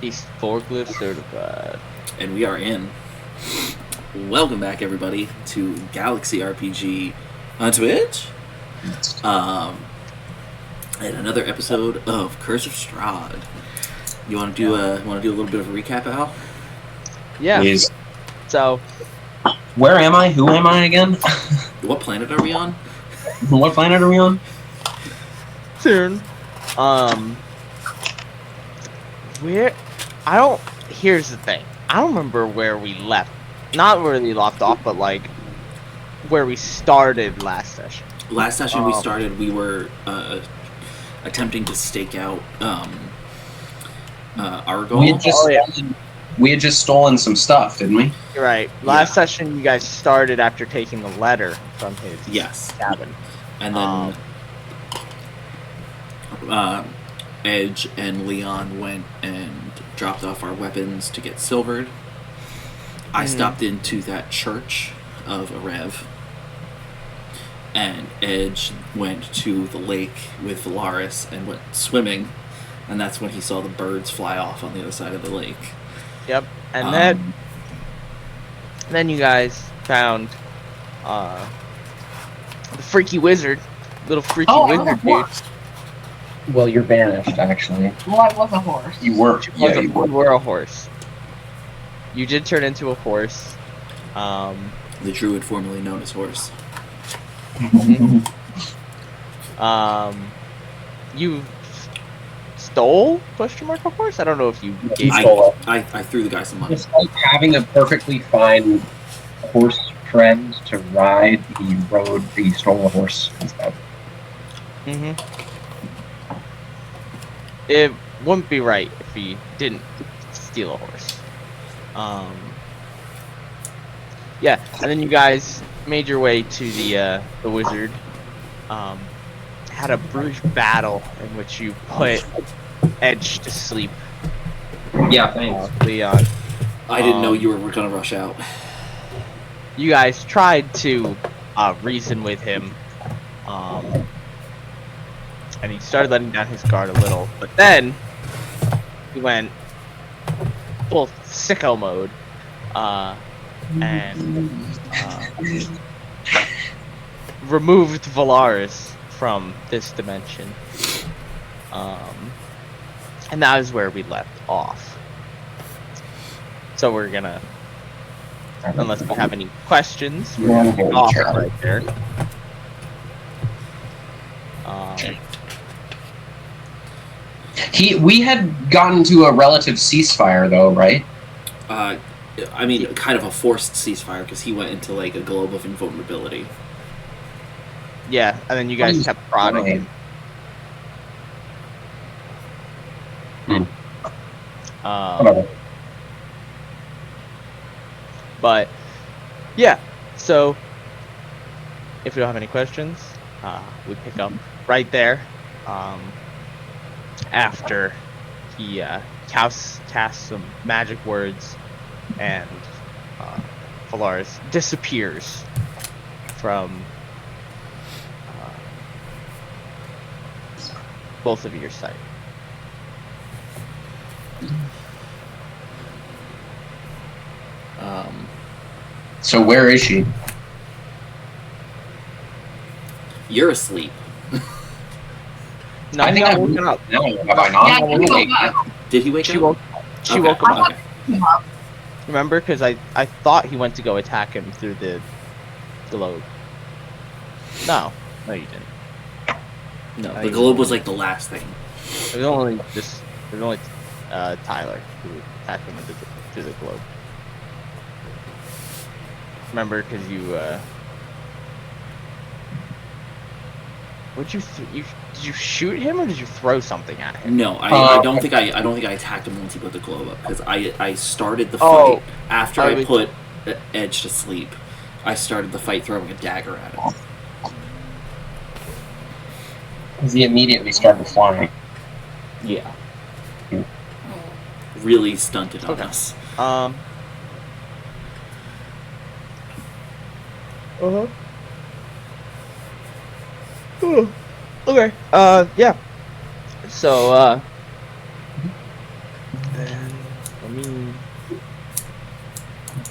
He's forklift certified. And we are in. Welcome back, everybody, to Galaxy RPG on Twitch. And another episode of Curse of Strahd. You want to do a little bit of a recap, Al? Yeah. Please. So, Where am I? Who am I again? What planet are we on? What planet are we on? soon. Here's the thing. I don't remember where we left. Not where we left off, but like where we started last session. Last session we were attempting to stake out Argol. We had just stolen some stuff, didn't we? You're right. Last session, you guys started after taking the letter from his cabin. And then Edge and Leon went and dropped off our weapons to get silvered. I stopped into that church of Arev, and Edge went to the lake with Velarys and went swimming, and that's when he saw the birds fly off on the other side of the lake. Yep, and then you guys found the freaky wizard, little freaky wizard dude. Well, you're banished, actually. Well, I was a horse. You were. Yeah, You were a horse. You did turn into a horse. The druid formerly known as Horse. You stole ? A horse? I don't know if you gave I threw the guy some money. Just like having a perfectly fine horse friend to ride, he stole a horse instead. It wouldn't be right if he didn't steal a horse. Yeah, and then you guys made your way to the wizard. Had a brief battle in which you put Edge to sleep. Yeah, thanks. Leon. I didn't know you were gonna rush out. You guys tried to reason with him, and he started letting down his guard a little, but then he went full sicko mode, and removed Velarys from this dimension, and that is where we left off. So we're gonna, unless we have any questions, we're gonna kick off right there. We had gotten to a relative ceasefire, though, right? I mean, kind of a forced ceasefire, because he went into like a globe of invulnerability. Yeah, and then you guys kept prodding him. But yeah, so if you don't have any questions, we pick up right there after he casts some magic words, and Velarys disappears from both of your sight. So where is she? You're asleep. No, I think I'm I'm woken up. No, have I not? Yeah, you woke up. Did he wake She up? woke. She woke up. Okay. Remember, because I thought he went to go attack him through the globe. No, you didn't. No, the globe was like the last thing. It was only Tyler who attacked him through the globe. Remember, because you did you shoot him, or did you throw something at him? No, I don't think I attacked him once he put the globe up, because I started the fight after I put Edge to sleep. I started the fight throwing a dagger at him. Because he immediately started flying. Yeah. Really stunted on us. Okay. Yeah. So, and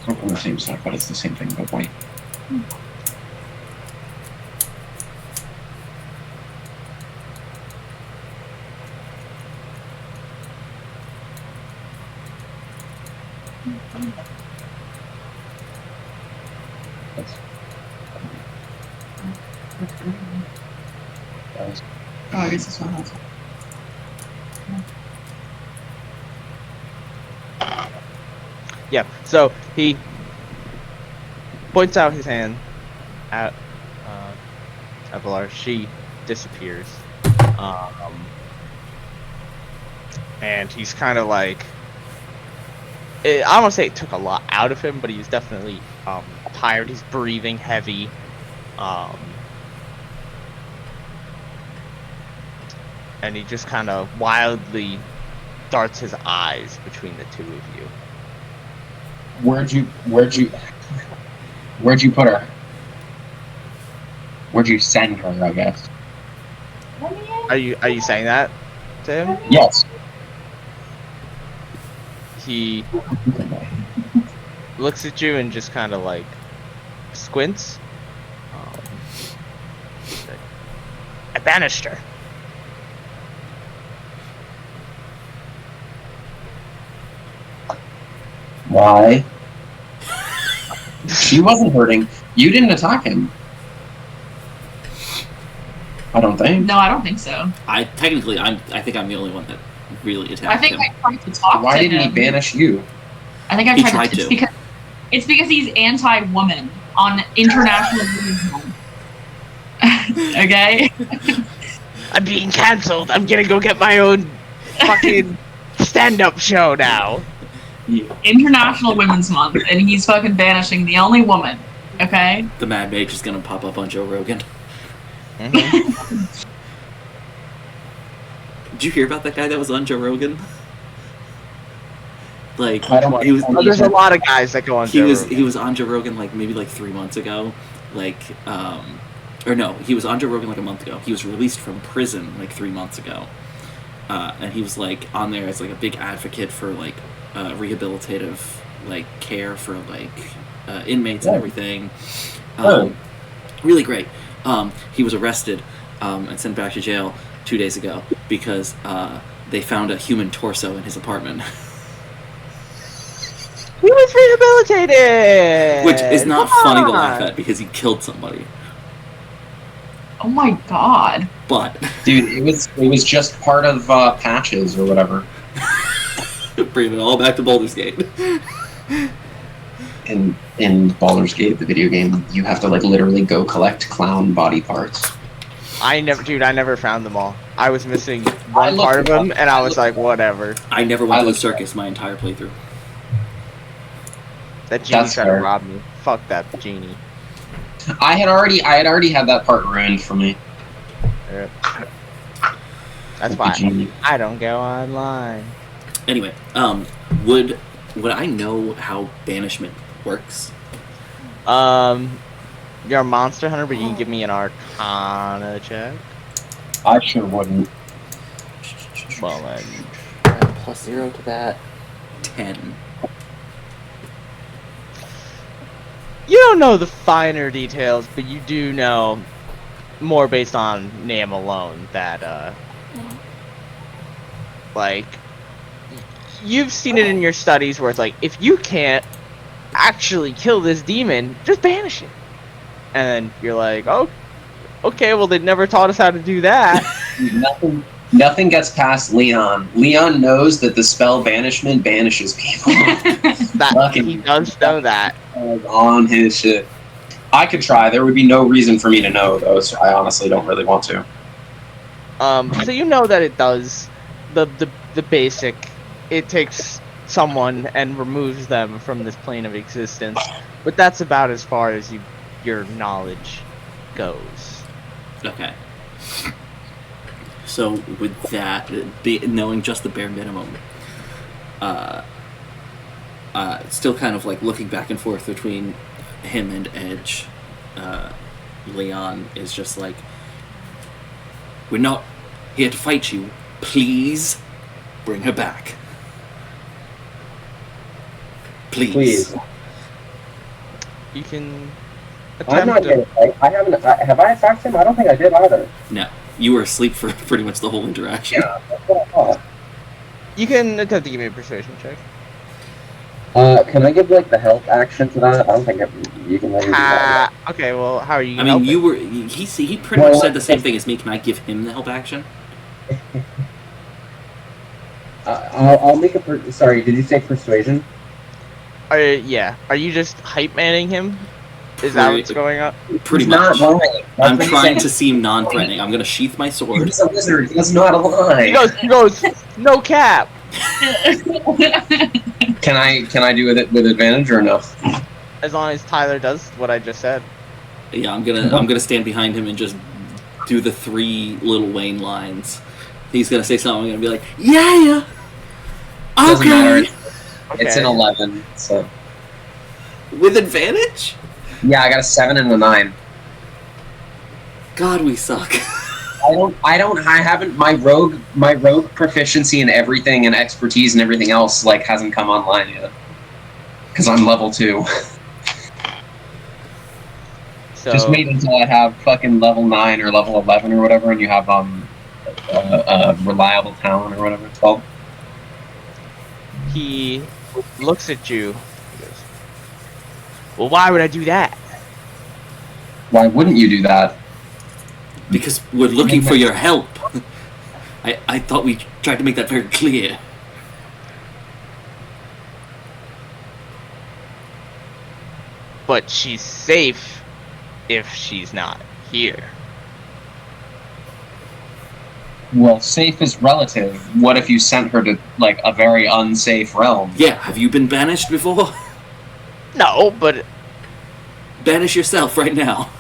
Not from the same stuff, but it's the same thing, but white. Oh, I guess this one has. Yeah. So he points out his hand at Velarys. She disappears, and he's kind of like. I don't want to say it took a lot out of him, but he was definitely tired. He's breathing heavy. And he just kind of wildly darts his eyes between the two of you. Where'd you put her? Where'd you send her, I guess? Are you saying that to him? Yes. He looks at you and just kind of like squints. I banished her. Why? She wasn't hurting. You didn't attack him. I don't think. No, I don't think so. I think I'm the only one that really attacked I think him. I tried to talk Why to didn't he him. banish you? I think I He tried, tried to. to. It's because he's anti-woman on International Women's Month. Okay? I'm being cancelled. I'm gonna go get my own fucking stand-up show now. International Women's Month, and he's fucking banishing the only woman. Okay? The Mad Mage is gonna pop up on Joe Rogan. Mm-hmm. Did you hear about that guy that was on Joe Rogan? Like I don't- he was Oh, there's a lot of guys that go on. he Joe was Rogan. he was on Joe Rogan like maybe like 3 months ago, or no, he was on Joe Rogan like a month ago. He was released from prison like 3 months ago, and he was like on there as like a big advocate for like rehabilitative like care for like inmates and Yeah. everything. Oh. Really great. He was arrested and sent back to jail 2 days ago because they found a human torso in his apartment. He was rehabilitated. Which is not Come funny to laugh on. at because he killed somebody. Oh my god. But Dude, it was just part of patches or whatever. bringing it all back to Baldur's Gate. In Baldur's Gate, the video game, you have to like literally go collect clown body parts. I never found them all. I was missing I one looked part of it up. them, and I was like, whatever. I never I went to the looked- circus my entire playthrough. That genie That's tried to fair. rob me. Fuck that genie. I had already had that part ruined for me. That's The why genie. I don't go online. Anyway, would I know how banishment works? You're a monster hunter, but you can give me an Arcana check. I sure wouldn't. Well, then. +0 to that. 10. You don't know the finer details, but you do know more based on name alone that, like, you've seen it in your studies where it's like, if you can't actually kill this demon, just banish it. And then you're like, oh, okay, well, they never taught us how to do that. Nothing gets past Leon. Leon knows that the spell banishment banishes people. He does know that. On his shit. I could try. There would be no reason for me to know, though, so I honestly don't really want to. So you know that it does the basic. It takes someone and removes them from this plane of existence, but that's about as far as your knowledge goes. Okay. So with that, knowing just the bare minimum, still kind of like looking back and forth between him and Edge, Leon is just like, we're not here to fight you. Please bring her back. Please. You can I'm attempt not to. getting it. I haven't. Have I attacked him? I don't think I did either. No, you were asleep for pretty much the whole interaction. Yeah, that's what I thought. You can attempt to give me a persuasion check. Can I give like the help action to that? I don't think you can let me do that. Okay, well, how are you I gonna mean, help you it? were. He pretty much said the same thing as me. Can I give him the help action? I'll make a. Sorry, did you say persuasion? Yeah. Are you just hype manning him? Is that what's going on? Pretty He's not much. lying. That's I'm what he's trying saying. to seem non-threatening. I'm gonna sheath my sword. He's a wizard. He doesn't know how to lie. He goes, no cap. Can I do it with advantage or no? As long as Tyler does what I just said. Yeah, I'm gonna stand behind him and just do the 3 Lil Wayne lines. He's gonna say something. I'm gonna be like, yeah. Doesn't matter. Okay. It's an 11. So With advantage? yeah, I got a 7 and a 9. God, we suck. I haven't my rogue proficiency and everything and expertise and everything else like hasn't come online yet. Cause I'm level 2. So Just wait until I have fucking level 9 or level 11 or whatever, and you have reliable talent or whatever it's called. he looks at you. He goes, well, why would I do that? Why wouldn't you do that? Because we're looking for your help. I thought we tried to make that very clear. But she's safe if she's not here. Well, safe is relative. What if you sent her to like a very unsafe realm? Yeah, have you been banished before? No, but Banish yourself right now.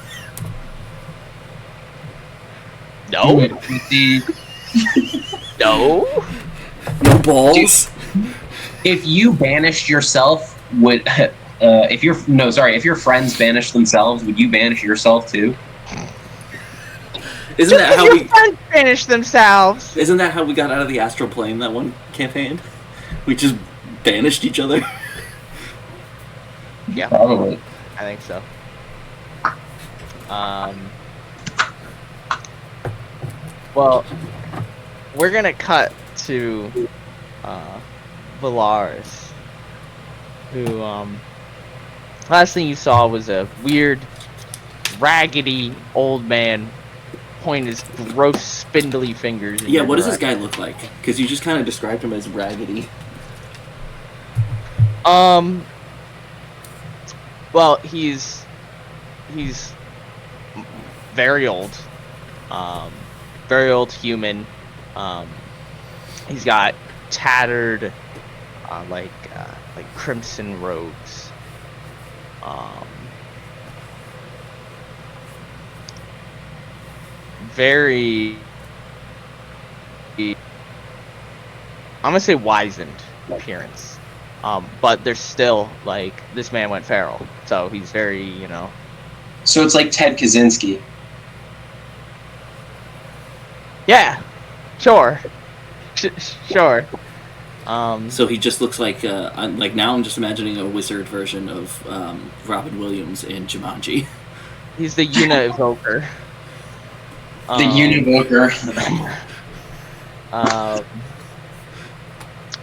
no, With the no. No balls. if you banished yourself, would if your friends banished themselves, would you banish yourself too? Isn't that how Your we? friends finish themselves. Isn't that how we got out of the astral plane that one campaign? We just banished each other. Yeah, Probably. I think so. Well, we're gonna cut to Velarys, who last thing you saw was a weird, raggedy old man point his gross, spindly fingers. In Yeah, your what does this direction. guy look like? Because you just kind of described him as raggedy. Well, he's very old. Very old human. He's got tattered, like crimson robes. Very, I'm gonna say wizened appearance. But there's still like this man went feral, so he's very, So it's like Ted Kaczynski. Yeah, sure, sure. So he just looks like now I'm just imagining a wizard version of Robin Williams in Jumanji. He's the Univoker. The Univoker.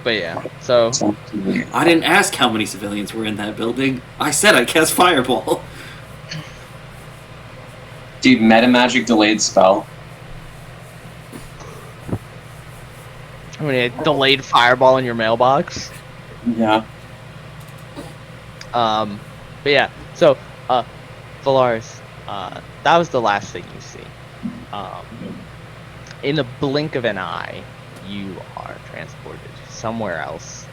But yeah, so I didn't ask how many civilians were in that building. I said I cast fireball. Dude, meta magic delayed spell. I mean, a delayed fireball in your mailbox. Yeah. But yeah, so Velarys, that was the last thing you see. In the blink of an eye, you are transported somewhere else.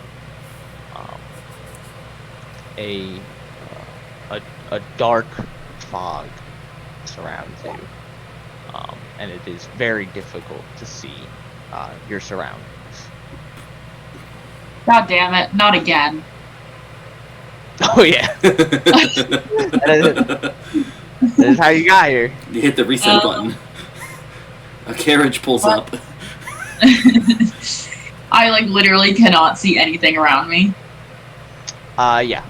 A dark fog surrounds you, and it is very difficult to see your surroundings. God damn it, not again. Oh yeah, that is how you got here. You hit the reset button. A carriage pulls up. I like literally cannot see anything around me. Yeah.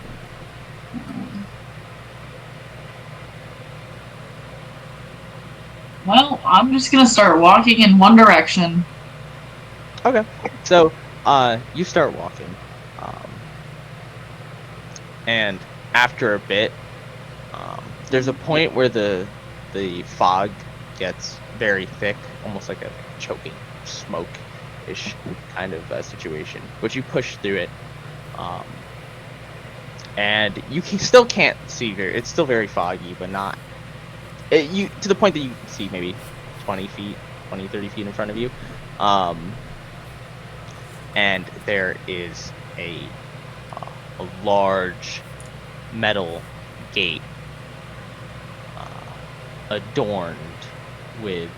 Well, I'm just gonna start walking in one direction. Okay. So, you start walking, and after a bit, there's a point where the fog gets very thick, almost like a choking smoke-ish kind of situation. But you push through it, and you still can't see very. It's still very foggy, but not you to the point that you can see maybe 20 feet, 20, 30 feet in front of you. And there is a large metal gate adorned with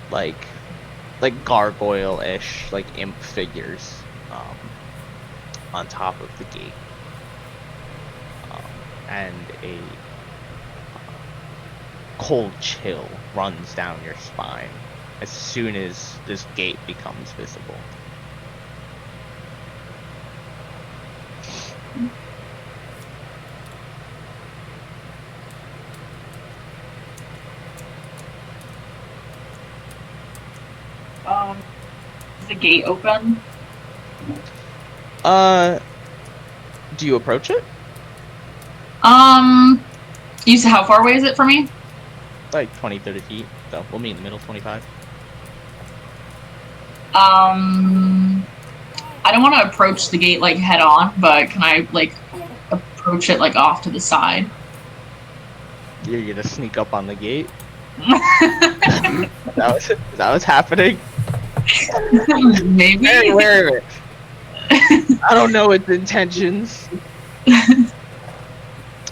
like gargoyle-ish, like imp figures on top of the gate, and a cold chill runs down your spine as soon as this gate becomes visible. Is the gate open? Do you approach it? You said how far away is it from me? Like 20, 30 feet. So we'll meet in the middle, 25. I don't want to approach the gate like head on, but can I like approach it like off to the side? You're gonna sneak up on the gate? Is that what's happening? Maybe. Wait. I don't know its intentions.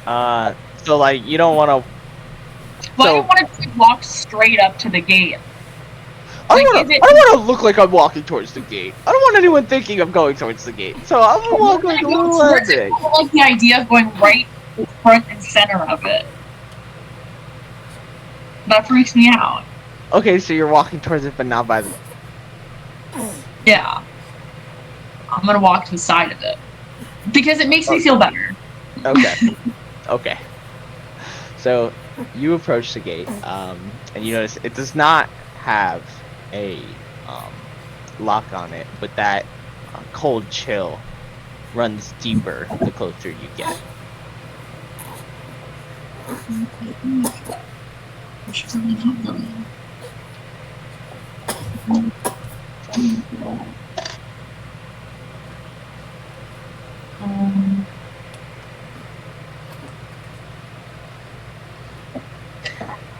So like you don't want to. Well, I don't want to walk straight up to the gate. I don't want to look like I'm walking towards the gate. I don't want anyone thinking I'm going towards the gate. So I'm gonna walk like a little bit. I like the idea of going right in front and center of it. That freaks me out. Okay, so you're walking towards it, but not by the. Yeah. I'm gonna walk to the side of it because it makes me feel better. Okay. Okay. So you approach the gate, and you notice it does not have a lock on it, but that cold chill runs deeper the closer you get.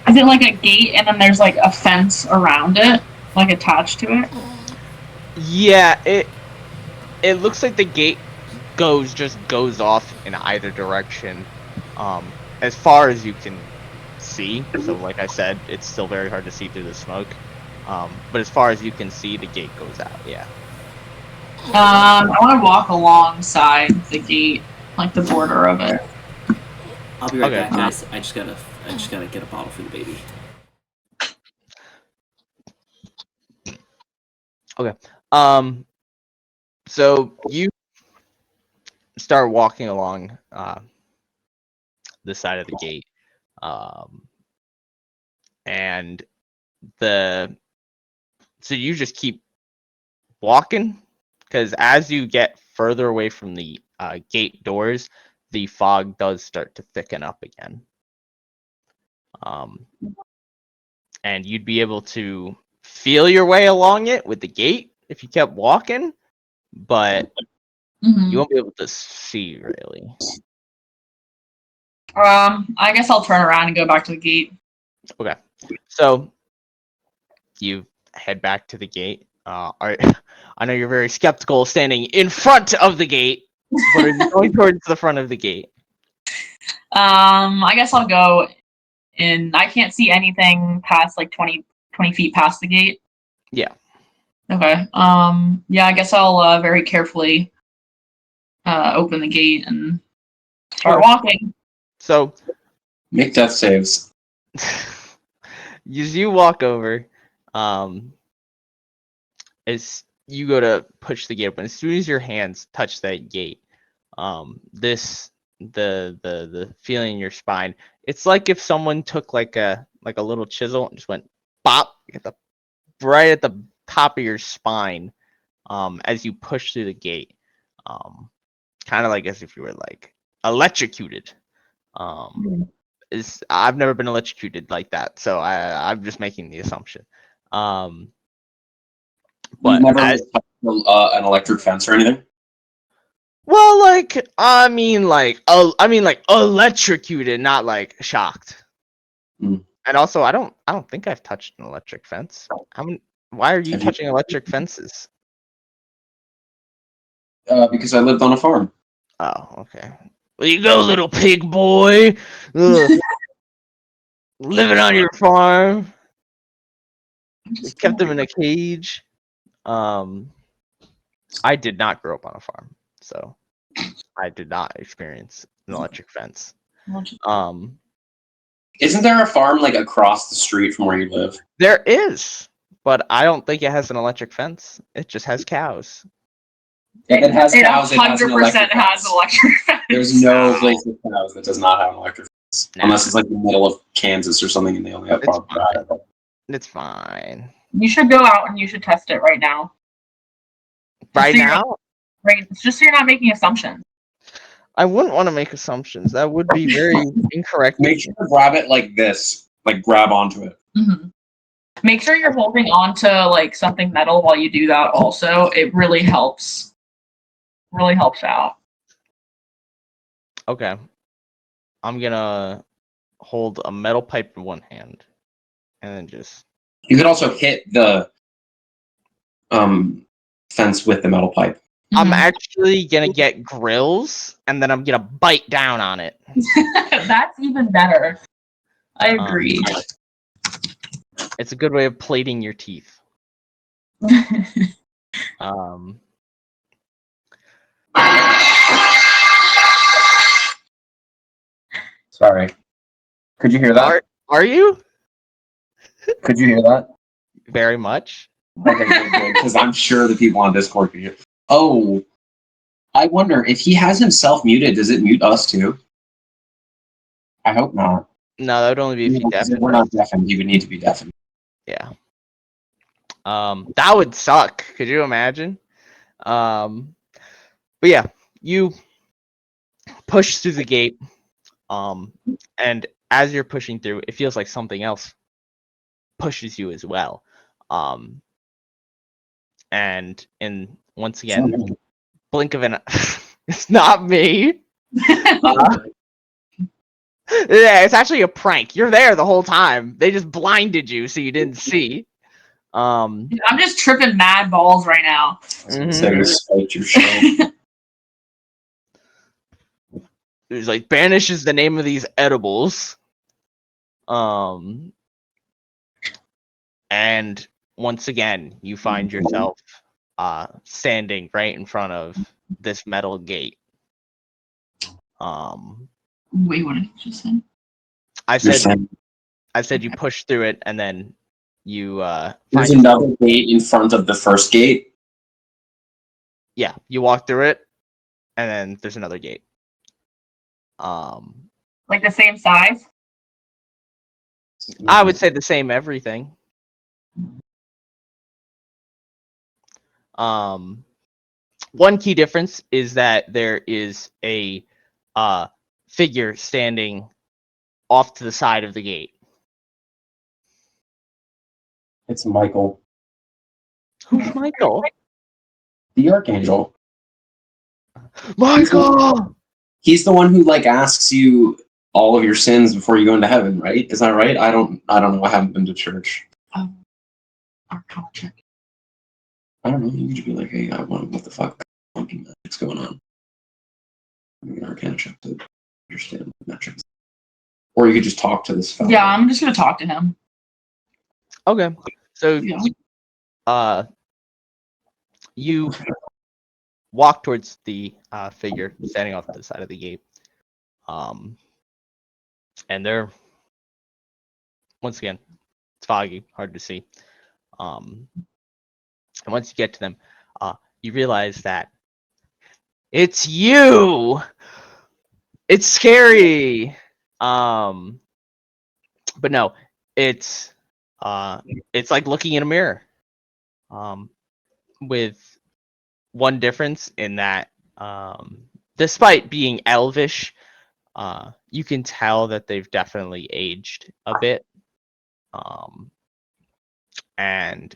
Is it like a gate and then there's like a fence around it, like attached to it? Yeah, it looks like the gate just goes off in either direction, as far as you can see. So like I said, it's still very hard to see through the smoke. But as far as you can see, the gate goes out. Yeah. I want to walk alongside the gate, like the border of it. I'll be right Okay. back, guys. I just gotta get a bottle for the baby. Okay. So you start walking along the side of the gate, and so you just keep walking, because as you get further away from the gate doors, the fog does start to thicken up again. And you'd be able to feel your way along it with the gate if you kept walking, but you won't be able to see really. I guess I'll turn around and go back to the gate. Okay, so you head back to the gate. I know you're very skeptical standing in front of the gate, but are you going towards the front of the gate? I guess I'll go in. I can't see anything past like 20 feet past the gate. Yeah. Okay. Yeah, I guess I'll very carefully open the gate and start walking. So Make death saves. as you walk over, as you go to push the gate open, as soon as your hands touch that gate, the feeling in your spine, It's like if someone took like a little chisel and just went bop right at the top of your spine, as you push through the gate, kind of like as if you were like electrocuted. I've never been electrocuted like that, so I'm just making the assumption. You But never as, touched an electric fence or anything? well, like I mean, like electrocuted, not like shocked. Mm. And also, I don't think I've touched an electric fence. Why are you Have you- touching electric fences? Because I lived on a farm. Oh, okay. Well, you go, little pig boy. Ugh. Living on your farm. You kept them in a cage. I did not grow up on a farm, so I did not experience an electric fence. Isn't there a farm like across the street from where you live? There is, but I don't think it has an electric fence. It just has cows. If it has cows, it has an 100% electric has fence. electric fence. There's no place with cows that does not have an electric fence. Nah. Unless it's like the middle of Kansas or something and they only have It's farm. It's fine. You should go out and you should test it right now. Right so you're- now, Right, it's just so you're not making assumptions. I wouldn't want to make assumptions. That would be very incorrect. Make sure to grab it like this. Like grab onto it. Mm-hmm. Make sure you're holding on to like something metal while you do that. Also, it really helps. Really helps out. Okay. I'm gonna hold a metal pipe in one hand, and then just. You could also hit the fence with the metal pipe. I'm Mhm. actually gonna get grills, and then I'm gonna bite down on it. That's even better. I agree. It's a good way of plating your teeth. Um. Sorry. Could you hear that? Are you Could you hear that? very much? Okay, because I'm sure the people on Discord can hear. Oh, I wonder if he has himself muted. Does it mute us too? I hope not. No, that would only be if you Because if deafened we're us. not deafened, he would need to be deafened. Yeah. That would suck. Could you imagine? But yeah, you push through the gate. And as you're pushing through, it feels like something else pushes you as well. And once again, blink of an it's not me. Yeah, it's actually a prank. You're there the whole time. They just blinded you so you didn't see. I'm just tripping mad balls right now. It was like banish is the name of these edibles. And once again, you find yourself standing right in front of this metal gate. Wait, what did you just say? I said you push through it, and then you There's find another gate in front of the first gate. yeah, you walk through it, and then there's another gate. Like the same size? I would say the same everything. One key difference is that there is a figure standing off to the side of the gate. It's Michael, Who's Michael? the Archangel. Michael! He's the one who like asks you all of your sins before you go into heaven, right? Is that right? I don't know. I haven't been to church. Arcana check. I don't know. You could just be like, hey, what the fuck monkey magic's going on? I'm an Arcana check to understand the metrics. Or you could just talk to this fellow. Yeah, I'm just gonna talk to him. Okay. So Yeah. you walk towards the figure standing off the side of the gate. And they're once again, it's foggy, hard to see. And once you get to them, you realize that it's you. It's scary. But no, it's like looking in a mirror. With one difference in that, despite being elvish, you can tell that they've definitely aged a bit. And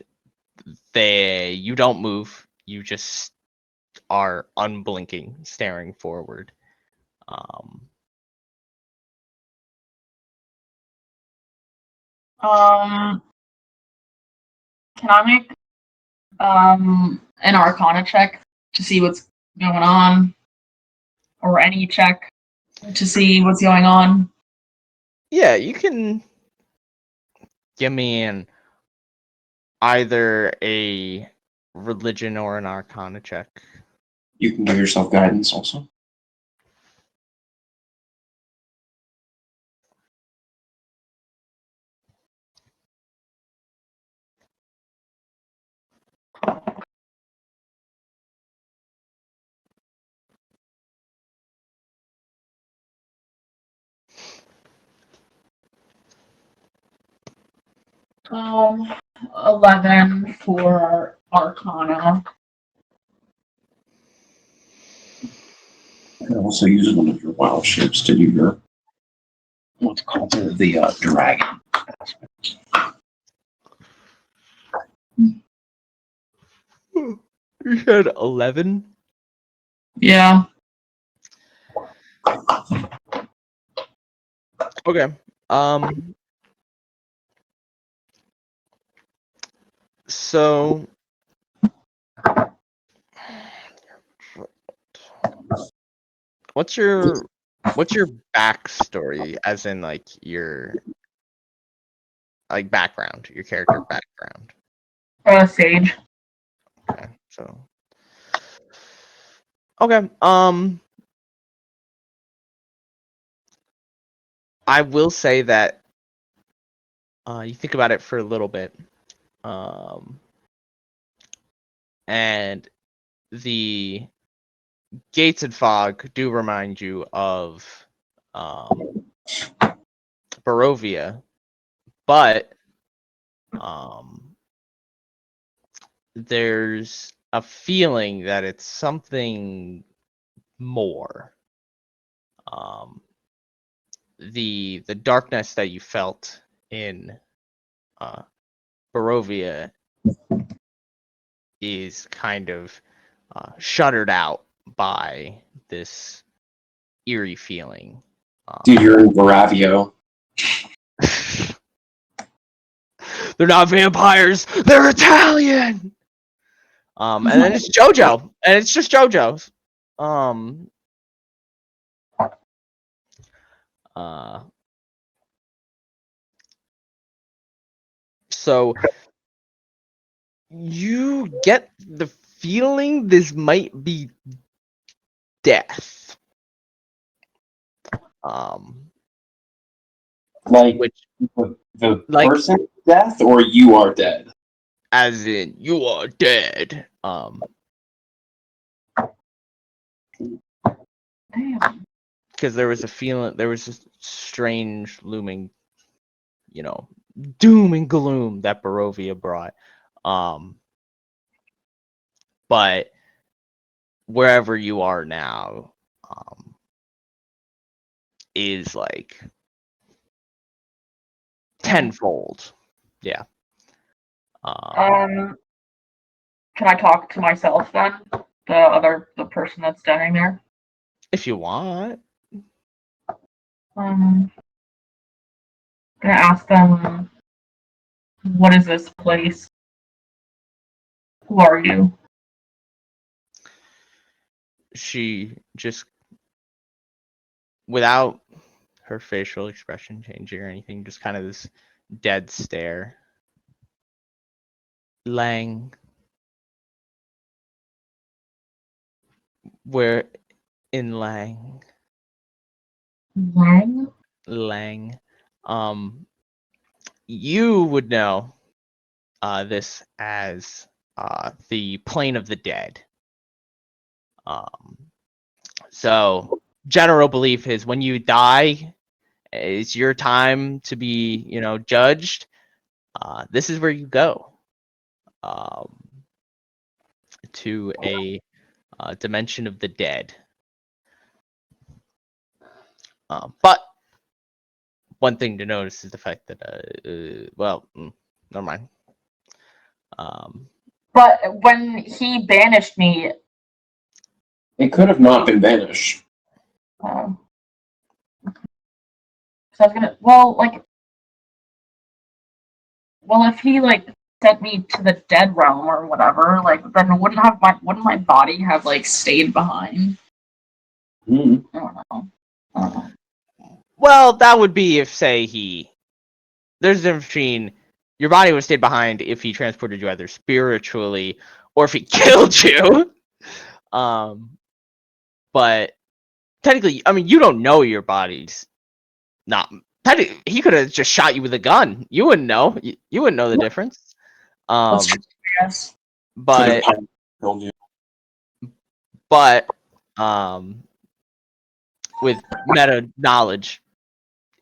you don't move. You just are unblinking, staring forward. Can I make an Arcana check to see what's going on, or any check to see what's going on? Yeah, you can give me either a religion or an Arcana check. You can give yourself guidance also. Um, 11 for Arcana. You can also use one of your wild shapes to do your what's called the dragon aspect. You said 11? Yeah. Okay. So what's your backstory, as in like your like background, your character background? Sage. Okay. So okay. I will say that you think about it for a little bit. And the gates and fog do remind you of Barovia, but there's a feeling that it's something more. The darkness that you felt in Barovia is kind of shuttered out by this eerie feeling. Dude, you're in Barovia. They're not vampires. They're Italian. And then it's JoJo, and it's just JoJo's. So you get the feeling this might be death. Like Which, the like, person death, or you are dead. as in you are dead. Damn. Because there was a feeling, there was this strange looming, doom and gloom that Barovia brought. But wherever you are now, is like tenfold. Yeah. Can I talk to myself then? The person that's standing there? If you want. Gonna ask them, what is this place? Who are you? She just, without her facial expression changing or anything, just kind of this dead stare. Lang. We're in Lang. Lang? Lang. You would know this as the plane of the dead. So general belief is when you die it's your time to be, judged. This is where you go. To a dimension of the dead. But one thing to notice is the fact that, never mind. But when he banished me, It could have not been banished. so I was gonna, well, if he sent me to the dead realm or whatever, then wouldn't my body have stayed behind? Mm. I don't know. Well, that would be if, say, there's a difference between your body would have stayed behind if he transported you either spiritually or if he killed you. But technically, I mean, you don't know your body's not. He could have just shot you with a gun. You wouldn't know. You wouldn't know the difference. That's true, yes. But Killed you. but with meta knowledge,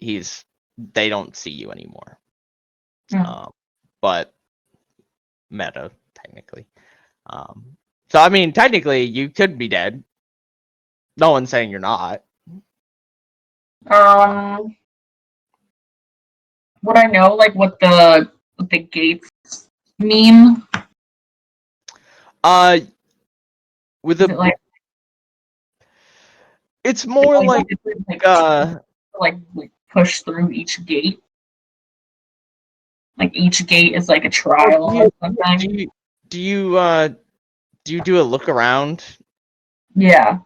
they don't see you anymore. Yeah. But meta technically. So I mean, technically, you could be dead. No one's saying you're not. Would I know what the gates mean? With Is the it it's more like we push through each gate? Each gate is a trial or something? Do you do a look around? Yeah.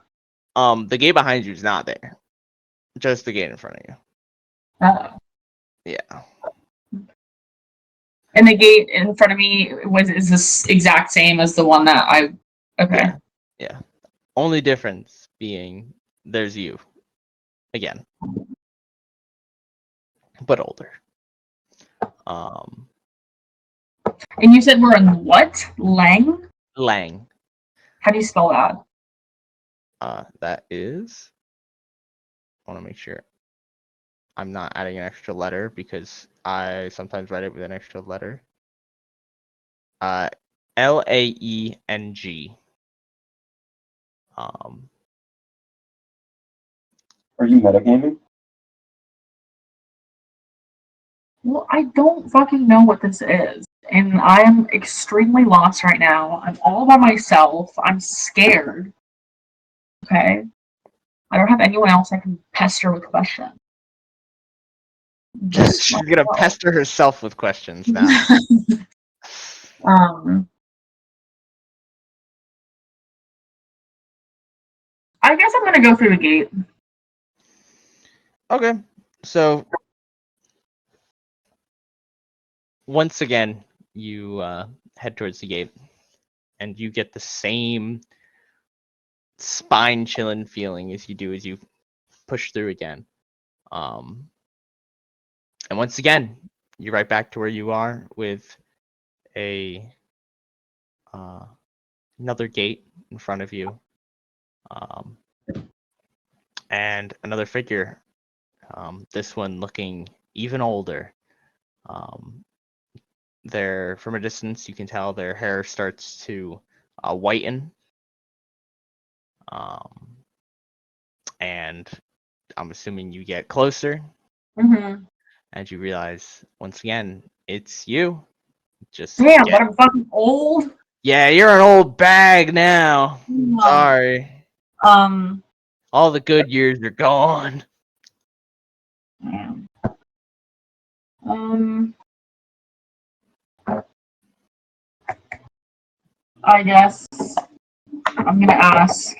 The gate behind you is not there. Just the gate in front of you. Oh. Yeah. And the gate in front of me is this exact same as the one that I. Okay. Yeah. Only difference being there's you again, but older. And you said we're in what? Lang? Lang. How do you spell that? That is. I want to make sure I'm not adding an extra letter because I sometimes write it with an extra letter. Laeng. Are you metagaming? Well, I don't fucking know what this is. And I am extremely lost right now. I'm all by myself. I'm scared. Okay. I don't have anyone else I can pester with questions. She's gonna pester herself with questions now. I guess I'm gonna go through the gate. Okay, so once again, you head towards the gate, and you get the same spine-chilling feeling as you push through again. And once again, you're right back to where you are with another gate in front of you, and another figure. This one looking even older. From a distance, you can tell their hair starts to whiten. And I'm assuming you get closer, Mm-hmm. and you realize once again it's you. Damn, but I'm fucking old. Yeah, you're an old bag now. Sorry. All the good years are gone. I guess I'm gonna ask,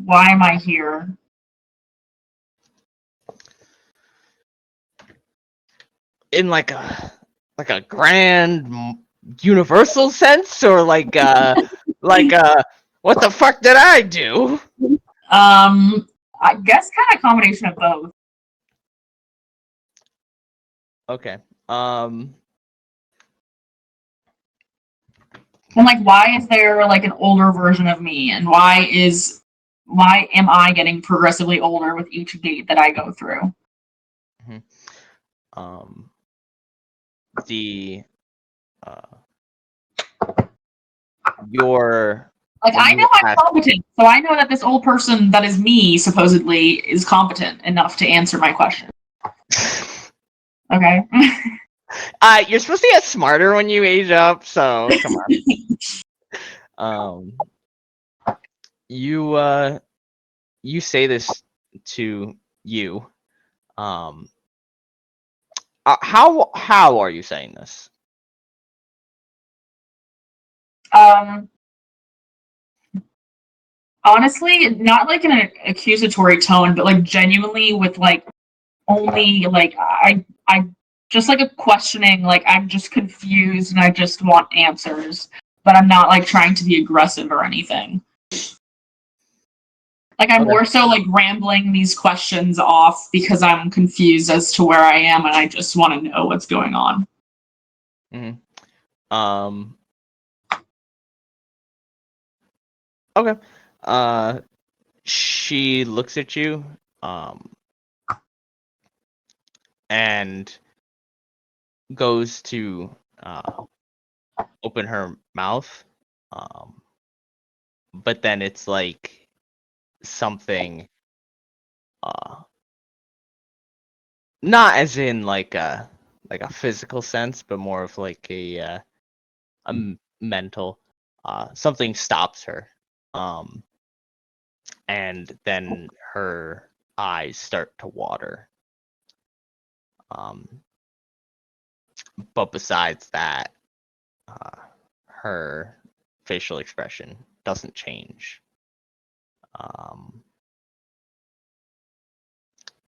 why am I here? In like a grand universal sense, or what the fuck did I do? I guess kind of combination of both. Okay. And why is there an older version of me, and why is why am I getting progressively older with each gate that I go through? The your Like, I know I'm competent, so I know that this old person that is me, supposedly, is competent enough to answer my question. Okay? You're supposed to get smarter when you age up, so come on. You say this to you. How are you saying this? Honestly, not like in an accusatory tone, but like genuinely with like only like I just like a questioning, like I'm just confused and I just want answers, but I'm not like trying to be aggressive or anything. Like I'm more so like rambling these questions off because I'm confused as to where I am and I just want to know what's going on. Okay. She looks at you, and goes to open her mouth, but then it's like something, not as in like a physical sense, but more of like a mental. Something stops her, and then her eyes start to water. But besides that, her facial expression doesn't change.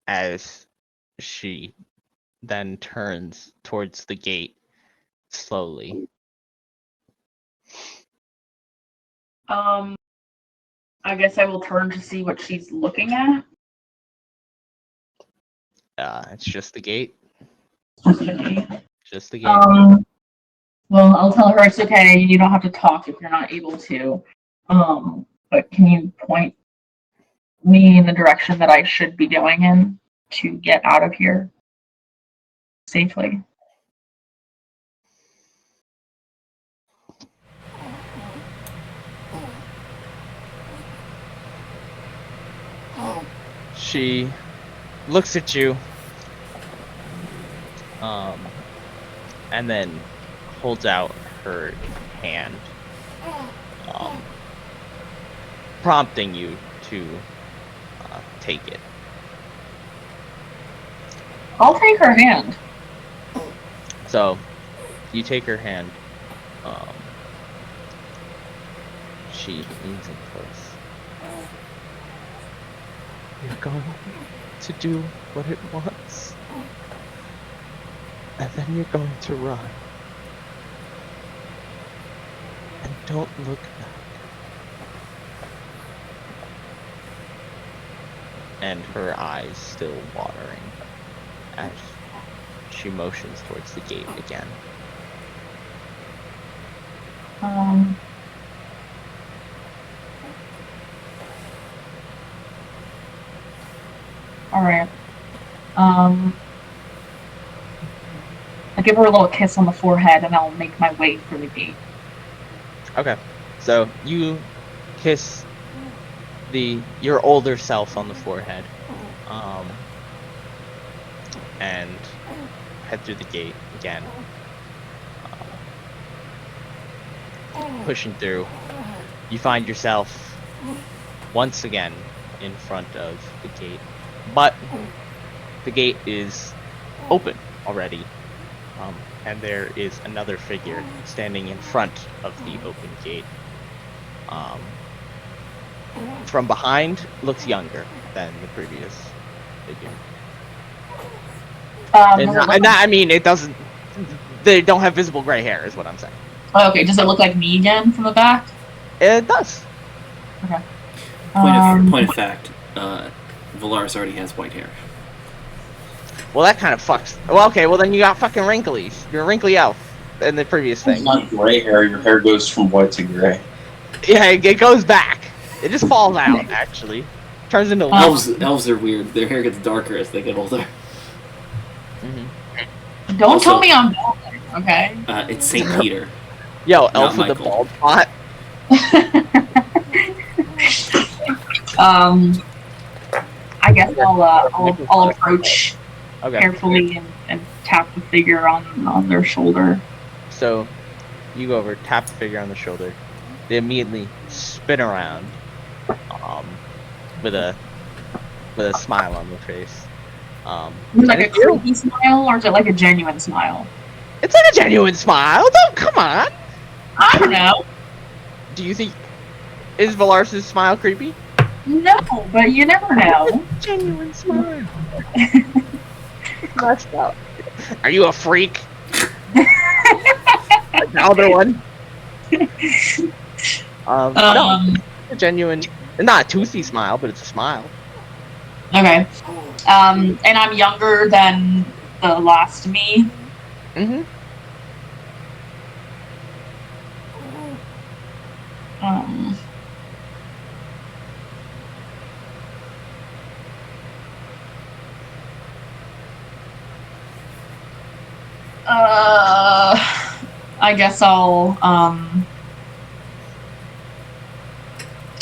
As she then turns towards the gate slowly. I guess I will turn to see what she's looking at. It's just the gate. Just the gate. Well, I'll tell her it's okay. You don't have to talk if you're not able to. But can you point me in the direction that I should be going in to get out of here safely? She looks at you, and then holds out her hand, prompting you to take it. I'll take her hand. So, you take her hand. She leans in close. You're going to do what it wants, and then you're going to run. And don't look back. And her eyes still watering as she motions towards the gate again. Alright. I'll give her a little kiss on the forehead and I'll make my way through the gate. Okay. So you kiss your older self on the forehead, and head through the gate again. Pushing through, you find yourself once again in front of the gate, but the gate is open already, and there is another figure standing in front of the open gate. From behind, looks younger than the previous figure. I mean, it doesn't. They don't have visible gray hair, is what I'm saying. Okay, does it look like me again from the back? It does. Okay. Point of fact, Velarys already has white hair. Well, that kind of fucks. Well, okay, well then you got fucking wrinklies. You're a wrinkly elf in the previous thing. It's not gray hair, your hair goes from white to gray. Yeah, it goes back. It just falls out, actually. Turns into Elves are weird. Their hair gets darker as they get older. Don't Also- tell me I'm balding, okay? It's Saint Peter. Yo, Not Elf with the Michael. bald spot. I guess I'll approach Okay. carefully and tap the figure on their shoulder. So, you go over, tap the figure on the shoulder. They immediately spin around, with a smile on their face. Is it like and a it's you. creepy smile, or is it like a genuine smile? It's like a genuine smile. Don't come on. I don't know. Do you think is Velarys' smile creepy? No, but you never know. Genuine smile. Messed up. Are you a freak? Like the other one. No, a genuine, not a toothy smile, but it's a smile. Okay. And I'm younger than the last me. Mm-hmm.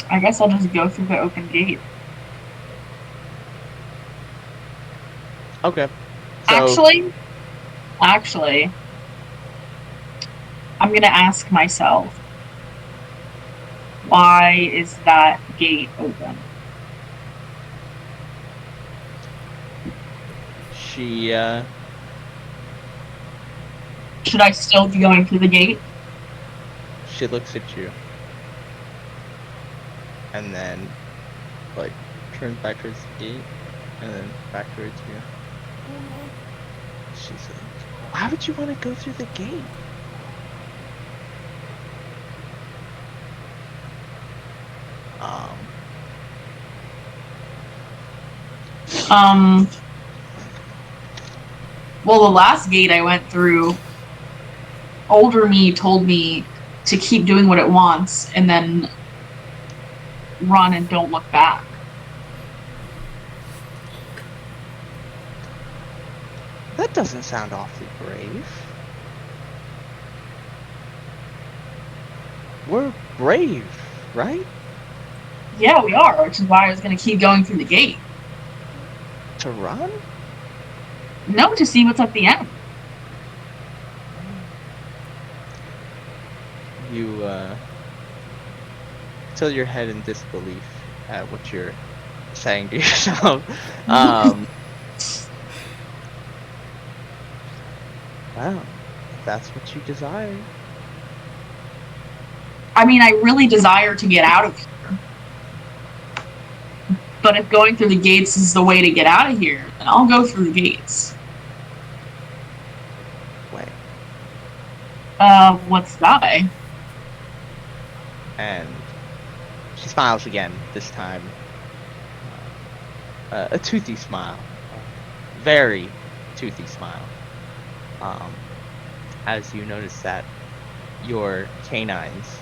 I guess I'll just go through the open gate. Okay. So, Actually, I'm gonna ask myself, why is that gate open? she, Should I still be going through the gate? she looks at you. And then, like, turns back towards the gate. And then back towards you. She's like, why would you want to go through the gate? Well, the last gate I went through, older me told me to keep doing what it wants and then run and don't look back. That doesn't sound awfully brave. We're brave, right? Yeah, we are, which is why I was going to keep going through the gate. To run? No, to see what's at the end. You, tilt your head in disbelief at what you're saying to yourself. Well, if that's what you desire. I mean, I really desire to get out of here. But if going through the gates is the way to get out of here, then I'll go through the gates. Wait. What's that way? And she smiles again, this time. A toothy smile. Very toothy smile. As you notice that your canines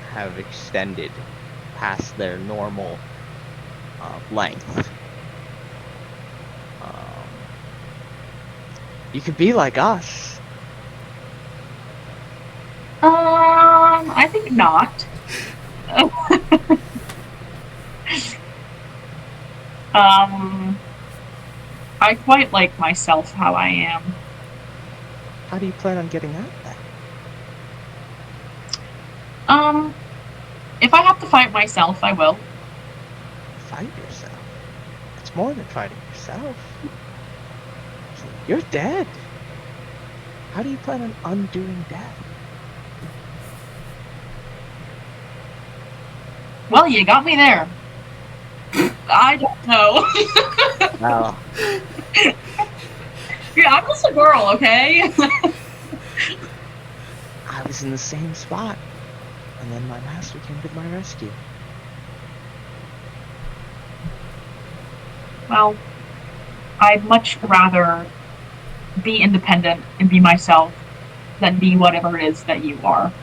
have extended past their normal length. You could be like us. I think not. I quite like myself how I am. How do you plan on getting out of that? If I have to fight myself, I will. Fight yourself. It's more than fighting yourself. You're dead. How do you plan on undoing death? Well, you got me there. I don't know. Wow. Yeah, I'm just a girl, okay? I was in the same spot, and then my master came to my rescue. Well, I'd much rather be independent and be myself than be whatever it is that you are.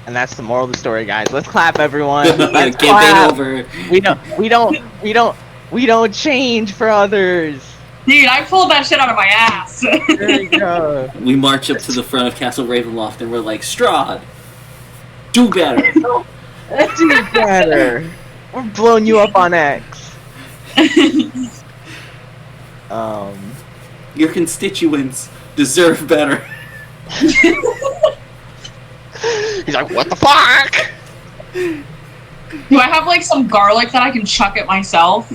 And that's the moral of the story, guys. Let's clap, everyone. Let's Campaign clap. over. We don't change for others. Dude, I pulled that shit out of my ass. There you go. We march up to the front of Castle Ravenloft and we're like, Strahd, do better. Do better. We're blowing you up on X. Your constituents deserve better. He's like, what the fuck? Do I have like some garlic that I can chuck at myself?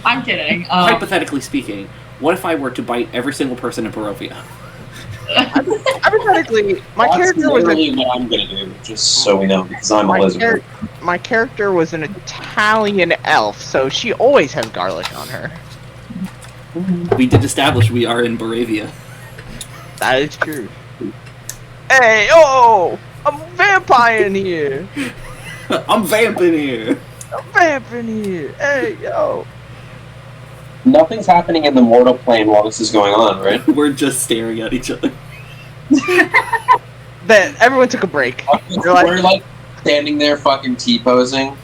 I'm kidding. Hypothetically speaking, what if I were to bite every single person in Barovia? Hypothetically, my That's character was literally what I'm gonna do, just so we know, because I'm a lizard. my character was an Italian elf, so she always has garlic on her. We did establish we are in Barovia. That is true. Hey, oh, I'm vampiring here. I'm vamping here. I'm vamping here. Hey, yo. Nothing's happening in the mortal plane while this is going on, right? We're just staring at each other. Then everyone took a break. They're like, We're like standing there fucking T-posing.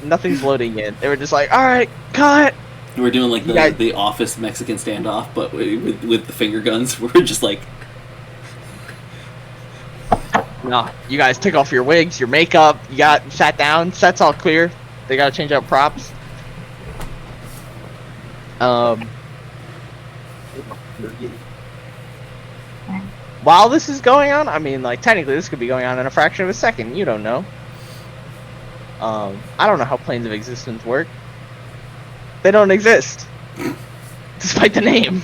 nothing's loading in. They were just like, all right, cut. We're doing like Yeah. the Office Mexican standoff, but with the finger guns. We're just like, No, you guys took off your wigs, your makeup. You sat down. Set's all clear. They gotta change out props. While this is going on, I mean, like, technically this could be going on in a fraction of a second. You don't know. I don't know how planes of existence work. They don't exist, despite the name.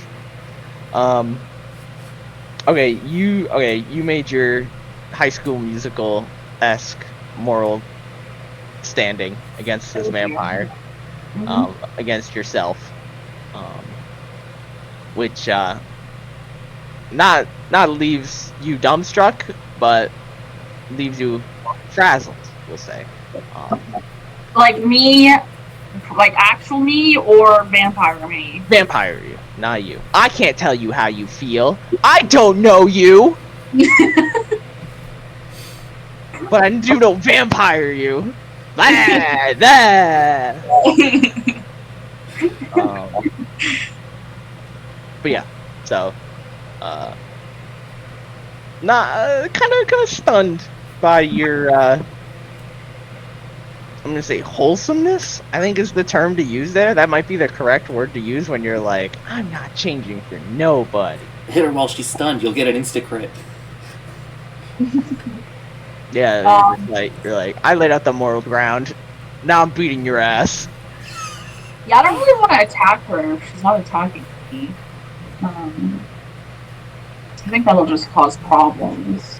Okay, you made your High School Musical-esque moral standing against this vampire, against yourself, which not leaves you dumbstruck, but leaves you frazzled, we'll say. Like me, like actual me or vampire me? Vampire you, not you. I can't tell you how you feel. I don't know you. But I do know vampire you. But yeah, so kind of stunned by your I'm gonna say wholesomeness, I think is the term to use there. That might be the correct word to use when you're like, I'm not changing for nobody. hit her while she's stunned. You'll get an insta crit. Yeah, you're like, I laid out the moral ground. Now I'm beating your ass. Yeah, I don't really want to attack her if she's not attacking me. I think that'll just cause problems.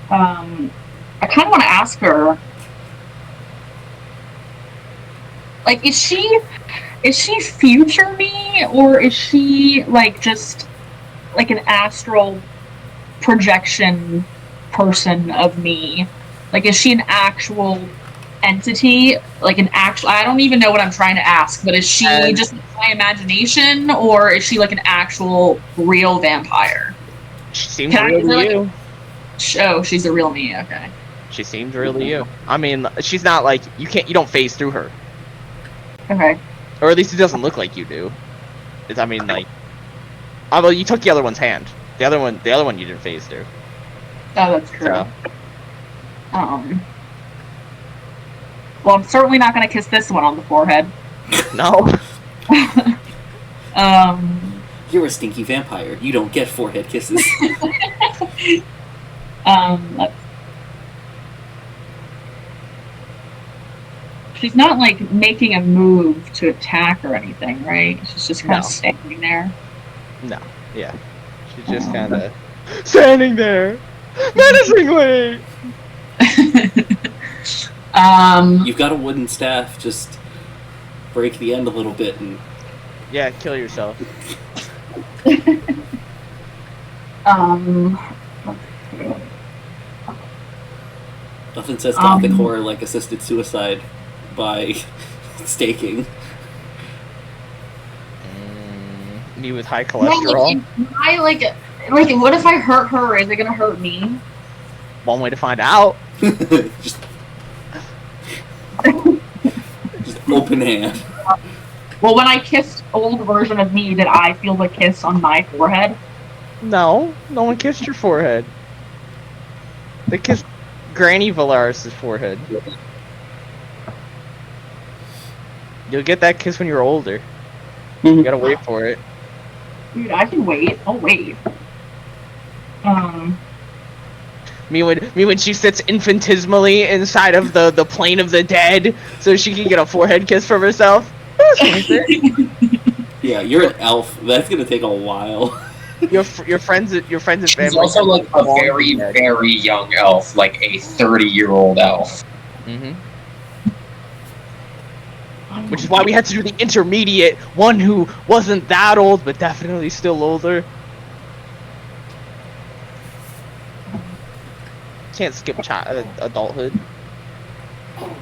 I kind of want to ask her, like, is she future me, or is she like just like an astral projection person of me? Like, is she an actual entity? Like an actual, I don't even know what I'm trying to ask, but is she just my imagination, or is she like an actual real vampire? She seems real to you. Oh, she's a real me, okay. She seems real to you. I mean, she's not like, you don't phase through her. Okay. Or at least it doesn't look like you do. I mean, like, although you took the other one's hand. The other one you didn't phase through. Oh, that's true. So. Well, I'm certainly not gonna kiss this one on the forehead. No. You're a stinky vampire. You don't get forehead kisses. She's not like making a move to attack or anything, right? She's just kind of standing there. No. Yeah. She's just kind of standing there, menacingly. You've got a wooden staff. Just break the end a little bit and Yeah, kill yourself. nothing says gothic horror like assisted suicide by staking. Me with high Yeah, cholesterol. what if I hurt her? Is it gonna hurt me? One way to find out. just open hand. Well, when I kissed old version of me, did I feel the kiss on my forehead? No, no one kissed your forehead. They kissed Granny Velarys' forehead. You'll get that kiss when you're older. You gotta wait for it. Dude, I can wait. I'll wait. Me when she sits infinitesimally inside of the plane of the dead, so she can get a forehead kiss from herself. Yeah, you're an elf. That's gonna take a while. Your friends and She's family. also like a very, very young elf, like a 30-year-old elf. Mm-hmm. Which is why we had to do the intermediate one who wasn't that old, but definitely still older. Can't skip adulthood.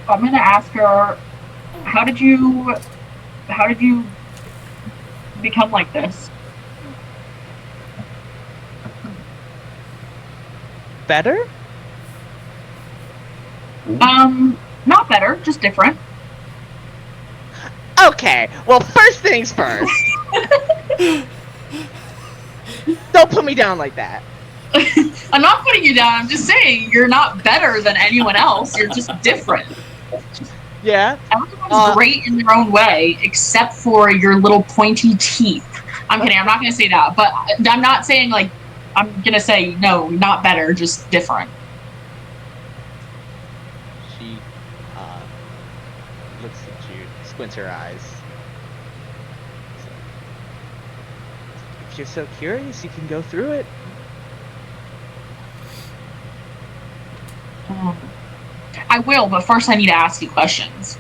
I'm gonna ask her, how did you become like this? Better? Not better, just different. Okay, well, first things first. Don't put me down like that. I'm not putting you down, I'm just saying you're not better than anyone else, you're just different. Yeah? Everyone's great in their own way, except for your little pointy teeth. I'm kidding, I'm not gonna say that, but I'm not saying, like, I'm gonna say, no, not better, just different. She, looks at you, squints her eyes. If you're so curious, you can go through it. I will, but first I need to ask you questions.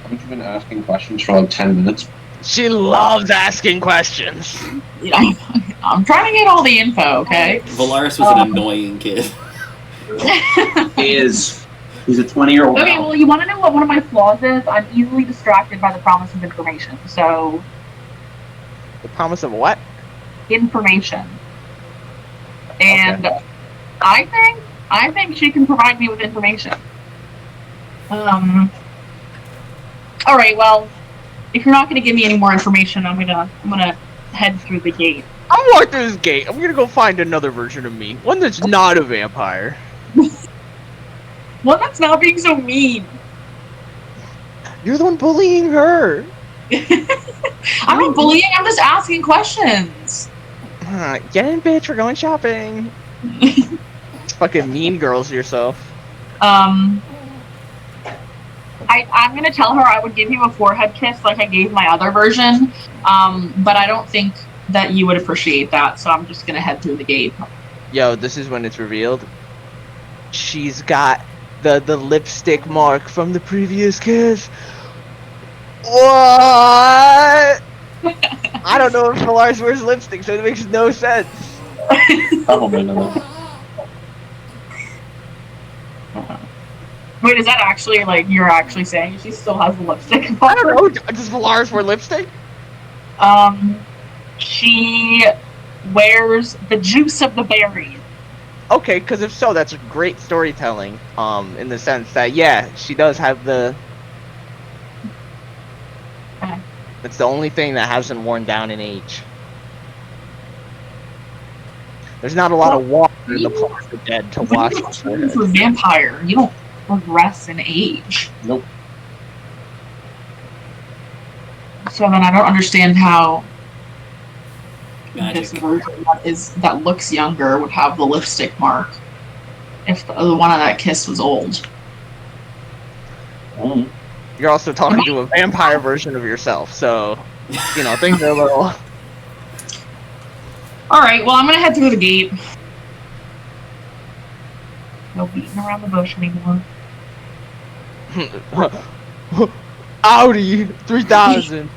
Haven't you been asking questions for like 10 minutes? She loves asking questions. I'm trying to get all the info, okay? Velarys was an annoying kid. He's a 20-year-old. Okay, well, you want to know what one of my flaws is? I'm easily distracted by the promise of information. So, The promise of what? information. And Okay. I think she can provide me with information. All right, well, if you're not going to give me any more information, I'm gonna head through the gate. I'm walking through this gate. I'm gonna go find another version of me. One that's not a vampire. One that's not being so mean. You're the one bullying her. I'm not bullying, I'm just asking questions. Get in, bitch. We're going shopping. Fucking mean girls yourself. I'm gonna tell her I would give you a forehead kiss like I gave my other version, but I don't think that you would appreciate that, so I'm just gonna head through the gate. Yo, this is when it's revealed. She's got the lipstick mark from the previous kiss. What? I don't know if Velarys wears lipstick, so it makes no sense. Probably not. Wait, is that actually, like, you're actually saying she still has the lipstick? I don't know. Does Velarys wear lipstick? She wears the juice of the berries. Okay, because if so, that's great storytelling. In the sense that, yeah, she does have the... It's the only thing that hasn't worn down in age. There's not a lot of water in the Plains of the Dead to wash the forehead. You're a vampire. You don't progress in age. Nope. So then I don't understand how Magic. this version that looks younger would have the lipstick mark if the one on that kiss was old. You're also talking to a vampire version of yourself, so, you know, things are a little... Alright, well, I'm gonna head through the gate. No beating around the bush anymore. Audi 3000.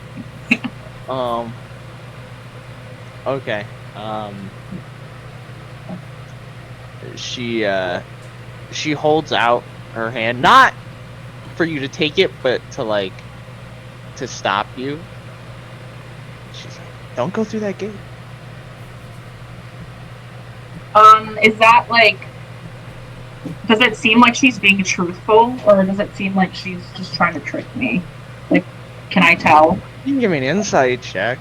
Okay. She holds out her hand, not for you to take it, but to to stop you. she's like, don't go through that gate. Is that like? Does it seem like she's being truthful, or does it seem like she's just trying to trick me? Like, can I tell? You can give me an insight check.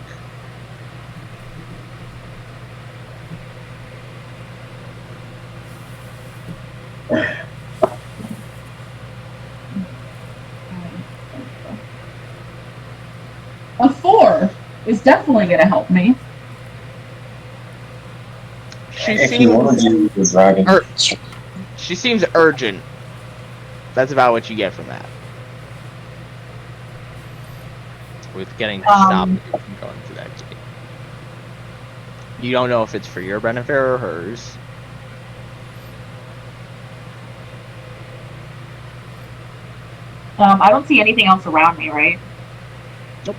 A 4 is definitely gonna help me. She If you want to seems do the dragon, she seems urgent. That's about what you get from that. With getting to stop you from going through that gate. You don't know if it's for your benefit or hers. I don't see anything else around me, right? Nope.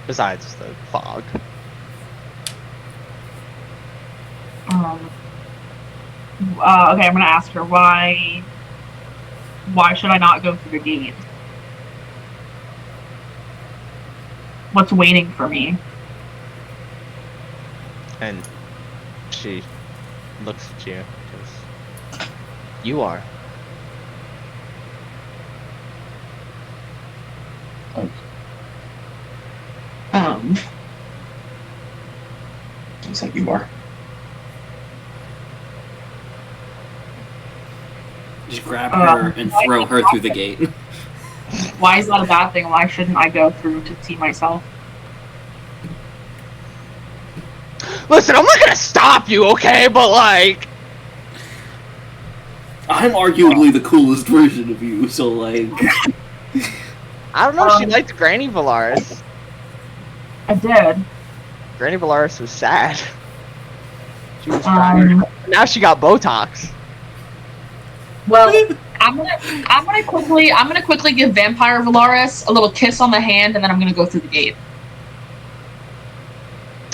Besides the fog. Okay, I'm gonna ask her why should I not go through the gate? What's waiting for me? And she looks at you. Goes, you are. Looks like you are. Just grab her and throw her through the gate. Why is that a bad thing? Why shouldn't I go through to see myself? Listen, I'm not gonna stop you, okay? But like, I'm arguably the coolest version of you, so like. I don't know. She liked Granny Velarys. I did. Granny Velarys was sad. She was crying. Now she got Botox. Well, I'm gonna quickly give Vampire Velarys a little kiss on the hand, and then I'm gonna go through the gate.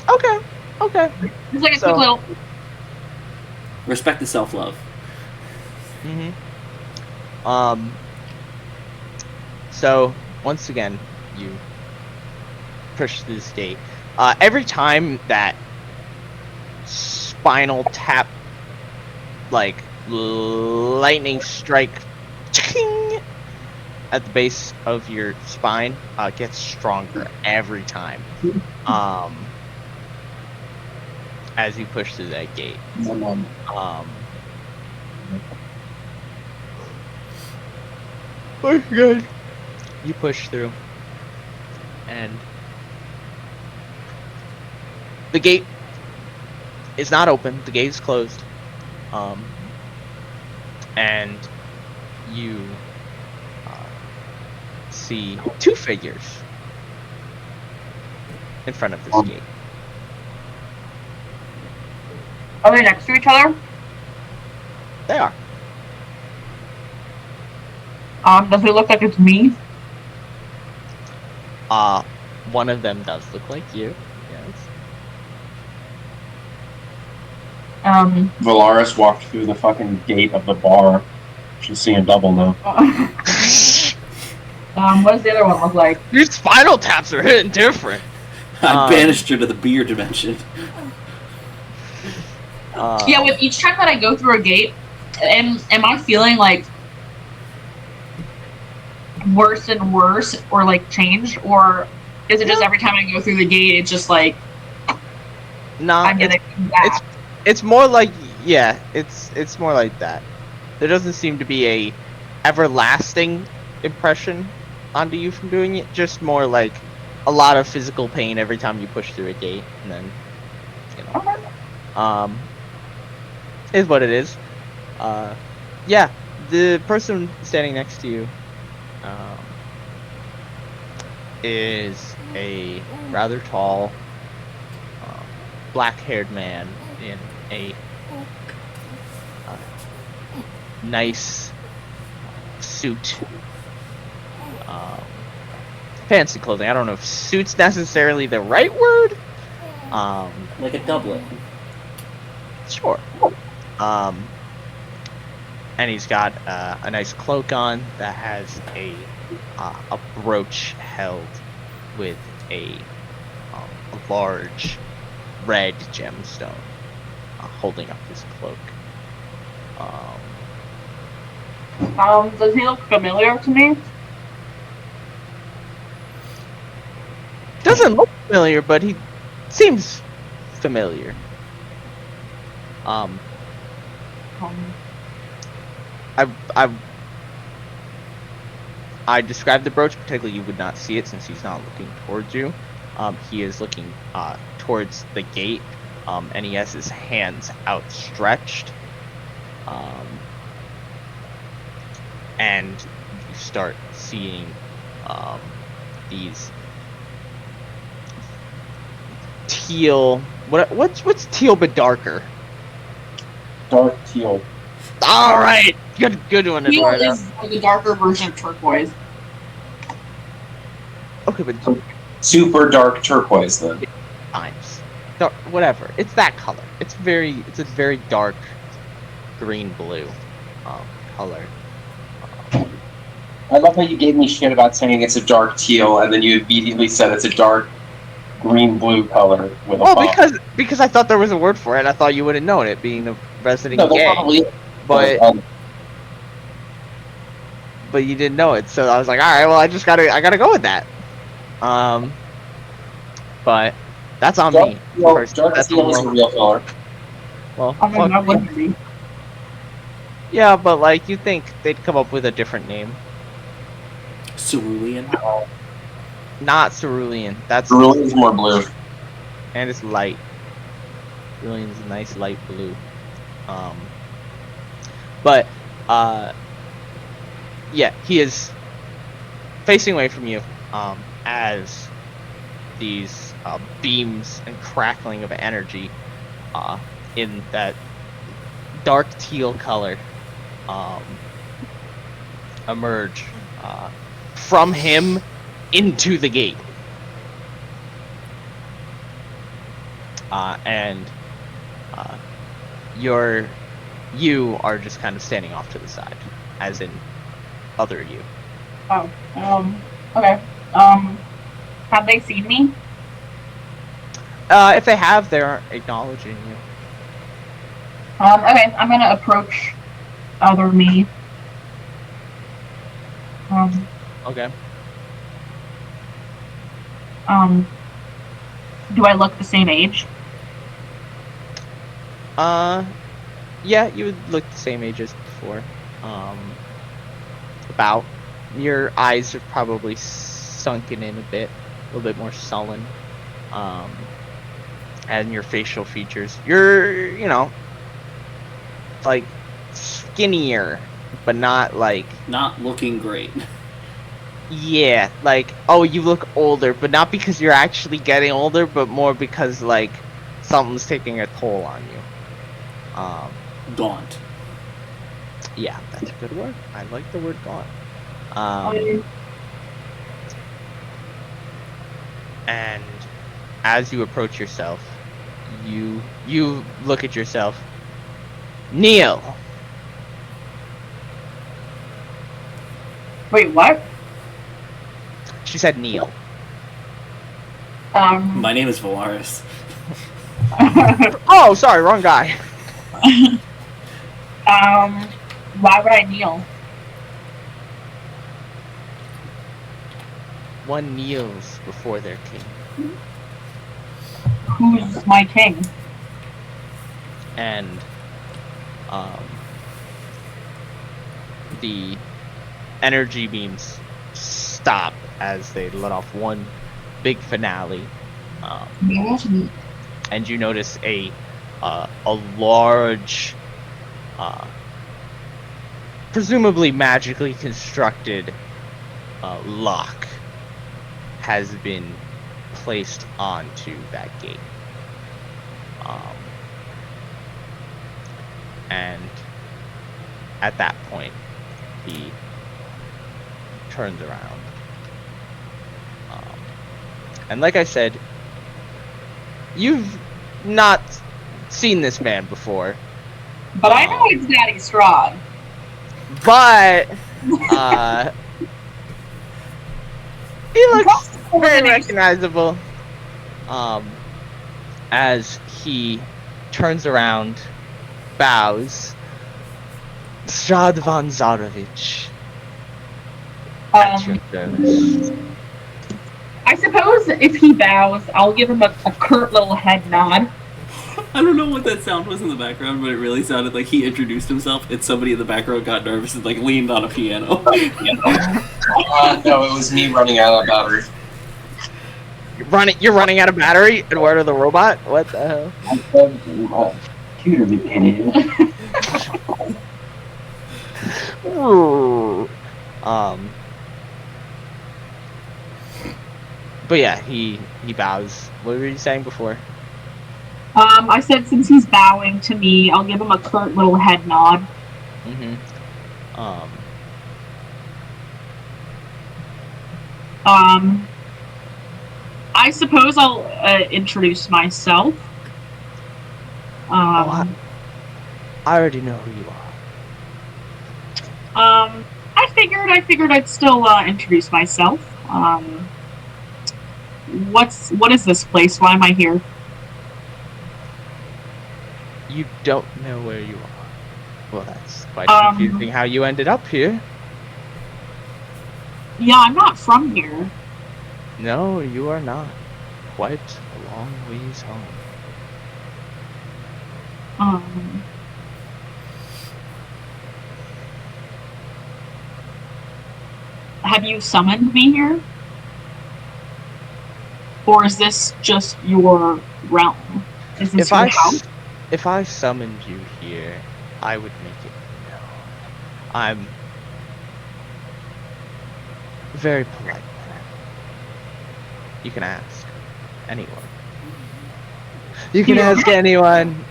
Okay. Okay. Just like a quick little. Respect the self-love. So once again, you push through this gate. Every time that spinal tap, like lightning strike, ching, at the base of your spine, gets stronger every time. As you push through that gate. Oh, good. You push through, and the gate is not open. The gate is closed. And you see two figures in front of this gate. Are they next to each other? They are. Does it look like it's me? One of them does look like you. Yes. Velarys walked through the fucking gate of the bar. She's seeing double now. What does the other one look like? Your spinal taps are hitting different. I banished her to the beer dimension. Yeah, with each time that I go through a gate, am I feeling like worse and worse, or like changed, or is it just every time I go through the gate, it's just like I'm getting back? It's more like, yeah, it's more like that. There doesn't seem to be a everlasting impression onto you from doing it. Just more like a lot of physical pain every time you push through a gate, and then is what it is. Yeah, the person standing next to you is a rather tall, black-haired man in a nice suit. Fancy clothing. I don't know if suit's necessarily the right word. Like a doublet. Sure. and he's got a nice cloak on that has a brooch held with a large red gemstone holding up his cloak. Does he look familiar to me? Doesn't look familiar, but he seems familiar. I described the brooch, particularly you would not see it since he's not looking towards you. He is looking towards the gate, and he has his hands outstretched. And you start seeing these teal. What's teal but darker? Dark teal. All right, good one. Teal Eduardo. is like a darker version of turquoise. Okay, but Super dark turquoise then. times, whatever. It's that color. It's a very dark green blue color. I love how you gave me shit about saying it's a dark teal, and then you immediately said it's a dark green-blue color with a Well, box. because I thought there was a word for it. I thought you would have known it, being a resident No, that's gay. probably But you didn't know it, so I was like, all right, well, I gotta go with that. But that's on me. First. Dark That's teal is a real color. Well, I mean, fuck that you. wouldn't be. Yeah, but like you think they'd come up with a different name? Cerulean. Not cerulean. That's Cerulean is more blue. and it's light. Cerulean's a nice light blue. But yeah, he is facing away from you as these beams and crackling of energy in that dark teal color emerge from him into the gate. And you are just kind of standing off to the side, as in other you. Oh, okay. Have they seen me? If they have, they're acknowledging you. Okay, I'm gonna approach other me. Okay. Do I look the same age? Yeah, you would look the same age as before. About. Your eyes are probably sunken in a bit, a little bit more sullen. And your facial features, you're, like, skinnier, but not like, Not looking great. yeah, like, oh, you look older, but not because you're actually getting older, but more because, like, something's taking a toll on you. Gaunt. Yeah, that's a good word. I like the word gaunt. And as you approach yourself, you look at yourself. Kneel. Wait, what? She said kneel. My name is Velarys. Oh, sorry, wrong guy. Why would I kneel? One kneels before their king. Who's my king? And the energy beams stop as they let off one big finale. And you notice a large, presumably magically constructed lock has been placed onto that gate. And at that point, he turns around. And like I said, you've not seen this man before. But I know it's Daddy Strahd. But he looks very recognizable. As he turns around, bows. Strahd von Zarovich, at your service. I suppose if he bows, I'll give him a curt little head nod. I don't know what that sound was in the background, but it really sounded like he introduced himself and somebody in the background got nervous and like leaned on a piano. No, it was me running out of battery. You're running out of battery, Eduardo the robot? What the hell? I said computer, you idiot. But yeah, he bows. What were you saying before? I said since he's bowing to me, I'll give him a curt little head nod. Mm-hmm. I suppose I'll introduce myself. I already know who you are. I figured I'd still introduce myself. What is this place? Why am I here? You don't know where you are. Well, that's quite confusing how you ended up here. Yeah, I'm not from here. No, you are not. Quite a long ways home. Have you summoned me here? Or is this just your realm? Is this your house? If I summoned you here, I would make it known. I'm very polite. You can ask anyone. You can ask anyone.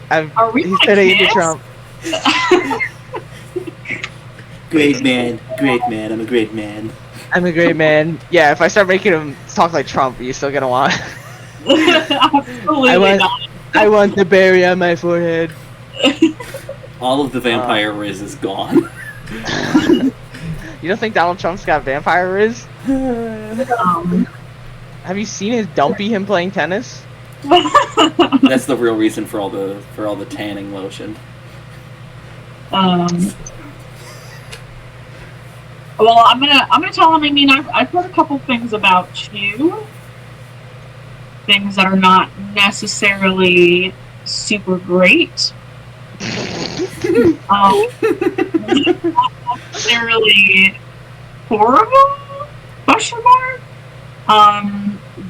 He's sitting in Trump. Great man. I'm a great man. I'm a great man. Yeah, if I start making him talk like Trump, are you still gonna want? Absolutely not. I want the berry on my forehead. All of the vampire riz is gone. You don't think Donald Trump's got vampire riz? Have you seen his dumpy him playing tennis? That's the real reason for all the tanning lotion. Well, I'm gonna tell him. I mean, I've heard a couple things about you. Things that are not necessarily super great. Not necessarily horrible? Question mark?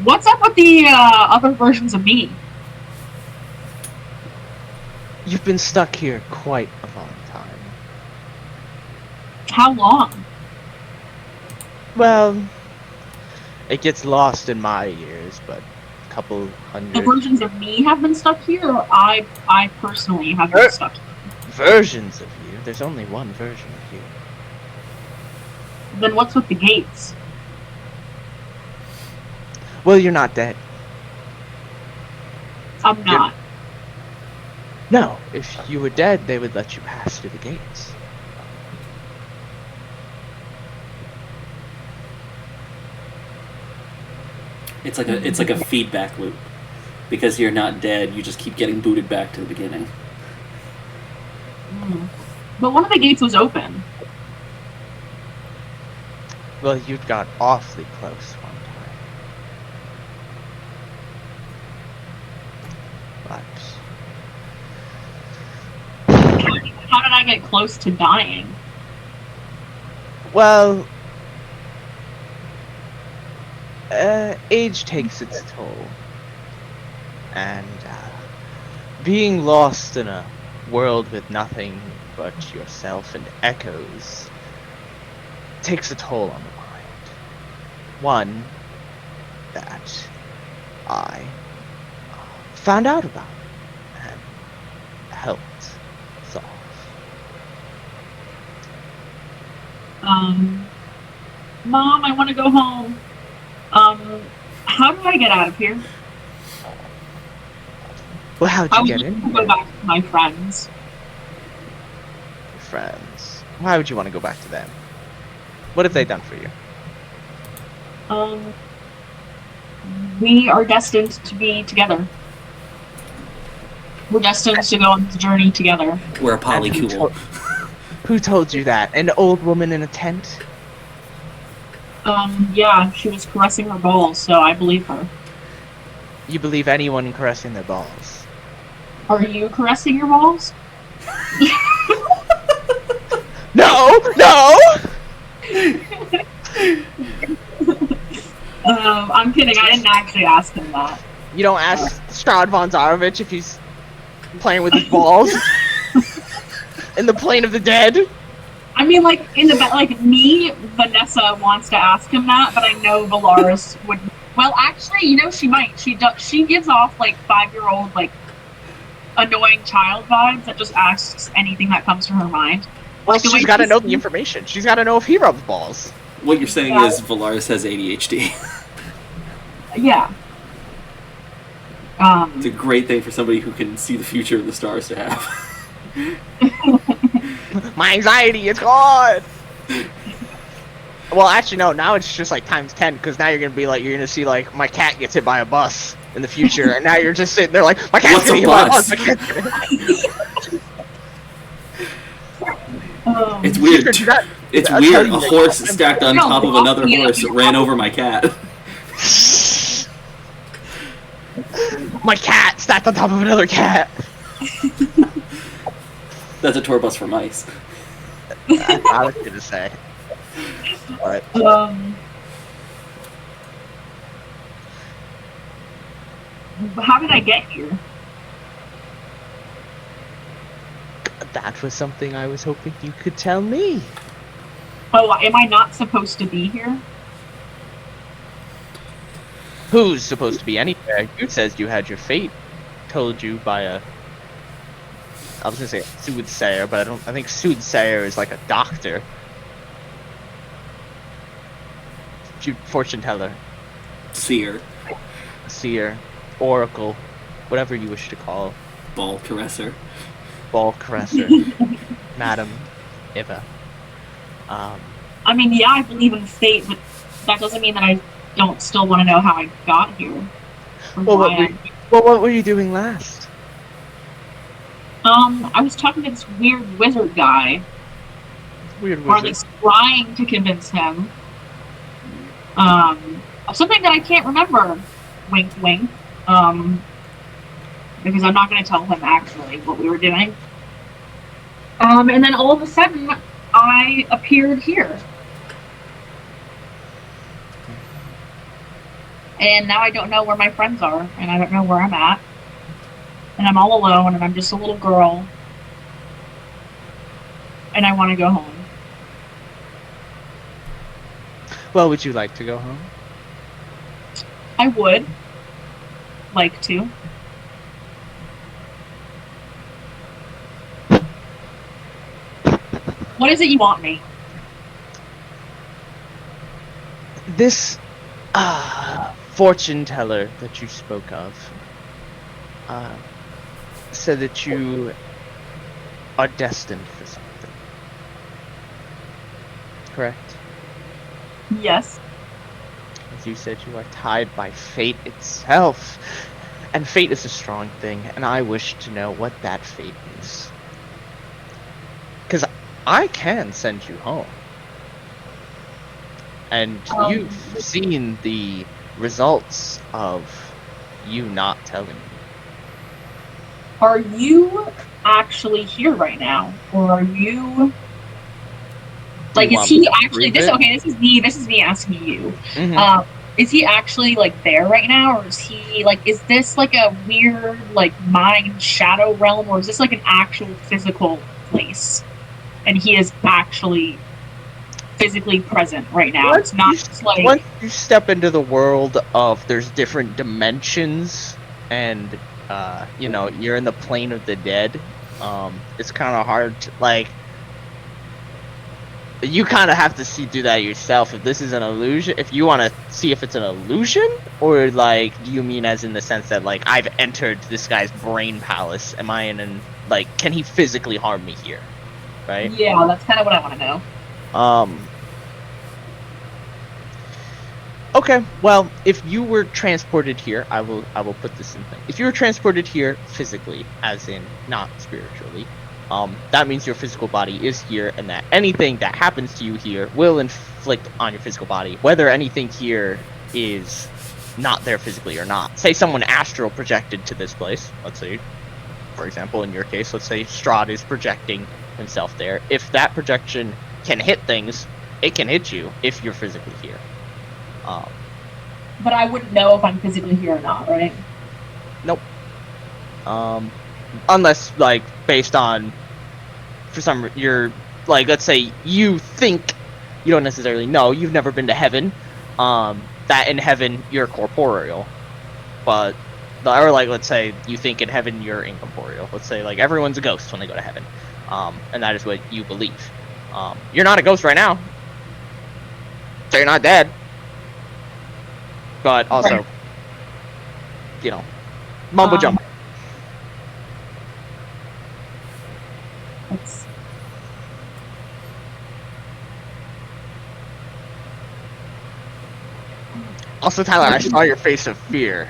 What's up with the other versions of me? You've been stuck here quite a long time. How long? Well, it gets lost in my ears, but a couple hundred. The versions of me have been stuck here, or I personally have been stuck here? Versions of you? There's only one version of you. Then what's with the gates? Well, you're not dead. I'm not. No, if you were dead, they would let you pass through the gates. It's like a feedback loop. Because you're not dead, you just keep getting booted back to the beginning. But one of the gates was open. Well, you got awfully close one time. But How did I get close to dying? well, age takes its toll. And being lost in a world with nothing but yourself and echoes takes a toll on the mind. One that I found out about and helped solve. Mom, I want to go home. How do I get out of here? Well, how'd I you want get in? to go back to my friends. Your friends. Why would you want to go back to them? What have they done for you? We are destined to be together. We're destined to go on this journey together. We're a And polycool. Who told you that? An old woman in a tent? Yeah, she was caressing her balls, so I believe her. You believe anyone caressing their balls? Are you caressing your balls? No! No! I'm kidding. I didn't actually ask him that. You don't ask Strahd von Zarovich if he's playing with his balls? In the plane of the dead? I mean, like, me, Vanessa wants to ask him that, but I know Velarys would. Well, actually, you know, she might. She gives off, like, 5-year-old, like, annoying child vibes that just asks anything that comes to her mind. Well, Like, the way she's got to she's- know the information. She's got to know if he rubs balls. What you're saying Yeah. is Velarys has ADHD. Yeah. It's a great thing for somebody who can see the future of the stars to have. My anxiety is gone! Well, actually, no. Now it's just like times 10, because now you're gonna be like, you're gonna see like my cat gets hit by a bus in the future, and now you're just sitting there like, my cat's What's getting a hit by a bus? bus. My cat's getting... It's weird. Secret, that- It's I'll weird. tell A you that- horse stacked on No, top of well, another yeah, horse you ran know- over my cat. My cat stacked on top of another cat. That's a tour bus for mice. That's what I was gonna say. Alright. How did I get here? That was something I was hoping you could tell me. Oh, am I not supposed to be here? Who's supposed to be anywhere? You says you had your fate told you by a... I was gonna say soothsayer, but I think soothsayer is like a doctor. Fortune teller, Seer. seer, oracle, whatever you wish to call. Ball caresser. Ball caresser. Madam Eva. I mean, yeah, I believe in fate, but that doesn't mean that I don't still want to know how I got here. Or Well, why what were you doing last? I was talking to this weird wizard guy, Weird or at wizard. least trying to convince him. Of something that I can't remember. Wink, wink. Because I'm not going to tell him actually what we were doing. And then all of a sudden, I appeared here. And now I don't know where my friends are, and I don't know where I'm at. And I'm all alone, and I'm just a little girl. And I want to go home. Well, would you like to go home? I would like to. What is it you want me? This fortune teller that you spoke of said that you are destined for something. Correct? Yes. As you said, you are tied by fate itself. And fate is a strong thing, and I wish to know what that fate is. Because I can send you home. And you've seen the results of you not telling me. Are you actually here right now? Or are you... Like, you is want me he to actually... prove This is me asking you. Mhm. Is he actually, like, there right now? Or is he, like... Is this, like, a weird, like, mind shadow realm? Or is this, like, an actual physical place? And he is actually physically present right now. Once It's not you- just, like... Once you step into the world of there's different dimensions and you know, you're in the plane of the dead, it's kind of hard to, like, you kind of have to see through that yourself if this is an illusion, if you want to see if it's an illusion, or like, do you mean as in the sense that like I've entered this guy's brain palace? Am I in an, like, can he physically harm me here? right? Yeah, that's kind of what I want to know. Okay, well, if you were transported here, I will put this in thing. If you were transported here physically, as in not spiritually, that means your physical body is here, and that anything that happens to you here will inflict on your physical body, whether anything here is not there physically or not. Say someone astral projected to this place. Let's say, for example, in your case, let's say Strahd is projecting himself there. If that projection can hit things, it can hit you if you're physically here. But I wouldn't know if I'm physically here or not, right? Nope. Unless, like, based on, for some, you're, like, let's say you think, you don't necessarily know, you've never been to heaven, that in heaven you're corporeal, but, or like, let's say you think in heaven you're incorporeal. Let's say, like, everyone's a ghost when they go to heaven, and that is what you believe. You're not a ghost right now, so you're not dead. But also, you know, mumbo jumbo. Also, Tyler, I saw your face of fear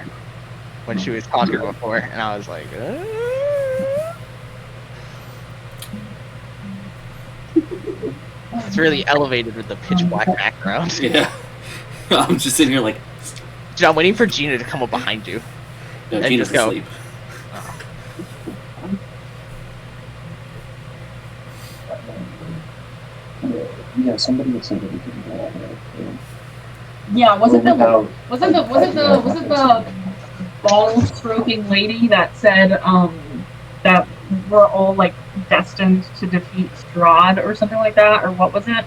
when she was talking before, and I was like, It's really elevated with the pitch black background. Yeah. I'm just sitting here like... Dude, I'm waiting for Gina to come up behind you. No, And Gina's just go. asleep. Yeah, somebody didn't go there. Yeah, wasn't the ball stroking lady that said that we're all like destined to defeat Strahd or something like that, or what was it?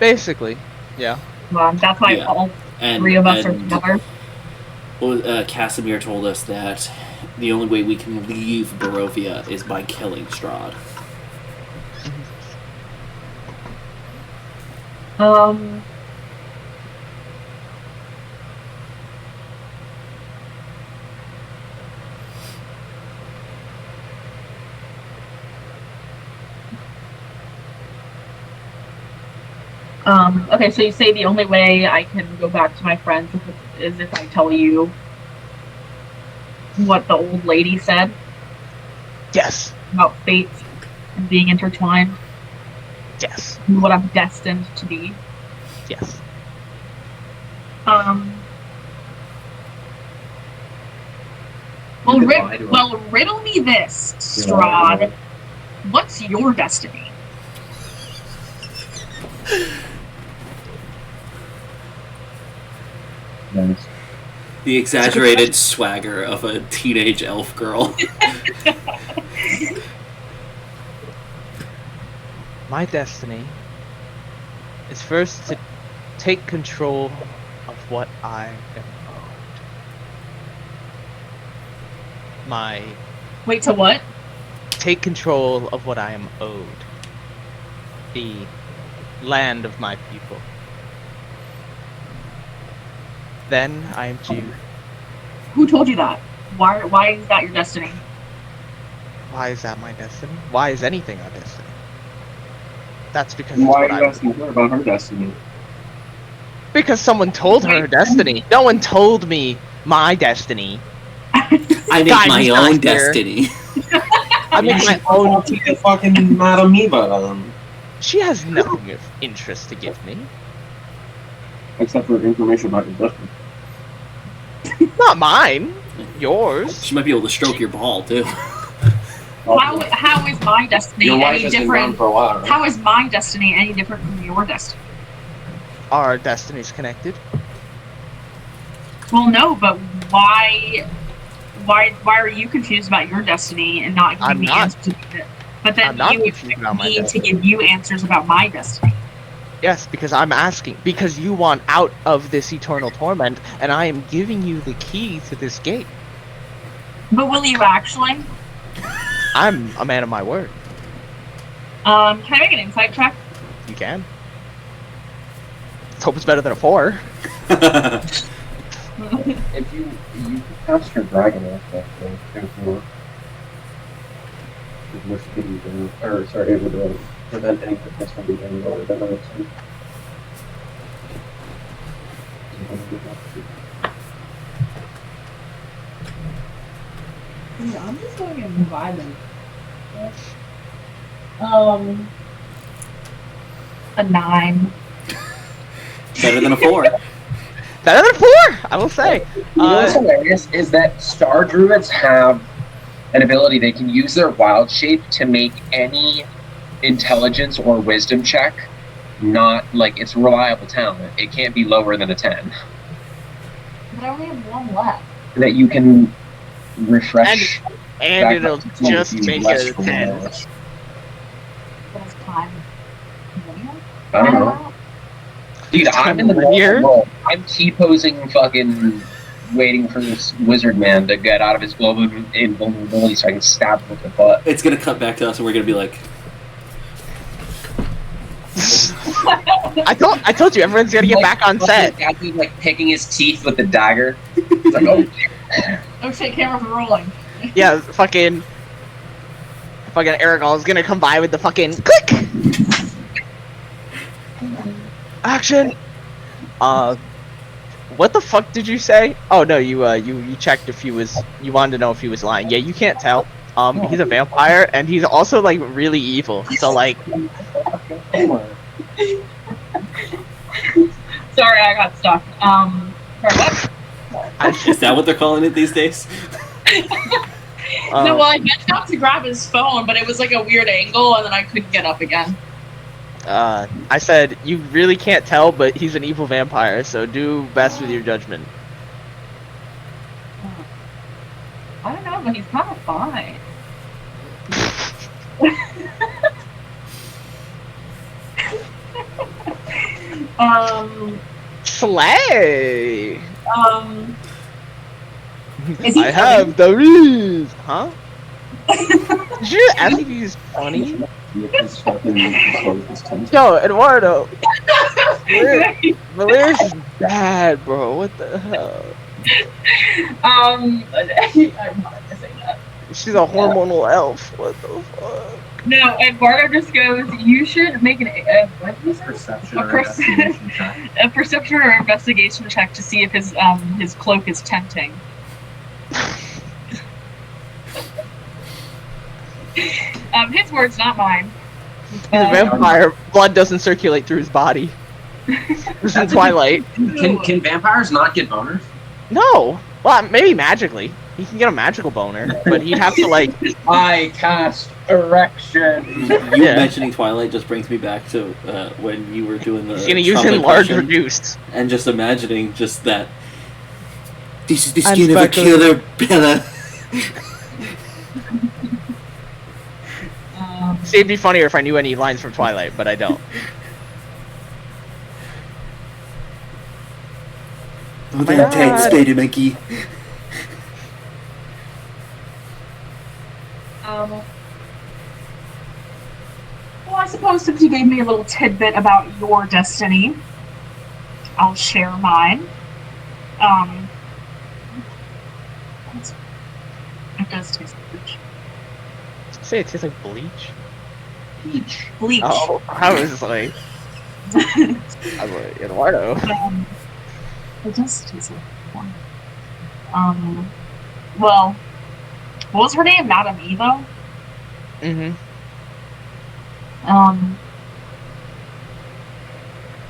Basically, yeah. That's why Yeah. all three of us are together. Well, Casimir told us that the only way we can leave Barovia is by killing Strahd. Okay, so you say the only way I can go back to my friends is if I tell you what the old lady said Yes. about fate and being intertwined, Yes. and what I'm destined to be. Yes. Well, riddle me this, Strahd. What's your destiny? Nice. The exaggerated swagger of a teenage elf girl. My destiny is first to take control of what I am owed. Wait, to what? Take control of what I am owed. The land of my people. Then I am to... Who told you that? Why is that your destiny? Why is that my destiny? Why is anything our destiny? That's because And it's why what are you I asking her about her destiny? Because someone told her destiny. No one told me my destiny. I make Guys, my he's own not here. destiny. I make my own. To the fucking Madam Eva, She has nothing of interest to give me. except for information about your destiny. Not mine. Yours. She might be able to stroke your ball, too. How is my destiny Your wife any has been gone different? for a while, right? How is my destiny any different from your destiny? Our destinies connected. Well, no, but why are you confused about your destiny and not giving I'm me not. answers about it? But then I'm not you confused expect about my me to destiny. give you answers about my destiny. Yes, because I'm asking. Because you want out of this eternal torment, and I am giving you the key to this gate. But will you actually? I'm a man of my word. Can I make an insight check? You can. Let's hope it's better than a 4. If you cast your dragon off that thing, it would prevent any quickness from being lower than a 10. Yeah, I'm just going and vibing. A 9. Better than a 4. Better than 4, I will say. You know what's hilarious is that Star Druids have an ability. They can use their wild shape to make any intelligence or wisdom check not like it's reliable talent. It can't be lower than a 10. But I only have 1 left. That you can refresh. And back it'll up to 20 just if you make less it a for 10. one less. What is time? I don't know. Dude, I'm in the Linear? normal world. I'm T-posing fucking waiting for this wizard man to get out of his global invulnerability so I can stab him with the butt. It's gonna cut back to us, and we're gonna be like, I told you, everyone's gonna get back on set. That dude, like picking his teeth with the dagger. It's like, oh, Oh shit, camera's rolling. Yeah, fucking Aragorn is gonna come by with the fucking click. Action. What the fuck did you say? Oh no, you checked if he was. You wanted to know if he was lying. Yeah, you can't tell. He's a vampire, and he's also like really evil. So like, Sorry, I got stuck. Sorry, what? is that what they're calling it these days? No, well, I bent down to grab his phone, but it was like a weird angle, and then I couldn't get up again. I said you really can't tell, but he's an evil vampire. So do best with your judgment. I don't know, but he's kind of fine. Slay. Is he I have the reason. Huh? Did you ask if he's funny? Yo, Eduardo. Velarys is bad, bro. What the hell? I'm not gonna say that. She's a hormonal elf. What the fuck? No, Eduardo just goes, you should make what is it? Perception A or perce- investigation check. A perception or investigation check to see if his cloak is tempting. His words, not mine. He's a vampire. Blood doesn't circulate through his body. This is Twilight. Can vampires not get boners? No. Well, maybe magically. He can get a magical boner, but he'd have to like. I cast erection. You Yeah. mentioning Twilight just brings me back to when you were doing the. He's gonna use Trump enlarged impression, reduced. and just imagining just that. This is the I'm skin of a sparkling. killer, Bella. See, it'd be funnier if I knew any lines from Twilight, but I don't. Oh, my that tight God. Spider monkey. Well, I suppose since you gave me a little tidbit about your destiny, I'll share mine. It does taste like bleach. Say it tastes like bleach. Bleach. Oh, I was like, I was like, Eduardo. It does taste like one. Well, what was her name? Madame Eva? Mm-hmm.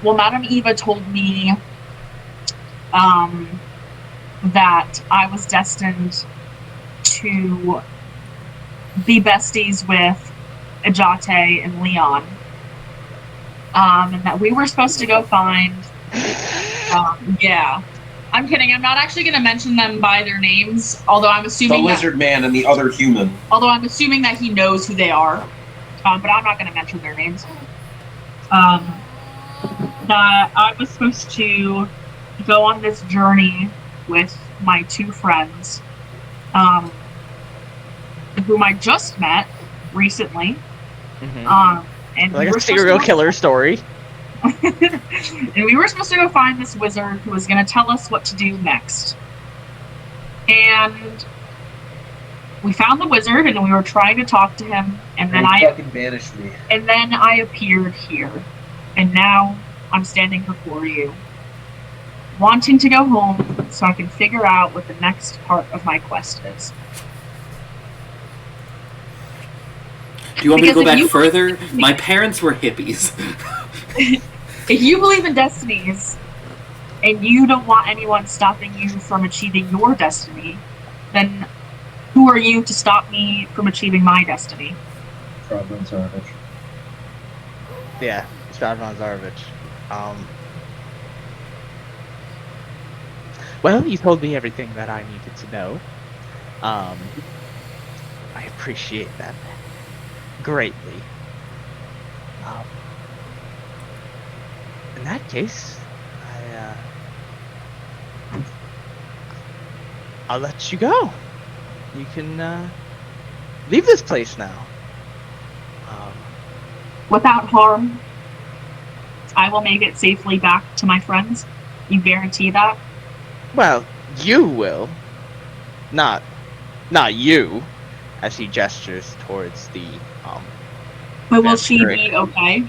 Well, Madame Eva told me that I was destined to be besties with Ejatte and Leon. And that we were supposed to go find. Yeah. I'm kidding. I'm not actually going to mention them by their names, although I'm The assuming lizard man and the other human. that he knows who they are. But I'm not going to mention their names. That I was supposed to go on this journey with my 2 friends, whom I just met recently. Mm-hmm. And Like we a were supposed serial to- killer story. and we were supposed to go find this wizard who was going to tell us what to do next. And we found the wizard and we were trying to talk to him, and then They fucking banished me. I appeared here, and now I'm standing before you, wanting to go home so I can figure out what the next part of my quest is. Do you want me to Because go if back you- further? My parents were hippies. If you believe in destinies, and you don't want anyone stopping you from achieving your destiny, then who are you to stop me from achieving my destiny? Problem Zarvich. Yeah, Strahd von Zarovich. Well, you told me everything that I needed to know. I appreciate that greatly. In that case, I'll let you go. You can leave this place now. Without harm, I will make it safely back to my friends. You guarantee that? Well, you will. Not you, as he gestures towards the But will she Correct. be okay?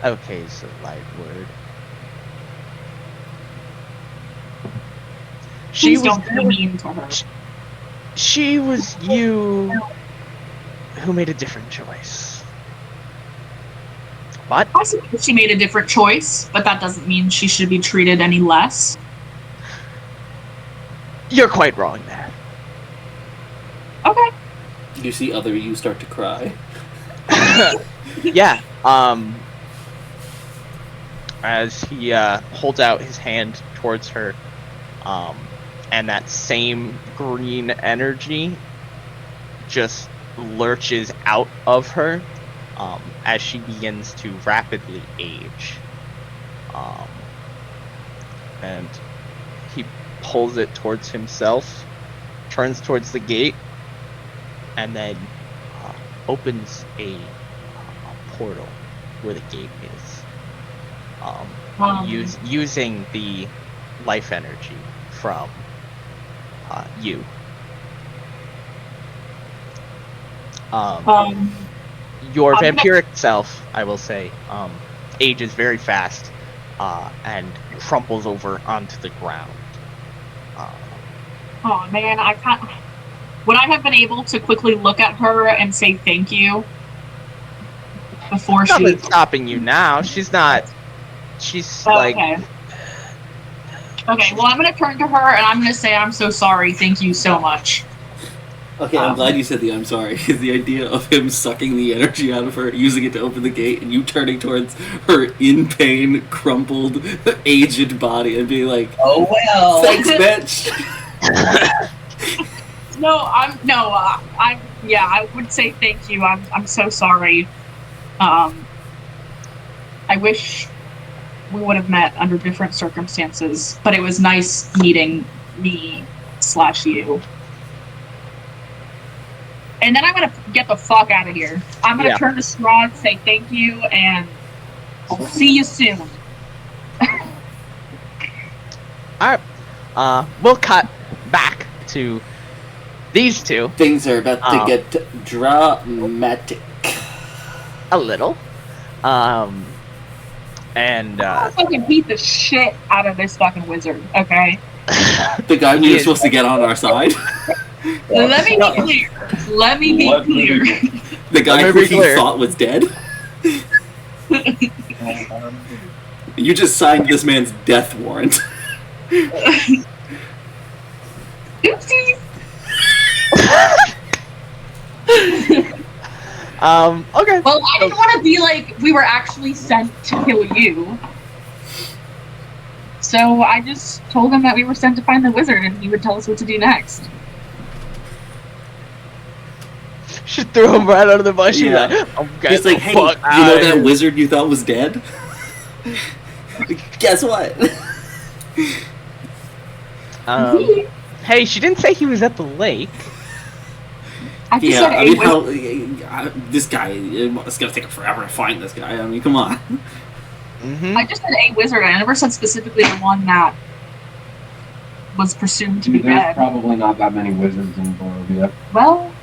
Okay, is a light word. She Please was don't be mean to her. she was you who made a different choice. What? I suppose she made a different choice, but that doesn't mean she should be treated any less. You're quite wrong there. Okay. You see other you start to cry. Yeah. As he holds out his hand towards her, and that same green energy just lurches out of her as she begins to rapidly age. And he pulls it towards himself, turns towards the gate, and then opens a portal where the gate is. Using the life energy from you. Your I'm gonna- vampiric self, I will say, ages very fast and crumples over onto the ground. Oh man, I can't. Would I have been able to quickly look at her and say thank you before she? Nothing's stopping you now. She's not. She's Oh, like. okay. Okay, well, I'm gonna turn to her and I'm gonna say I'm so sorry. Thank you so much. Okay, I'm glad you said the I'm sorry. The idea of him sucking the energy out of her, using it to open the gate, and you turning towards her in pain, crumpled, aged body and being like, Oh well. thanks, bitch! I would say thank you. I'm so sorry. I wish we would have met under different circumstances, but it was nice meeting me/you. And then I'm gonna get the fuck out of here. I'm gonna turn to Strahd, say thank you, and I'll see you soon. Alright. We'll cut back to these two Things are about to get dramatic. a little. And I'll fucking beat the shit out of this fucking wizard, okay? The guy we were supposed to get on our side. Let me be clear. Let me be clear. The guy Let who me be he clear. thought was dead. You just signed this man's death warrant. Oopsies. Okay. Well, I didn't want to be like we were actually sent to kill you. So I just told him that we were sent to find the wizard and he would tell us what to do next. She threw him right under the bus. She's Yeah. like, I'm He's like, hey, fuck you know outta that here." wizard you thought was dead? Guess what? Hey, she didn't say he was at the lake. I just Yeah, said I a mean, wizard. this guy, it's gonna take him forever to find this guy. I mean, come on. Mm-hmm. I just said a wizard. I never said specifically the one that was presumed to be There's dead. probably not that many wizards in Barovia. Yeah. Well,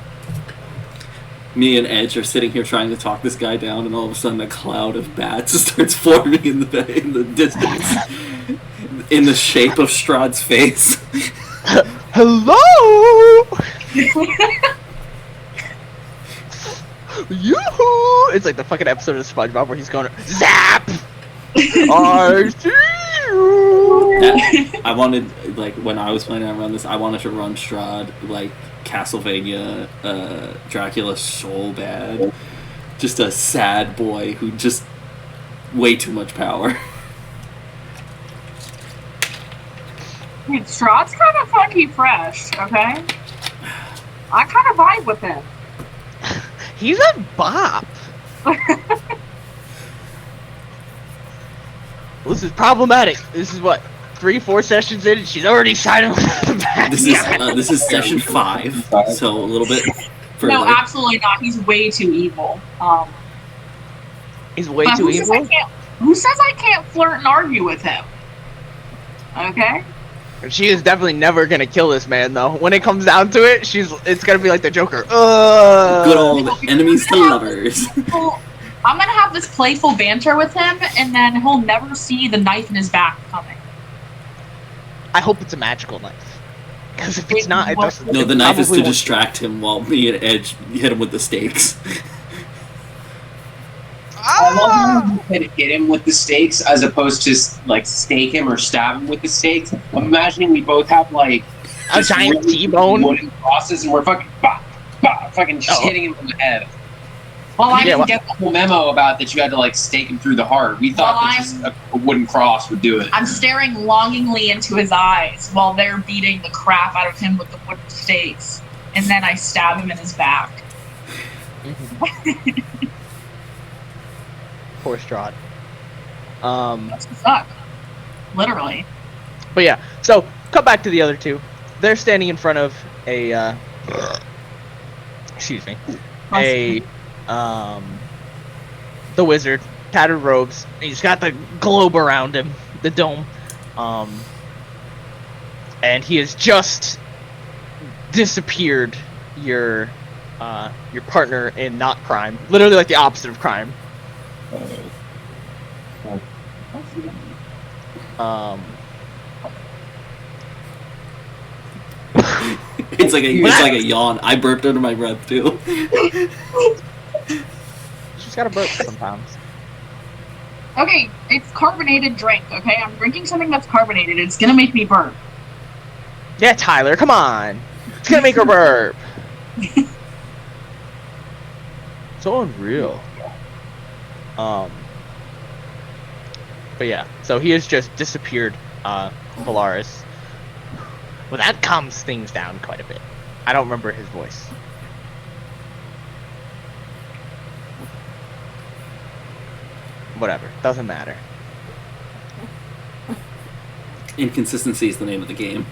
Me and Edge are sitting here trying to talk this guy down, and all of a sudden a cloud of bats starts forming in the distance, in the shape of Strahd's face. Hello. Yoo-hoo! It's like the fucking episode of SpongeBob where he's going zap. I see you. I wanted, like, when I was planning on running this, I wanted to run Strahd like Castlevania, Dracula so bad. Just a sad boy who just way too much power. dude, Strahd's kind of funky fresh, okay? I kind of vibe with him. He's a bop. This is problematic. This is what 3-4 sessions in, and she's already siding with the bad This is session 5, so a little bit further. No, absolutely not. He's way too evil. He's way but too who says evil. who says I can't flirt and argue with him? Okay. She is definitely never gonna kill this man, though. When it comes down to it, it's gonna be like the Joker. Good old enemies to lovers. I'm gonna have this playful banter with him, and then he'll never see the knife in his back coming. I hope it's a magical knife. Because if it's not, it doesn't. No, the it knife is to probably won't. distract him while me and Edge hit him with the stakes. I love how you can hit him with the stakes as opposed to like stake him or stab him with the stakes. I'm imagining we both have like A just giant really T-bone. wooden crosses, and we're fucking fucking just hitting him in the head. Well, I I'm didn't get the whole memo about that you had to like stake him through the heart. We thought that just a wooden cross would do it. I'm staring longingly into his eyes while they're beating the crap out of him with the wooden stakes, and then I stab him in his back. Poor Strahd. That's what's up. Literally. But yeah, so cut back to the other two. They're standing in front of a excuse me, the wizard, tattered robes. He's got the globe around him, the dome, and he has just disappeared your partner in not crime, literally like the opposite of crime. It's like a yawn. I burped under my breath too. She's got to burp sometimes. Okay, it's carbonated drink, okay? I'm drinking something that's carbonated. It's gonna make me burp. Yeah, Tyler, come on. It's gonna make her burp. So unreal. But yeah, so he has just disappeared, Velarys. Well, that calms things down quite a bit. I don't remember his voice. Whatever, doesn't matter. Inconsistency is the name of the game.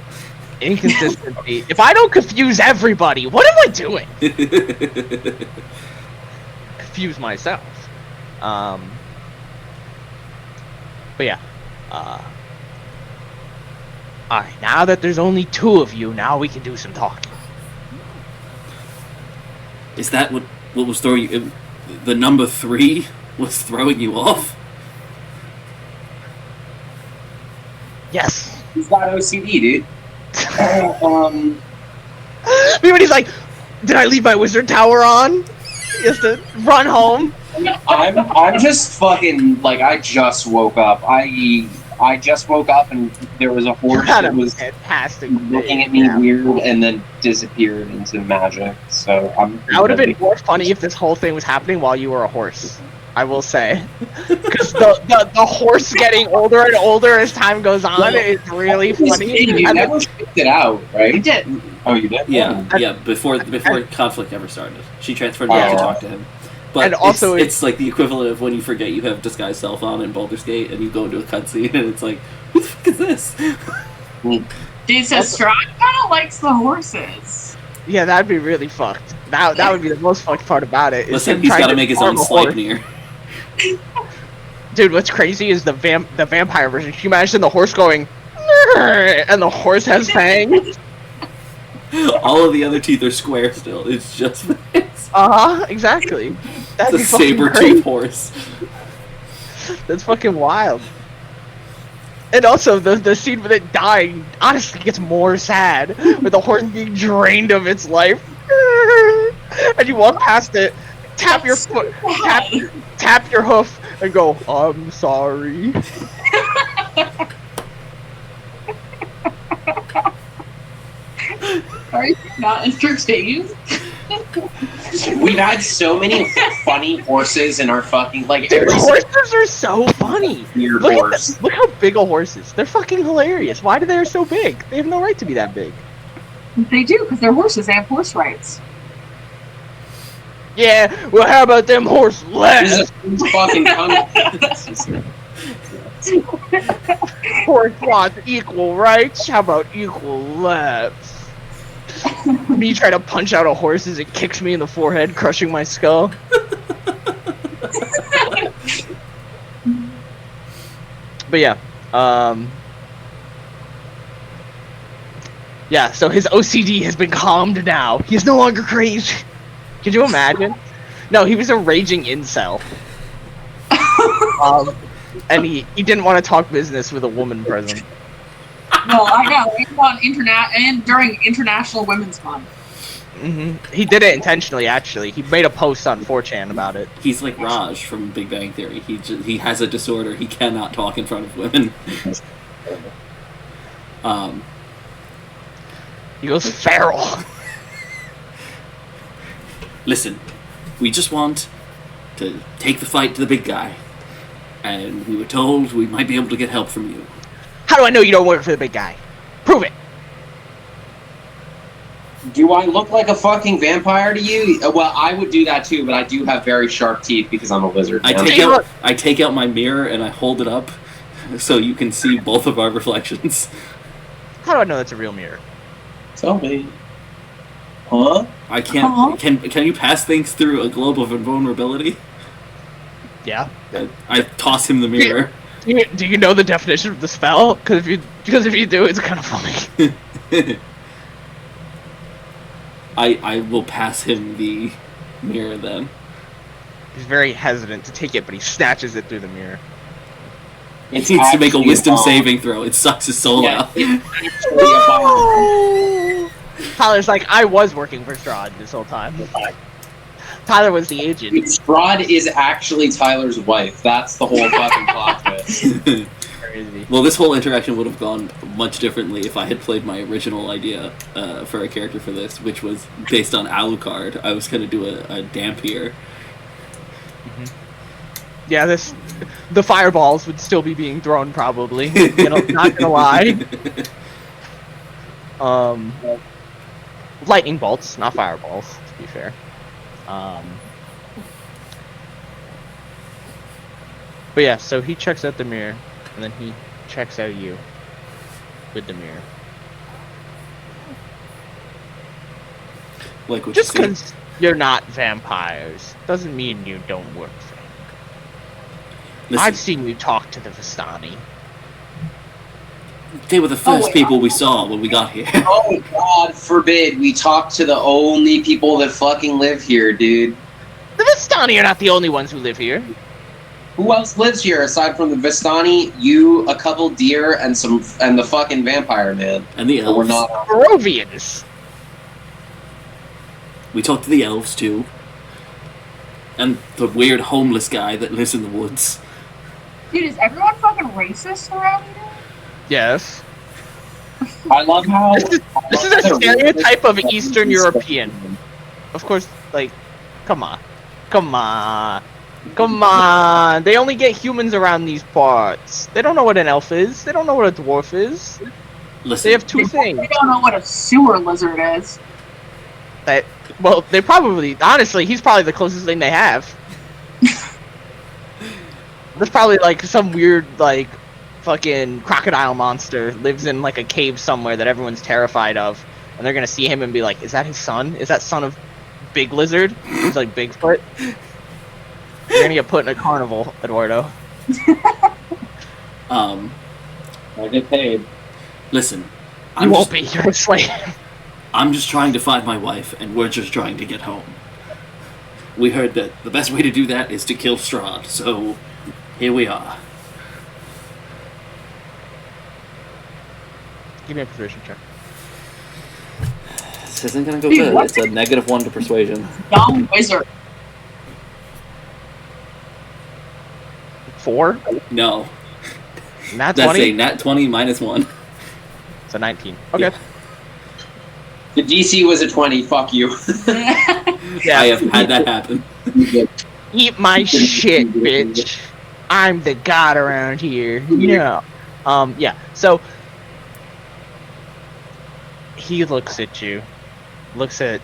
Inconsistency. If I don't confuse everybody, what am I doing? Confuse myself. But yeah. Alright, now that there's only two of you, now we can do some talking. Is that what was throwing you? The number 3 was throwing you off? Yes. He's got OCD, dude. When he's like, did I leave my wizard tower on? He has to run home. I'm just fucking like I just woke up. I just woke up and there was a horse that was fantastic looking at me weird and then disappeared into magic. So that would have been more funny if this whole thing was happening while you were a horse. I will say, because the horse getting older and older as time goes on is really funny. You never shipped it out, right? I did. Oh, you did? Yeah. Before conflict ever started, she transferred me to talk to him. But and also, it's like the equivalent of when you forget you have disguised self on in Baldur's Gate and you go into a cutscene and it's like, who the fuck is this? Dude, so Strahd kind of likes the horses. Yeah, that'd be really fucked. That would be the most fucked part about it. Listen, he's got to make his own Sleipnir. Dude, what's crazy is the vampire version. Can you imagine the horse going, and the horse has fangs? All of the other teeth are square still. It's just it's Exactly. That'd a be fucking saber-tooth great. horse. That's fucking wild. And also, the scene with it dying honestly gets more sad, with the horse being drained of its life. And you walk past it, tap your foot, tap your hoof, and go, "I'm sorry." Are you not entertained? We've had so many funny horses in our fucking like Dude, every horses are so funny. weird Look, horse. look how big a horse is. They're fucking hilarious. Why do they so big? They have no right to be that big. They do, because they're horses. They have horse rights. Yeah, well, how about them horse legs? Jesus fucking Horse wants equal rights. How about equal lefts? Me try to punch out a horse as it kicks me in the forehead, crushing my skull. But yeah, yeah. So his OCD has been calmed now. He's no longer crazy. Could you imagine? No, he was a raging incel. And he didn't want to talk business with a woman present. No, I know. And and during International Women's Month. He did it intentionally, actually. He made a post on 4chan about it. He's like Raj from Big Bang Theory. He has a disorder. He cannot talk in front of women. He goes feral. Listen, we just want to take the fight to the big guy, and we were told we might be able to get help from you. How do I know you don't work for the big guy? Prove it. Do I look like a fucking vampire to you? Well, I would do that too, but I do have very sharp teeth because I'm a lizard. I man. take out my mirror and I hold it up so you can see both of our reflections. How do I know that's a real mirror? Tell me. Huh? I can't. Can you pass things through a globe of invulnerability? Yeah. I toss him the mirror. Do you know the definition of the spell? Because if you do, it's kind of funny. I will pass him the mirror then. He's very hesitant to take it, but he snatches it through the mirror. He needs to make a wisdom saving throw. It sucks his soul out. Tyler's like, I was working for Strahd this whole time. Tyler was the agent. Strahd is actually Tyler's wife. That's the whole fucking plot twist. Crazy. Well, this whole interaction would have gone much differently if I had played my original idea for a character for this, which was based on Alucard. I was going to do a Dampier. Yeah, the fireballs would still be being thrown probably. Not gonna lie. Lightning bolts, not fireballs, to be fair. But yeah, so he checks out the mirror, and then he checks out you with the mirror. Like what Just you said. because you're not vampires doesn't mean you don't work for him. Listen, I've seen you talk to the Vistani. they were the first people we saw when we got here. Oh, God forbid we talk to the only people that fucking live here, dude. The Vistani are not the only ones who live here. Who else lives here aside from the Vistani, you, a couple deer, and the fucking vampire man? And the But we're elves. not. Barovians. We talked to the elves too. And the weird homeless guy that lives in the woods. Dude, is everyone fucking racist around here? Yes. I love how This is a stereotype of Eastern European. Of course, like, come on. They only get humans around these parts. They don't know what an elf is. They don't know what a dwarf is. Listen, They have two things. They don't know what a sewer lizard is. Well, they probably, honestly, he's probably the closest thing they have. There's probably like some weird, like, fucking crocodile monster lives in like a cave somewhere that everyone's terrified of, and they're gonna see him and be like, "Is that his son? Is that son of Big Lizard? He's like Bigfoot." You're gonna get put in a carnival, Eduardo. I get paid. listen. You won't be. You're a slave. I'm just trying to find my wife, and we're just trying to get home. We heard that the best way to do that is to kill Strahd, so here we are. Give me a persuasion check. This isn't gonna go Dude, good. what? It's a -1 to persuasion. Dumb wizard. 4? No. Nat That's 20? a nat 20 -1. It's a 19. Okay. Yeah. The DC was a 20. Fuck you. Yeah. I have had that happen. Eat my shit, bitch. I'm the god around here. No. Yeah. So he looks at you, looks at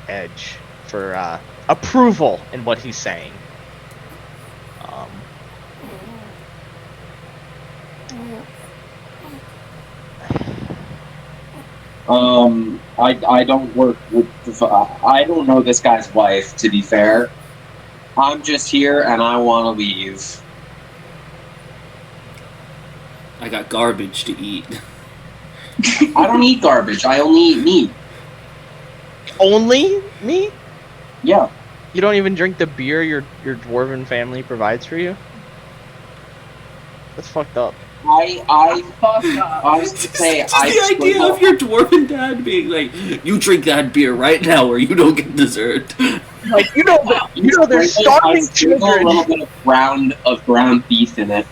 Edge for approval in what he's saying. I don't work with. I don't know this guy's wife. To be fair, I'm just here and I want to leave. I got garbage to eat. I don't eat garbage. I only eat meat. Only me? Yeah. You don't even drink the beer your dwarven family provides for you? That's fucked up. I Fucked up. was to say Just the idea of your dwarven dad being like, "You drink that beer right now, or you don't get dessert." Like there's starving a children. little bit of ground beef in it.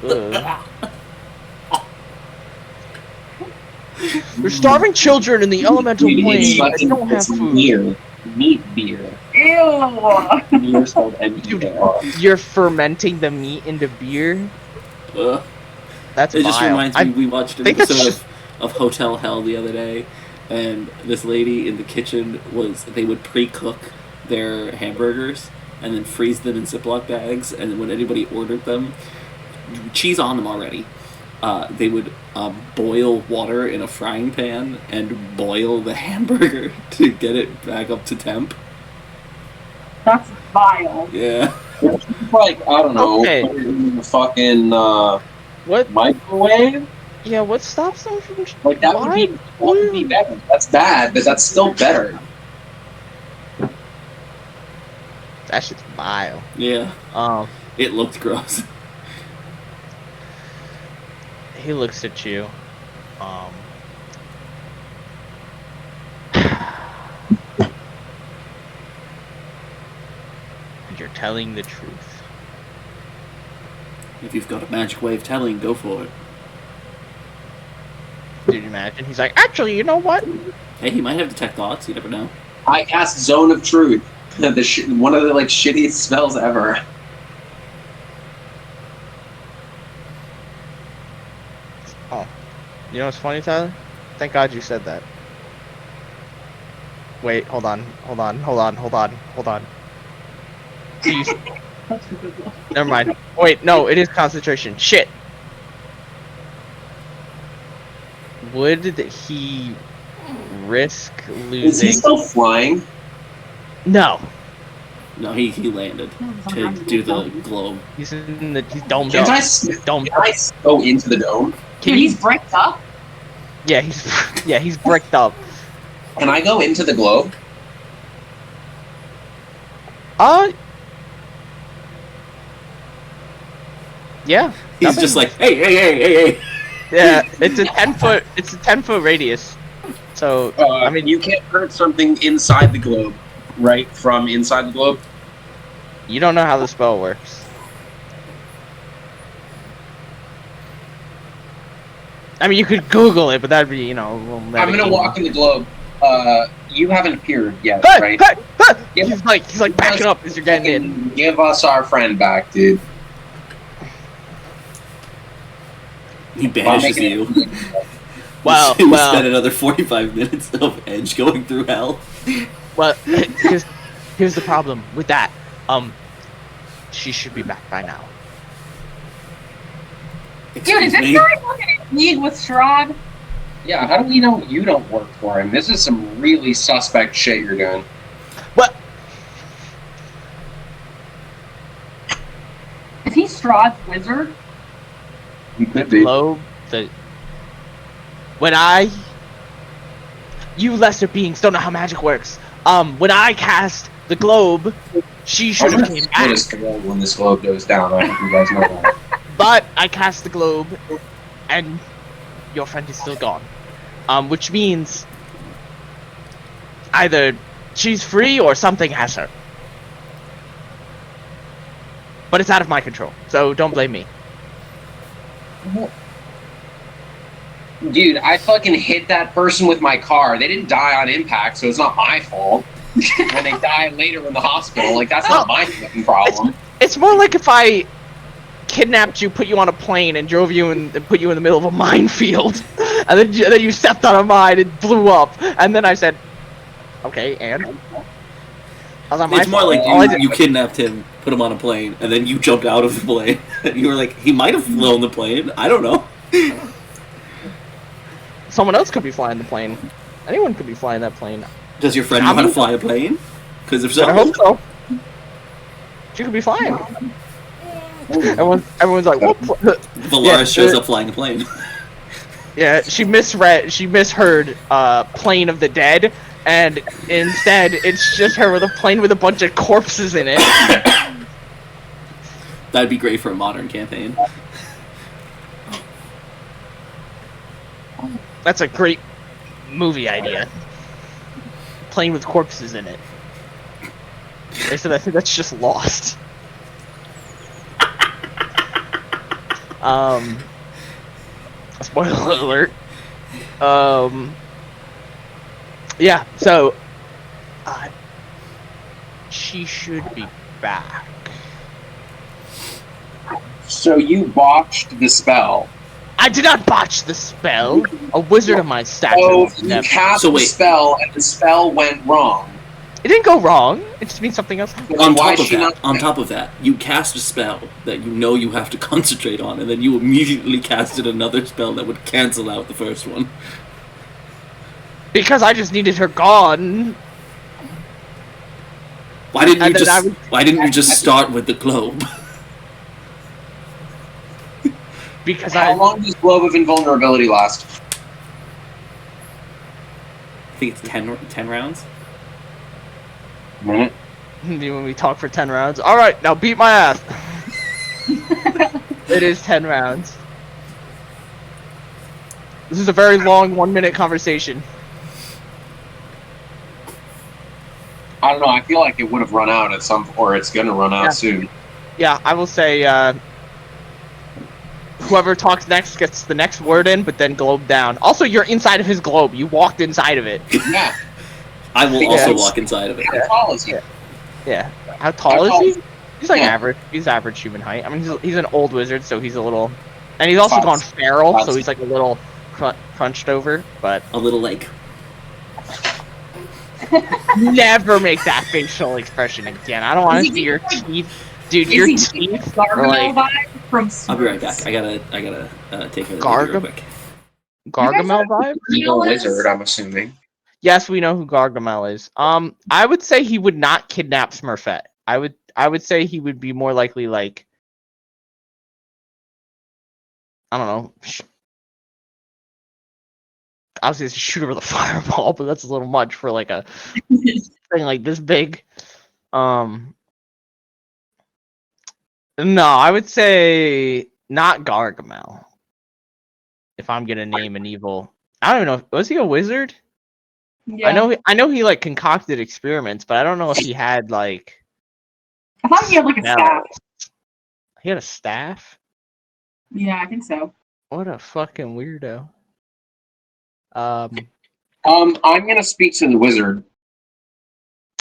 Ugh. There's starving children in the elemental plane that don't have food. Beer. Meat beer. Ew. Beer spelled M-E-A-R. You're fermenting the meat into beer. That's It just vile. reminds me, we watched an think that's episode of Hotel Hell the other day, and this lady in the kitchen they would pre-cook their hamburgers and then freeze them in Ziploc bags, and then when anybody ordered them, cheese on them already, they would boil water in a frying pan and boil the hamburger to get it back up to temp. That's vile. Yeah. Like, I don't know, Okay. put it in the fucking What? microwave? Yeah, what stops them from? Like, that would be better. That's bad, but that's still better. That shit's vile. Yeah. It looked gross. He looks at you. And you're telling the truth. If you've got a magic way of telling, go for it. Did you imagine? He's like, actually, you know what? Hey, he might have detect thoughts. You never know. I cast Zone of Truth. One of the shittiest spells ever. Oh, you know what's funny, Tyler? Thank God you said that. Wait, hold on. You- That's a good one. Never mind. Wait, no, it is concentration. Shit. Would he risk losing? Is he still flying? No, No, he landed to do the globe. he's domed Can't up. I, He's domed can I go into the dome? Dude, he's bricked up. Yeah, he's bricked up. Can I go into the globe? Yeah. He's just like, hey. Yeah, it's a 10-foot radius. So I mean, you can't hurt something inside the globe, right? From inside the globe? you don't know how the spell works. I mean, you could Google it, but that'd be, a little I'm gonna medicated. walk in the globe. You haven't appeared yet, Hey, right? hey, hey! Yeah. He's like backing up as you're getting in. Give us our friend back, dude. He banishes making you. Well, we spent another 45 minutes of Edge going through hell. Well, here's the problem with that. She should be back by now. Dude, is Excuse this me? guy fucking in league with Strahd? Yeah, how do we know you don't work for him? This is some really suspect shit you're doing. What? Is he Strahd's wizard? You could be. Globe. you lesser beings don't know how magic works. When I cast the globe, she should have came back. When this globe goes down, I hope you guys know that. But I cast the globe, and your friend is still gone. Which means either she's free or something has her. But it's out of my control, so don't blame me. Dude, I fucking hit that person with my car. They didn't die on impact, so it's not my fault. When they die later in the hospital, like, that's not my fucking problem. It's more like if I kidnapped you, put you on a plane, and drove you and put you in the middle of a minefield, and then you stepped on a mine and blew up, and then I said, okay, and? It's more like you kidnapped him, put him on a plane, and then you jumped out of the plane. You were like, he might have flown the plane. I don't know. Someone else could be flying the plane. Anyone could be flying that plane. Does your friend know how to fly a plane? Because if so... I hope so. She could be flying. Everyone's like, what? Velarys shows up flying a plane. Yeah, she misheard Plane of the Dead, and instead it's just her with a plane with a bunch of corpses in it. That'd be great for a modern campaign. That's a great movie idea. Plane with corpses in it. They said I think that's just Lost. Spoiler alert. Yeah, so she should be back. So you botched the spell. I did not botch the spell. A wizard of my stature. Oh, you cast the spell and the spell went wrong. It didn't go wrong. It just means something else happened. On top of that, you cast a spell that you know you have to concentrate on, and then you immediately casted another spell that would cancel out the first one. Because I just needed her gone. Why didn't you just start with the globe? Because How long does Globe of Invulnerability last? I think it's 10 rounds. Minute. When we talk for 10 rounds. Alright, now beat my ass. It is 10 rounds. This is a very long 1-minute conversation. I don't know, I feel like it would have run out at some point, or it's gonna run out soon. Yeah, I will say, whoever talks next gets the next word in, but then globe down. Also, you're inside of his globe. You walked inside of it. Yeah. I will also walk inside of it. How tall is he? Yeah. How tall is he? He's like average. He's average human height. I mean, he's an old wizard, so he's a little... And he's also gone feral, so he's like a little crunched over, but... A little like... Never make that facial expression again. I don't want to see your teeth. Dude, your teeth are like... I'll be right back. I gotta take care of the real quick. Gargamel vibe? He's a wizard, I'm assuming. Yes, we know who Gargamel is. I would say he would not kidnap Smurfette. I would say he would be more likely like, I don't know. I was gonna shoot her with a fireball, but that's a little much for like a thing like this big. No, I would say not Gargamel. If I'm gonna name an evil, I don't even know. Was he a wizard? Yeah. I know he like concocted experiments, but I don't know if he had like. I thought he had like a staff. He had a staff? Yeah, I think so. What a fucking weirdo. I'm gonna speak to the wizard.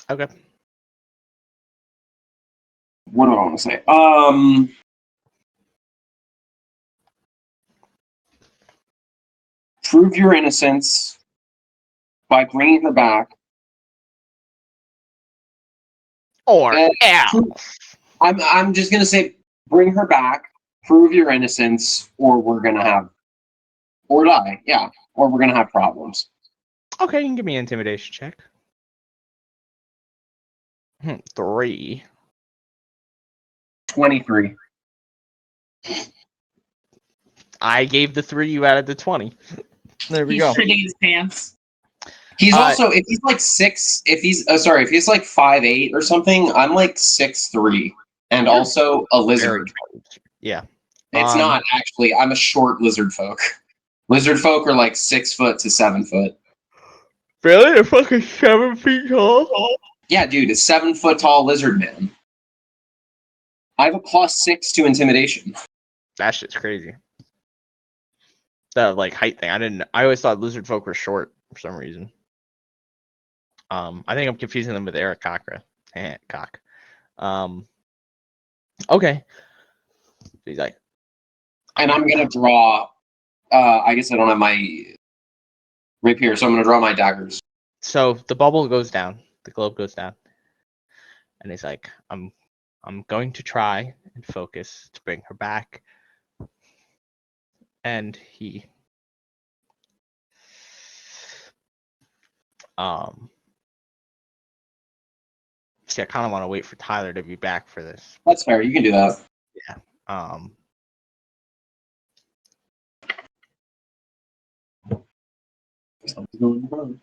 Okay. What do I want to say? Prove your innocence by bringing her back. Or else. I'm just gonna say, bring her back. Prove your innocence, or we're gonna have, or die. Yeah, or we're gonna have problems. Okay, you can give me an intimidation check. 3. 23. I gave the 3, you added the 20. There we go. He's shitting his pants. He's also if he's like 6, if he's sorry, if he's like 5'8" or something, I'm like 6'3", and You're also a very lizard. close. Yeah. It's not actually. I'm a short lizard folk. Lizard folk are like 6 foot to 7 foot. Really? They're fucking 7 feet tall? Yeah, dude, a 7 foot tall lizard man. I have a +6 to intimidation. That shit's crazy. The like height thing. I always thought lizard folk were short for some reason. I think I'm confusing them with Eric Cochran. Cock. Okay. He's like, And I'm gonna draw. I guess I don't have my rapier, so I'm gonna draw my daggers. so the bubble goes down, the globe goes down, and he's like, I'm going to try and focus to bring her back. And he see, I kind of want to wait for Tyler to be back for this. That's fair. You can do that. Yeah. Um Something's going wrong.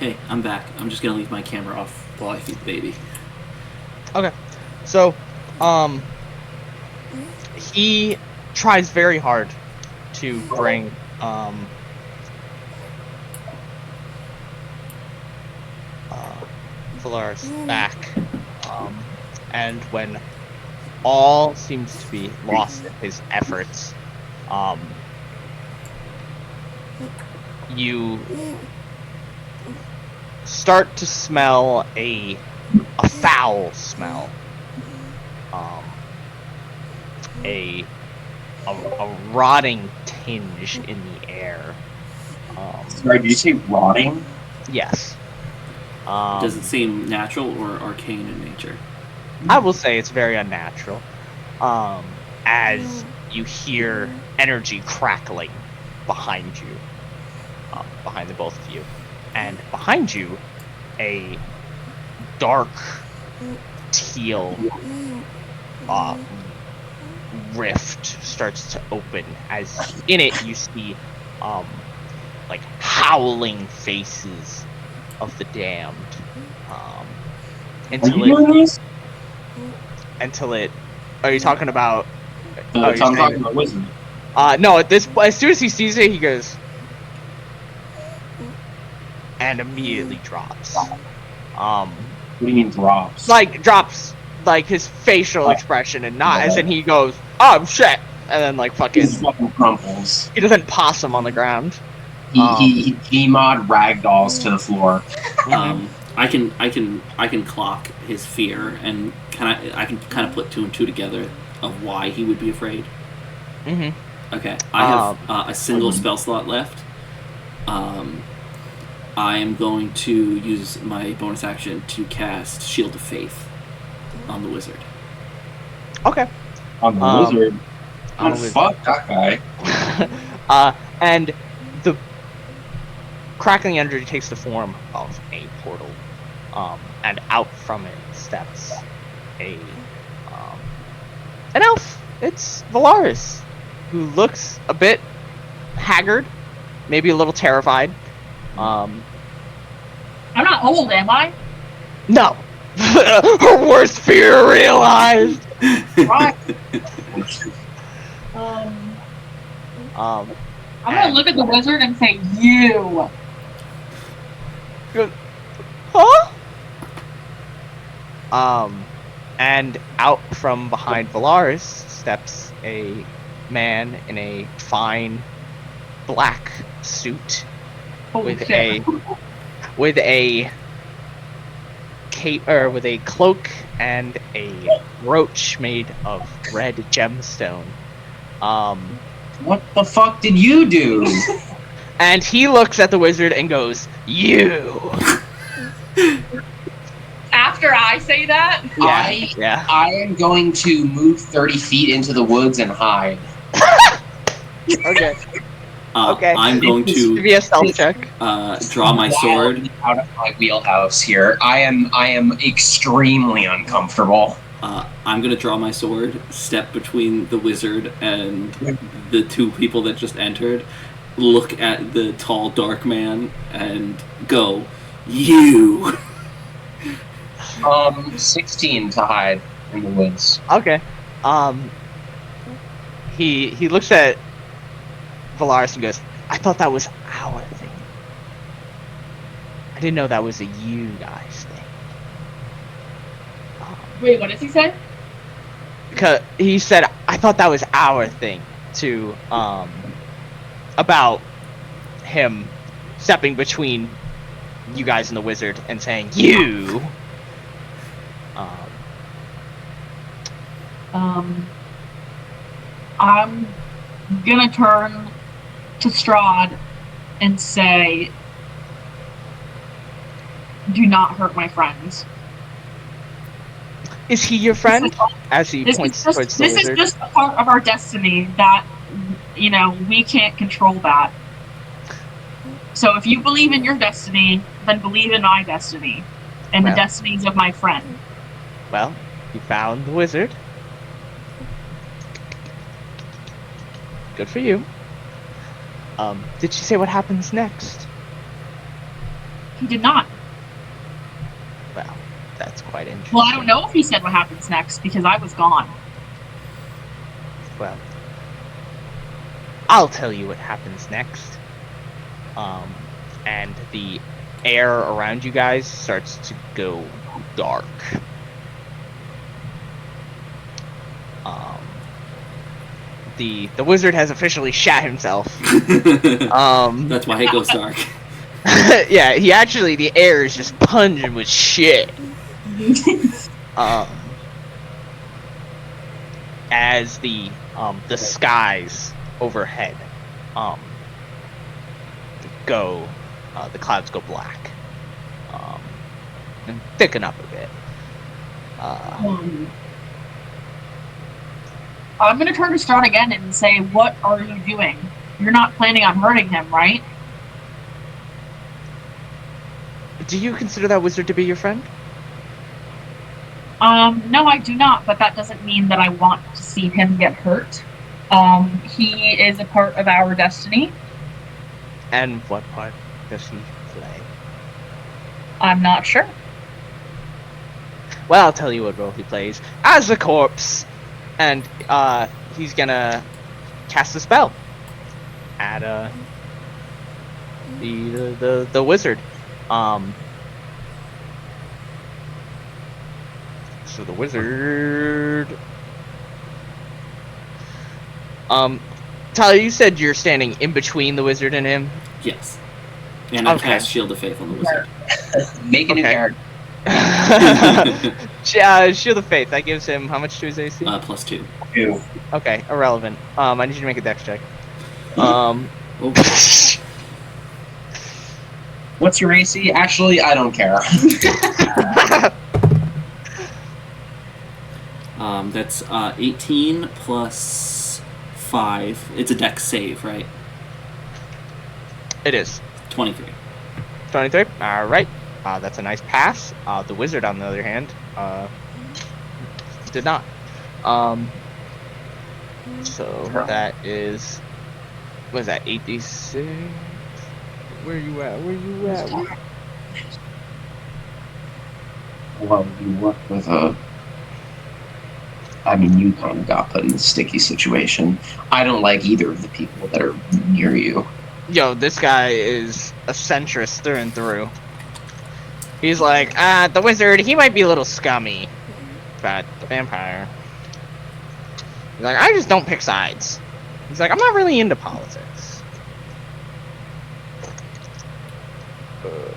Hey, I'm back. I'm just gonna leave my camera off while I feed the baby. Okay. So, he tries very hard to bring, Velarys back. And when all seems to be lost in his efforts, you start to smell a foul smell. A rotting tinge in the air. Sorry, did you say rotting? Yes. Does it seem natural or arcane in nature? I will say it's very unnatural. As you hear energy crackling behind you, behind the both of you, and behind you, a dark teal rift starts to open. As in it, you see like howling faces of the damned. Are Until you it doing this? until it. Are you talking about? No, you're I'm saying- talking about wizard. No. At this, as soon as he sees it, he goes and immediately drops. What do you mean drops? Like drops like his facial Oh. expression, and not as in he goes, "Oh shit," and then like He fucking fucking crumples. he doesn't possum on the ground. He Gmod ragdolls to the floor. I can clock his fear, and I can kind of put two and two together of why he would be afraid. Mm-hmm. Okay, I have a single spell slot left. I am going to use my bonus action to cast Shield of Faith on the wizard. Okay. On the wizard. on Oh, the wizard. fuck that guy. And the crackling energy takes the form of a portal, and out from it steps an elf. It's Velarys, who looks a bit haggard, maybe a little terrified. I'm not old, am I? No, her worst fear realized. Right. I'm gonna look at the wizard and say, "You." Huh? And out from behind Velarys steps a man in a fine black suit Holy with shit. a cape, or with a cloak and a brooch made of red gemstone. What the fuck did you do? And he looks at the wizard and goes, "You." After I say that, Yeah. I am going to move 30 feet into the woods and hide. Okay. Okay. I'm going Give to me a stealth check. draw my sword. Wildly out of my wheelhouse here. I am extremely uncomfortable. I'm gonna draw my sword, step between the wizard and the two people that just entered, look at the tall dark man, and go, "You." 16 to hide in the woods. Okay. He looks at Velarys and goes, "I thought that was our thing. I didn't know that was a you guys thing." wait, what does he say? Because he said, "I thought that was our thing," to about him stepping between you guys and the wizard and saying, "You." I'm gonna turn to Strahd and say, "Do not hurt my friends." Is he your friend? As he This points is towards just, the this is wizard. just a part of our destiny that, we can't control that. So if you believe in your destiny, then believe in my destiny and the Well. destinies of my friend. Well, you found the wizard. Good for you. Did she say what happens next? He did not. Well, that's quite interesting. Well, I don't know if he said what happens next because I was gone. Well, I'll tell you what happens next. And the air around you guys starts to go dark. The wizard has officially shat himself. That's why it goes dark. Yeah, the air is just pungent with shit. As the skies overhead the clouds go black and thicken up a bit. I'm gonna turn to Strahd again and say, what are you doing? You're not planning on hurting him, right? Do you consider that wizard to be your friend? No, I do not, but that doesn't mean that I want to see him get hurt. He is a part of our destiny. And what part does he play? I'm not sure. Well, I'll tell you what role he plays. As a corpse! And, he's gonna cast a spell at, the wizard. So the wizard... Tyler, you said you're standing in between the wizard and him? Yes. And I Okay. cast Shield of Faith on the wizard. Make it Okay. an Shield of Faith, that gives him how much to his AC? +2. air. Okay, irrelevant. I need you to make a dex check. Oh, What's your AC? Actually, I don't care. that's 18 plus 5. It's a dex save, right? It is. 23. 23. Alright. That's a nice pass. The wizard, on the other hand, did not. So that is... What is that, 86? Where you at? Well, you work with a... I mean, you kind of got put in a sticky situation. I don't like either of the people that are near you. Yo, this guy is a centrist through and through. He's like, the wizard, he might be a little scummy, but the vampire... He's like, I just don't pick sides. He's like, I'm not really into politics.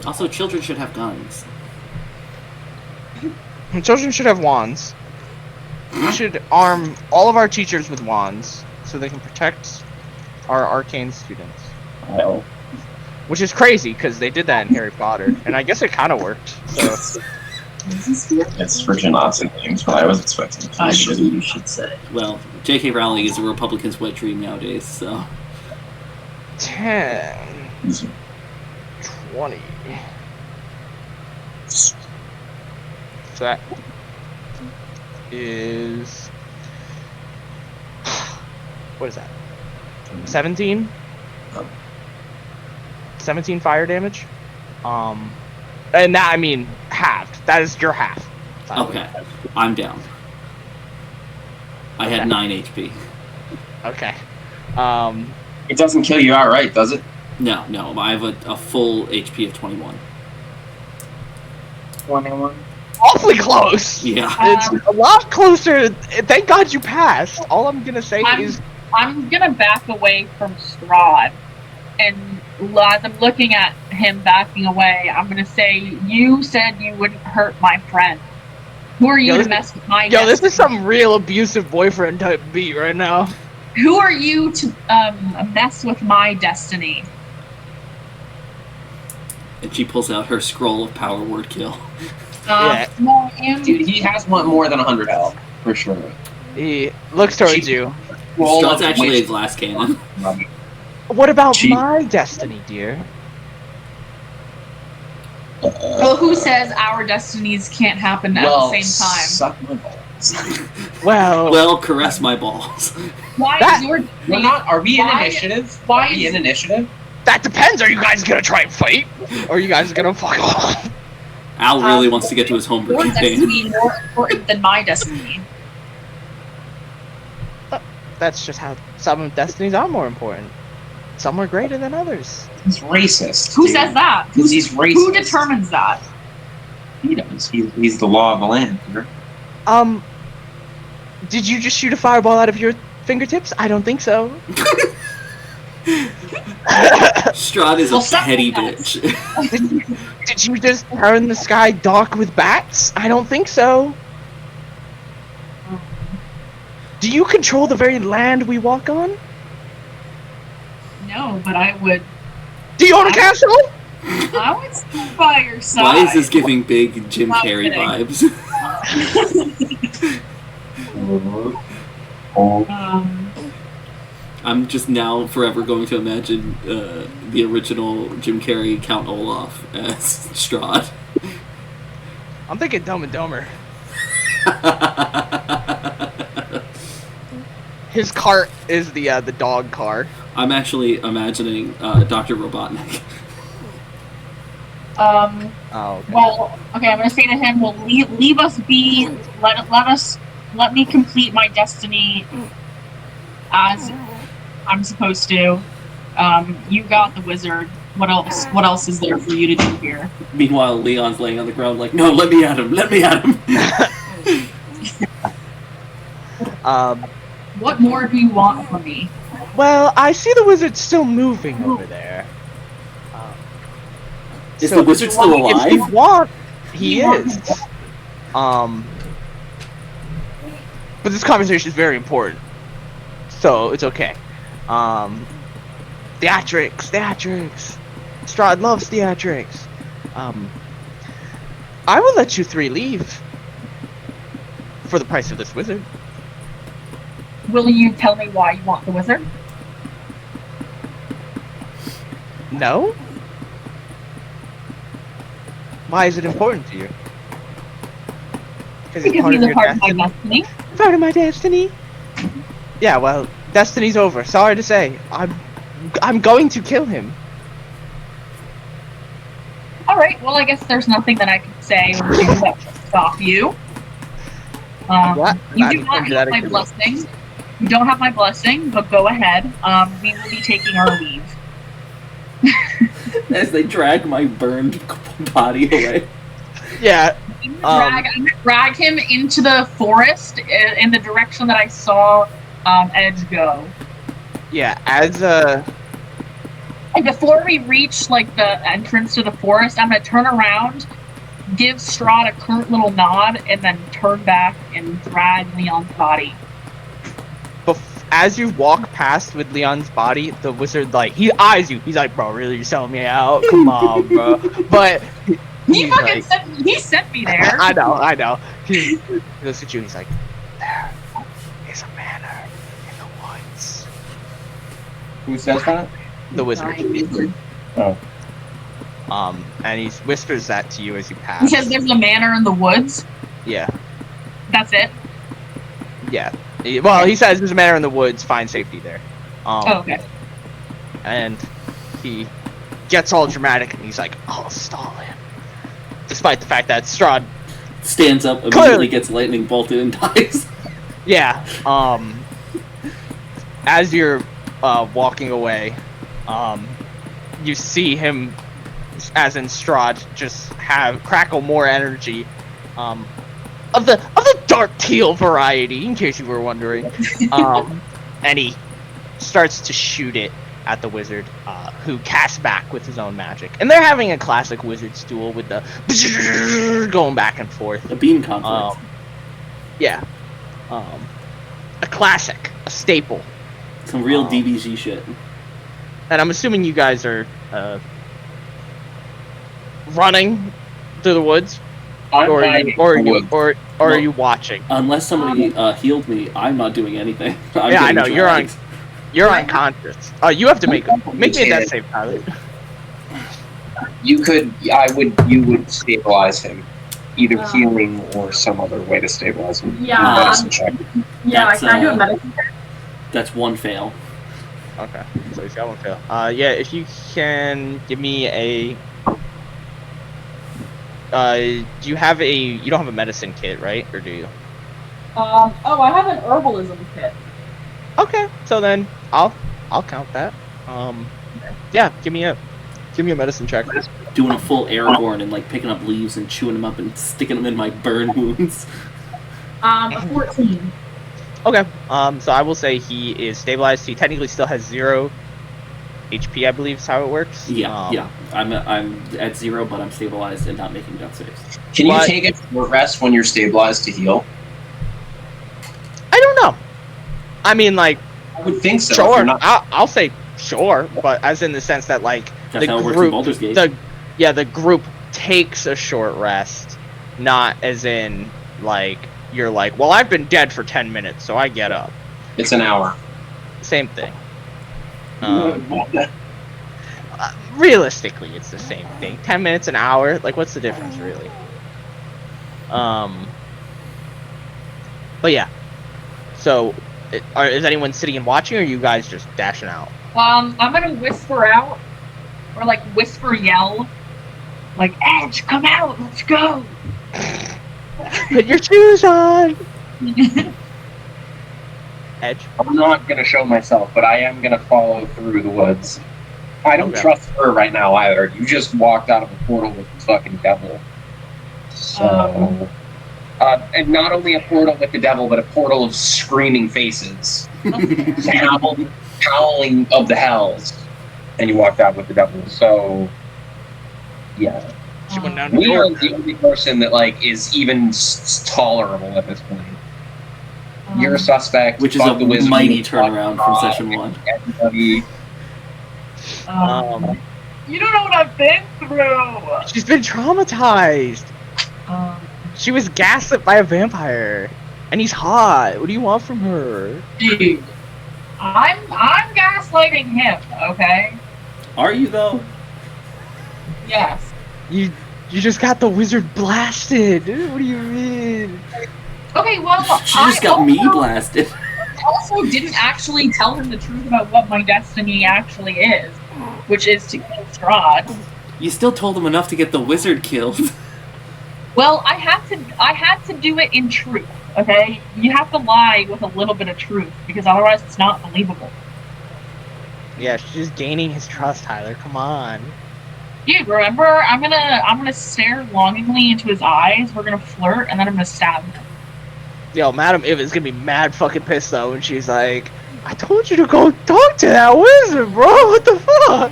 Also, children should have guns. Children should have wands. We should arm all of our teachers with wands so they can protect our arcane students. Well, Which is crazy, because they did that in Harry Potter, and I guess it kind of worked. So. it's for Janathan things, but I was expecting You should say. Well, J.K. Rowling is a Republican's wet dream nowadays, so... 10, 20. So that is... What is that? 17? 17 fire damage. And that, I mean, halved. That is your half. Okay, I'm down. I had 9 HP. Okay. It doesn't kill you outright, does it? No, I have a full HP of 21. 21. Awfully close. Yeah. It's a lot closer. Thank God you passed. All I'm gonna say is I'm gonna back away from Strahd, and as I'm looking at him backing away, I'm gonna say, you said you wouldn't hurt my friend. Who are you to mess with my this destiny? is some real abusive boyfriend type beat right now. Who are you to mess with my destiny? And she pulls out her scroll of power word kill. Yeah. No, you. Dude, he has more than 100 health, for sure. He looks towards you. Strahd's actually a glass cannon. What about my destiny, dear? Well, who says our destinies can't happen at the same time? Suck my balls. Well, caress my balls. Why that- is your We're not. Are we in Why- initiative? why Are we is- in initiative? That depends. Are you guys gonna try and fight? Or are you guys gonna fuck off? Al really wants to get to his homebrew Your campaign. destiny more important than my destiny. That's just how some destinies are more important. Some are greater than others. He's racist. Who dude. says that? Because he's racist. Who determines that? He does. He's the law of the land. Peter. Did you just shoot a fireball out of your fingertips? I don't think so. Strahd is Well, a petty bitch. Did you just turn the sky dark with bats? I don't think so. Do you control the very land we walk on? No, but I would. Do you own a castle? I would stand by your side. Why is this giving big Jim Not Carrey kidding. vibes? I'm just now forever going to imagine the original Jim Carrey Count Olaf as Strahd. I'm thinking Dumb and Dumber. His cart is the dog car. I'm actually imagining Dr. Robotnik. Oh, okay. Well, okay, I'm gonna say to him, well, leave us be. Let me complete my destiny as I'm supposed to. You got the wizard. What else? What else is there for you to do here? Meanwhile, Leon's laying on the ground like, no, let me at him, let me at him. What more do you want from me? Well, I see the wizard still moving over there. Is So the wizard still If you alive? want, he is. But this conversation is very important, so it's okay. Theatrics. Strahd loves theatrics. I will let you three leave for the price of this wizard. Will you tell me why you want the wizard? No? Why is it important to you? Is it Because part he's of a your part of my destiny? destiny. Part of my destiny? Yeah, well, destiny's over. Sorry to say. I'm going to kill him. All right. Well, I guess there's nothing that I can say or do that will stop you. What? You I do don't not think that have my I can- blessing. You don't have my blessing, but go ahead. We will be taking our leave. As they drag my burned body away. Yeah, I'm gonna drag him into the forest in the direction that I saw Edge go. yeah. And before we reach like the entrance to the forest, I'm gonna turn around, give Strahd a curt little nod, and then turn back and drag Leon's body. As you walk past with Leon's body, the wizard he eyes you. He's like, "Bro, really, you're selling me out? Come on, bro." But He he's fucking like, sent me there. I know. He looks at you. He's like, "There is a manor in the woods." Who says that? The wizard. Oh. And he whispers that to you as you pass. He says there's a manor in the woods. Yeah, That's it. yeah. Well, he says there's a manor in the woods. Find safety there. Oh, okay. And he gets all dramatic and he's like, "I'll stall him," despite the fact that Strahd, Stands up, immediately Clearly. gets lightning bolted and dies. yeah. As you're walking away, you see him, as in Strahd, just crackle more energy, of the dark teal variety, in case you were wondering, and he starts to shoot it at the wizard, who casts back with his own magic. And they're having a classic wizard's duel with the going back and forth. A beam conflict. Yeah. A classic, a staple. Some real DBZ shit. And I'm assuming you guys are running through the woods, I'm or hiding. are you watching? Unless somebody healed me, I'm not doing anything. I'm Yeah, I getting know, you're dragged. You're unconscious. You have to make me a death save, Tyler. You would stabilize him, either healing or some other way to stabilize him. Yeah. Medicine check. Yeah, I can do a medicine. That's one fail. Okay, so he's got one fail. Yeah, if you can give me a. Do you have a? You don't have a medicine kit, right? Or do you? Oh, I have an herbalism kit. Okay, so then I'll count that. Yeah, give me a medicine check. Doing a full Aragorn and like picking up leaves and chewing them up and sticking them in my burn wounds. A 14. Okay, so I will say he is stabilized. He technically still has 0 HP, I believe is how it works. Yeah. I'm at 0, but I'm stabilized and not making death saves. Can you But- take a short rest when you're stabilized to heal? I don't know. I mean, like, I would think so. If sure. you're not, I'll say sure, but as in the sense that like That's the how it works in group, Baldur's Gate. the group takes a short rest, not as in like you're like, well, I've been dead for 10 minutes, so I get up. it's an hour. Same thing. Realistically, it's the same thing. 10 minutes, an hour. Like, what's the difference, really? But yeah. So, is anyone sitting and watching, or are you guys just dashing out? I'm gonna whisper out, or like whisper yell, like Edge, come out, let's go. Put your shoes on. Edge. I'm not gonna show myself, but I am gonna follow through the woods. I don't Okay. trust her right now either. You just walked out of a portal with the fucking devil. So, and not only a portal with the devil, but a portal of screaming faces, howling of the hells, and you walked out with the devil. So, yeah, She went down to Leon's the only person that like is even tolerable at this point. You're a suspect, Which is fuck the a wizard, mighty fuck turnaround God, from session 1. Everybody. You don't know what I've been through. She's been traumatized. She was gaslit by a vampire, and he's hot. What do you want from her? Dude, I'm gaslighting him. Okay. Are you though? Yes. You just got the wizard blasted. What do you mean? Okay. Well, She just got me blasted. also didn't actually tell him the truth about what my destiny actually is, which is to kill Strahd. You still told him enough to get the wizard killed. Well, I had to do it in truth. Okay, you have to lie with a little bit of truth because otherwise it's not believable. Yeah, she's just gaining his trust, Tyler. Come on. Dude, remember? I'm gonna stare longingly into his eyes. We're gonna flirt, and then I'm gonna stab him. Yo, Madam Eve is gonna be mad fucking pissed though, and she's like, I told you to go talk to that wizard, bro. What the fuck?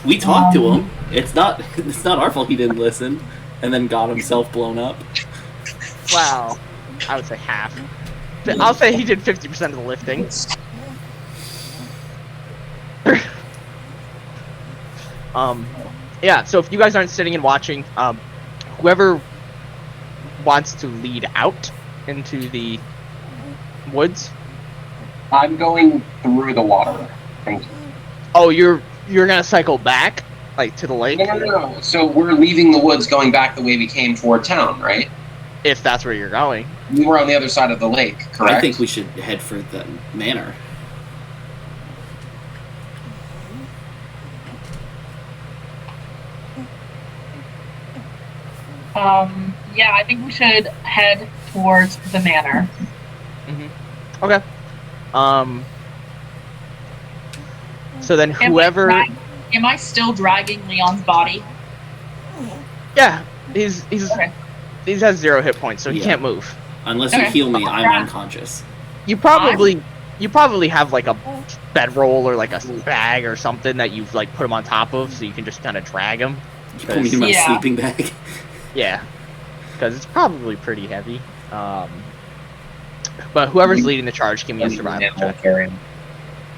We talked to him. It's not our fault he didn't listen, and then got himself blown up. Wow. I would say half. I'll say he did 50% of the lifting. Yeah, so if you guys aren't sitting and watching, whoever wants to lead out into the woods. I'm going through the water. Thank you. Oh, you're gonna cycle back, like to the lake, No. So we're leaving the woods, going back the way we came toward town, right? if that's where you're going. We were on the other side of the lake, correct? I think we should head for the manor. Yeah, I think we should head towards the manor. Okay. So then whoever, Am I still dragging Leon's body? yeah, he's Okay. he has 0 hit points, so he Yeah. can't move. Unless you Okay. heal me, I'm unconscious. You probably have like a bedroll or like a bag or something that you've like put him on top of, so you can just kind of drag him. You put me in my Yeah. sleeping bag. Yeah, because it's probably pretty heavy. But whoever's leading the charge, give me a survival check. Carry him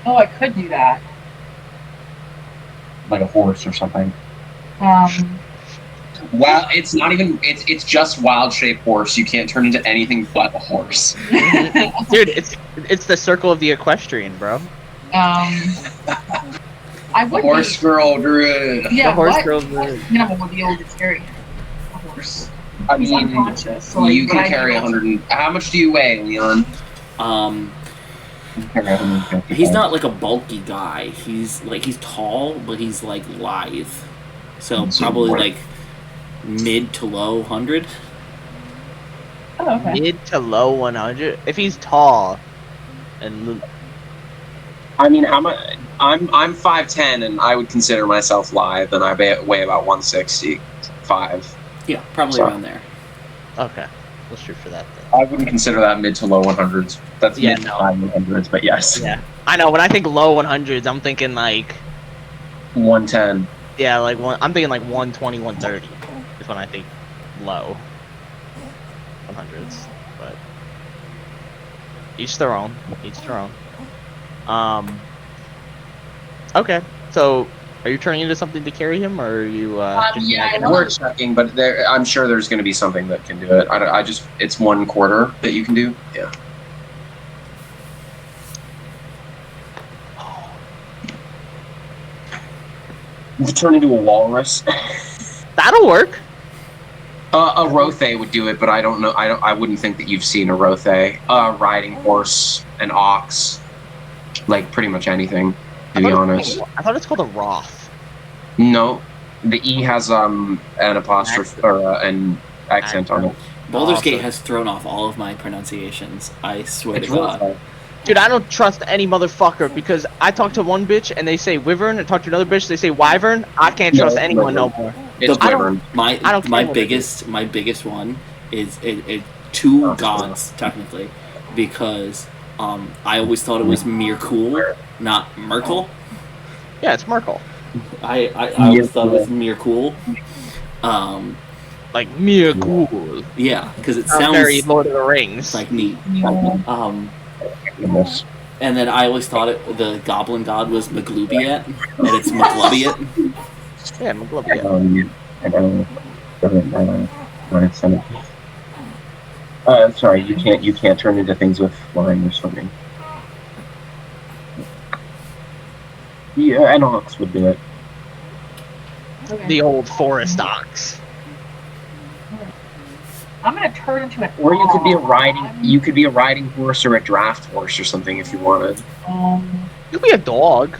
Oh, I could do that. like a horse or something. Well, it's not even. It's just wild shaped horse. You can't turn into anything but a horse. Dude, it's the circle of the equestrian, bro. I would Horse girl druid. Be, yeah, the horse what girl's minimum would be able to carry a horse? I He's mean, unconscious. So like, you would can I be carry able to- 100. How much do you weigh, Leon? He's not like a bulky guy. He's tall, but he's like lithe. So probably like mid to low 100. Oh, okay. Mid to low 100. If he's tall, and I mean, I'm 5'10", and I would consider myself lithe, and I weigh about 165. Yeah, probably So- around there. okay, we'll shoot for that then. I wouldn't consider that mid to low 100s. That's Yeah, mid to no. high 100s, but yes. Yeah, I know. When I think low 100s, I'm thinking like 110. yeah, like I'm thinking like 120, 130 is when I think low 100s. But each their own. Each their own. Okay, so are you turning into something to carry him, or are you just yeah, nagging I him? We're checking, but I'm sure there's going to be something that can do it. I just, it's 1/4 that you can do. Yeah. You turn into a walrus. That'll work. A Rothe would do it, but I don't know. I wouldn't think that you've seen a Rothe. A riding horse, an ox, like pretty much anything. To be honest, I thought it's called a Roth. no. The E has an apostrophe or an accent on it. Baldur's Awesome. Gate has thrown off all of my pronunciations. I swear It's to God. Rothe. Dude, I don't trust any motherfucker because I talk to one bitch and they say wyvern, and talk to another bitch they say wyvern. I can't No, trust it's anyone no wyvern. more. It's The- I don't- wyvern. My I don't care what it is. my biggest one is two Oh, gods technically, because I always thought it was Mirkul, not Merkel. Yeah, it's Merkel. I always thought it was Mirkul. Like Mia cool. Yeah, because it Sounds sounds very Lord of the Rings. like neat. Yeah. Goodness. And then I always thought the goblin god was Maglubiet, and it's Maglubiet. Yeah, McGlovia. Sorry, you can't turn into things with flying or swimming. Yeah, an ox would do it. Okay. The old forest ox. I'm gonna turn into an Or you could be a ox. riding horse or a draft horse or something if you wanted. You could be a dog.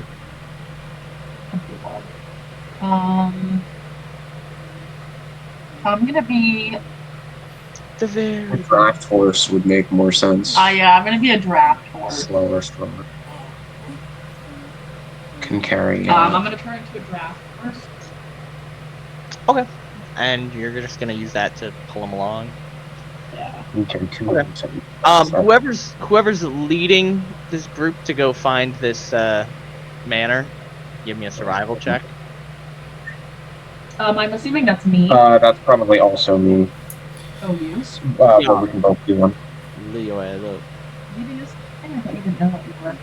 I'm gonna be. The very. A draft horse would make more sense. Yeah, I'm gonna be a draft horse. Slower. Can carry. I'm gonna turn into a draft horse. And you're just gonna use that to pull him along. Yeah. Okay, two Okay. Whoever's leading this group to go find this manor, give me a survival check. I'm assuming that's me. That's probably also me. Oh, you? But we can both do one. Leo, look. You just. I didn't even know what you were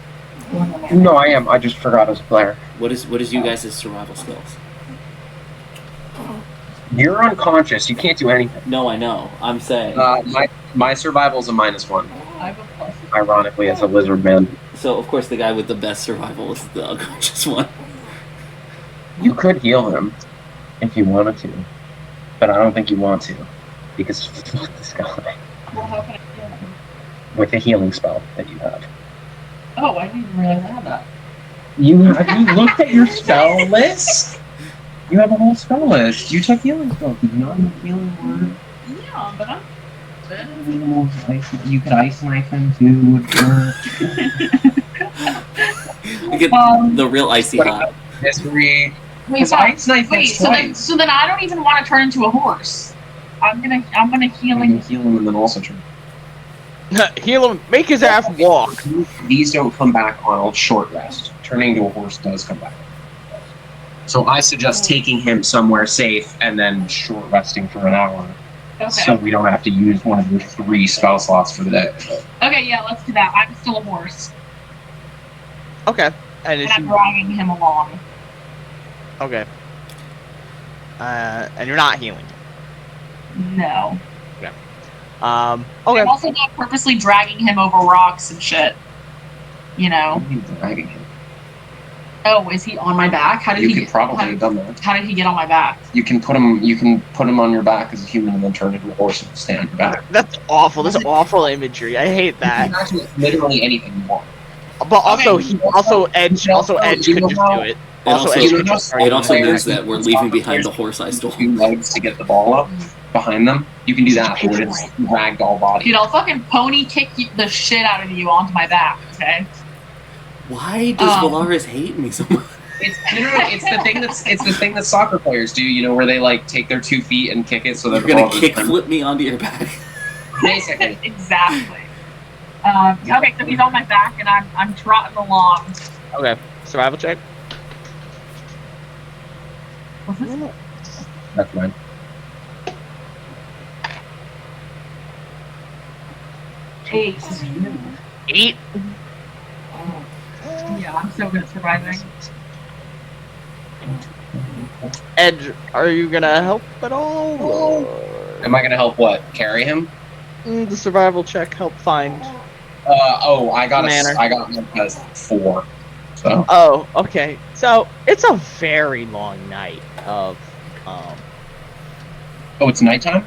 doing on there. No, I am. I just forgot as a player. What is you guys' survival skills? You're unconscious. You can't do anything. No, I know. I'm saying. My survival's a -1. I have a plus. Ironically, as a lizard man. So of course the guy with the best survival is the unconscious one. You could heal him if you wanted to, but I don't think you want to because fuck this guy Well, how can I heal him? with a healing spell that you have. Oh, I didn't even realize I had that. You looked at your spell list? You have a whole spell list. You took healing spell. Did you not have healing word? Yeah, but I'm. You could ice knife him too. You get the real icy hot. Misery. Wait, so, ice knife wait, him so then, twice. so then I don't even want to turn into a horse. I'm gonna heal You him. can heal him and then also turn. Heal him, make his ass walk. These don't come back on a short rest. Turning into a horse does come back. So I suggest taking him somewhere safe and then short resting for an hour, Okay. so we don't have to use one of your 3 spell slots for the day. Okay, yeah, let's do that. I'm still a horse, Okay. And and I'm dragging him along. okay. And you're not healing. No. Okay. I'm also not purposely dragging him over rocks and shit. You know. Dragging him. Oh, is he on my back? How did You he? could probably have done that. How did he get on my back? You can put him on your back as a human and then turn into a horse and stay on your back. That's awful. That's awful imagery. I hate You that. can actually literally anything you want. But also, Okay. Edge You know could just do it. It Also, also, Edge you could know just how it start also doing means it. that we're leaving behind the horse I stole. 2 legs to get the ball up behind them. You can do that with its ragdoll body. Dude, I'll fucking pony kick the shit out of you onto my back, okay? Why does Um, Velarys hate me so much? It's the thing that soccer players do. You know, where they like take their 2 feet and kick it so that You're the gonna ball goes kick behind. flip me onto your back. Basically. exactly. Okay, so he's on my back and I'm trotting along. Okay, survival check. What's this? That's fine. Eight. 8. Yeah, I'm so good at surviving. Edge, are you gonna help at all? Or... Am I gonna help what? Carry him? The survival check help find. I got Manor. I got like a 4. So Oh, okay. So it's a very long night of it's nighttime?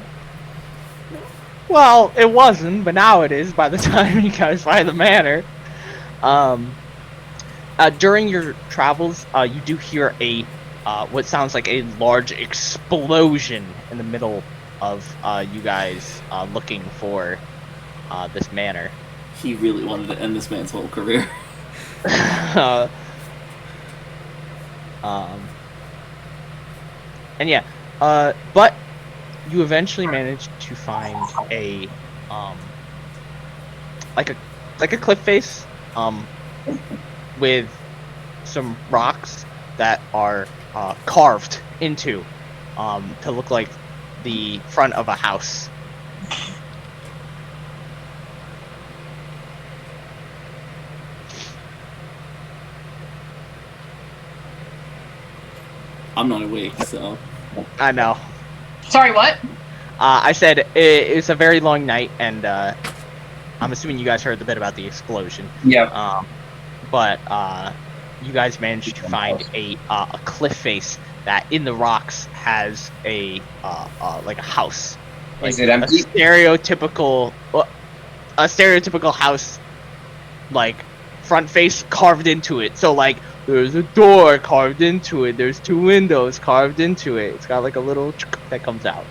Well, it wasn't, but now it is by the time you guys find the manor. During your travels, you do hear a what sounds like a large explosion in the middle of you guys looking for this manor. He really wanted to end this man's whole career. And yeah, but you eventually manage to find a like a cliff face with some rocks that are carved into to look like the front of a house. I'm not awake, so I know. Sorry, what? I said it's a very long night, and I'm assuming you guys heard the bit about the explosion. Yeah. But you guys managed to find a cliff face that in the rocks has a like a house. Like Is it empty? A stereotypical house, like front face carved into it. So like there's a door carved into it. There's 2 windows carved into it. It's got like a little that comes out.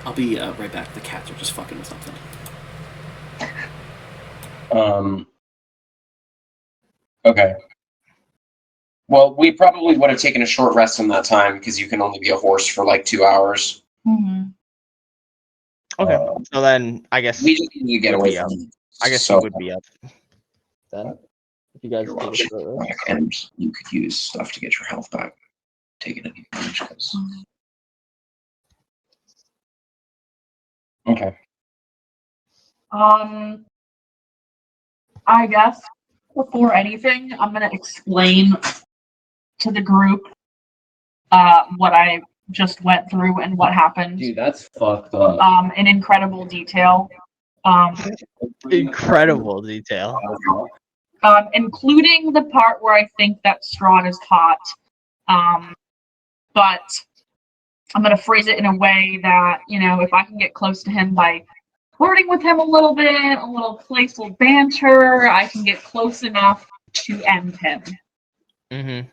I'll be right back. The cats are just fucking with something. Okay. Well, we probably would have taken a short rest in that time because you can only be a horse for like 2 hours. Mm-hmm. Okay, so then I guess We just need to get away up. from. I guess so, you would be up then. If you guys you're take a watching short rest. back, and you could use stuff to get your health back. Taking any damage, 'cause- Okay. I guess before anything, I'm gonna explain to the group what I just went through and what happened. Dude, that's fucked up. In incredible detail. Incredible detail. Including the part where I think that Strahd is caught. But I'm gonna phrase it in a way that, if I can get close to him by flirting with him a little bit, a little playful banter, I can get close enough to end him. Mm-hmm.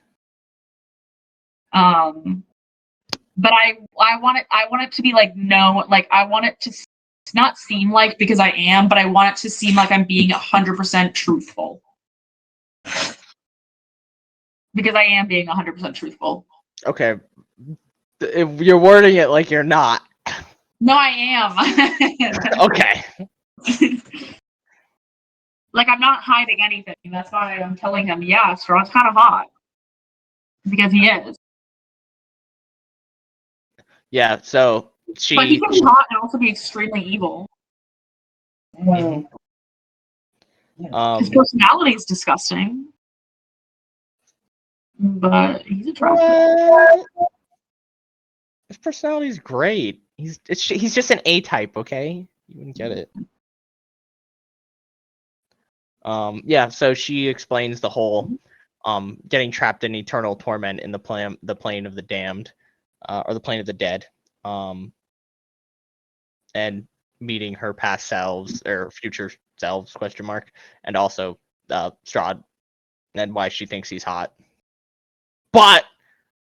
But I want it to be like, no, like I want it to not seem like, because I am, but I want it to seem like I'm being 100% truthful. Because I am being 100% truthful. Okay. If you're wording it like you're not. No, I am. Okay. Like, I'm not hiding anything. That's why I'm telling him, yeah, Strahd's kind of hot. Because he is. Yeah, so But he can be hot and also be extremely evil. Mhm. His personality is disgusting. But he's attractive. What? His personality is great. He's just an A type, okay? You wouldn't get it. Yeah, so she explains the whole getting trapped in eternal torment in the plane of the damned, or the plane of the dead, and meeting her past selves or future selves ? And also Strahd and why she thinks he's hot, but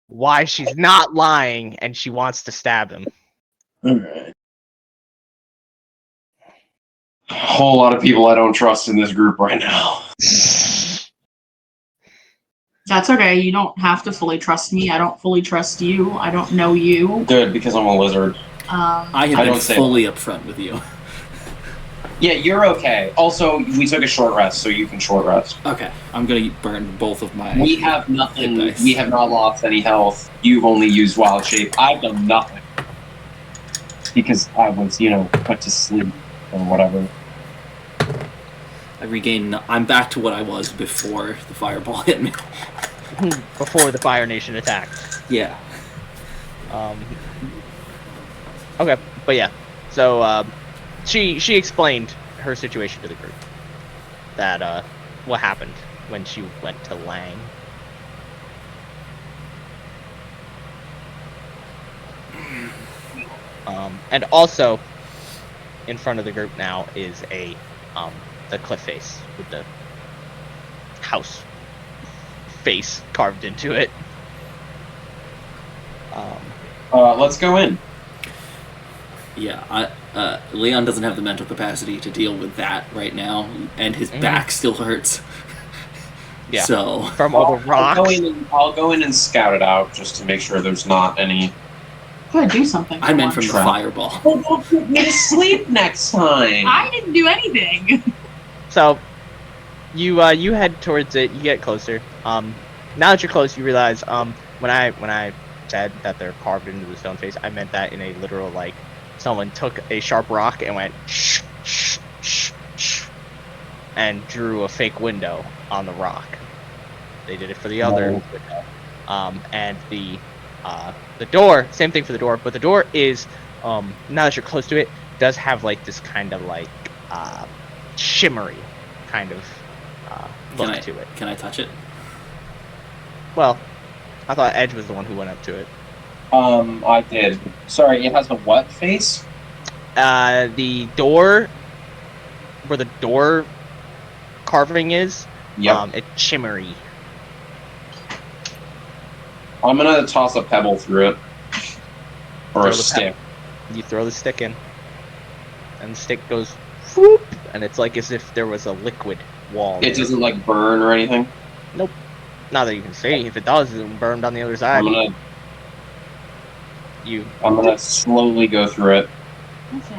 why she's not lying and she wants to stab him. Alright. A whole lot of people I don't trust in this group right now. That's okay. You don't have to fully trust me. I don't fully trust you. I don't know you. Good, because I'm a lizard. I have I been don't say fully upfront with you. Yeah, you're okay. Also, we took a short rest, so you can short rest. Okay, I'm gonna burn both of my. We have nothing. hit dice. We have not lost any health. You've only used wild shape. I've done nothing. Because I was, put to sleep or whatever. I regained. I'm back to what I was before the fireball hit me. Before the Fire Nation attacked. Yeah. Okay, but yeah. So she explained her situation to the group. That what happened when she went to Lang. And also in front of the group now is the cliff face with the house face carved into it. Let's go in. Yeah, Leon doesn't have the mental capacity to deal with that right now, and his back still hurts. Yeah. So From all the rocks. I'll go in and scout it out just to make sure there's not any. Could do something. I meant from the Trap. fireball. Well, don't put me to sleep next time. I didn't do anything. So you head towards it. You get closer. Now that you're close, you realize when I said that they're carved into the stone face, I meant that in a literal, like, someone took a sharp rock and went shh, shh, shh, shh, and drew a fake window on the rock. They did it for the other window. And the door, same thing for the door, but the door is now that you're close to it, does have like this kind of like shimmery kind of look to it. Can I touch it? Well, I thought Edge was the one who went up to it. I did. Sorry, it has a what face? The door, where the door carving is, Yep. it's shimmery. I'm gonna toss a pebble through it. Or Throw a the stick. You throw the stick in, and the stick goes whoop, and it's like as if there was a liquid wall. It doesn't like burn or anything. Nope. Not that you can see. If it does, it'll burn on the other side. I'm gonna slowly go through it.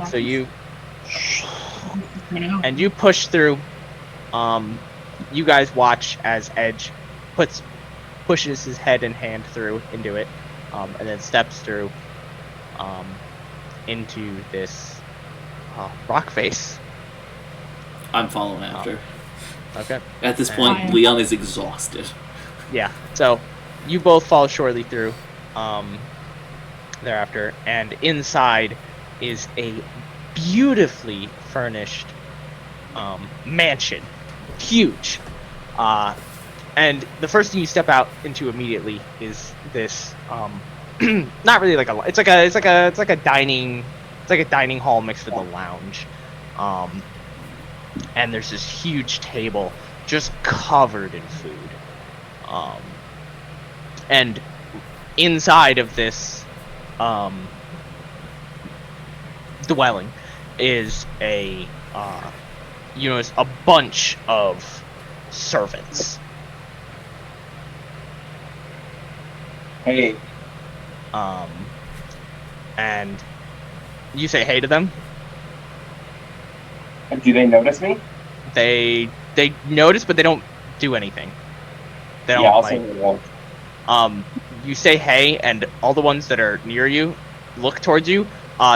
So you and you push through. You guys watch as Edge pushes his head and hand through into it, and then steps through into this rock face. I'm following after. Okay. At this point, Leon is exhausted. Yeah. So you both fall shortly through thereafter, and inside is a beautifully furnished mansion. Huge. And the first thing you step out into immediately is this not really like it's like a dining hall mixed with a lounge. And there's this huge table just covered in food. And inside of this dwelling is a bunch of servants. Hey. And you say hey to them. Do they notice me? They notice, but they don't do anything. They don't, yeah, I'll like, say hello. You say hey, and all the ones that are near you look towards you.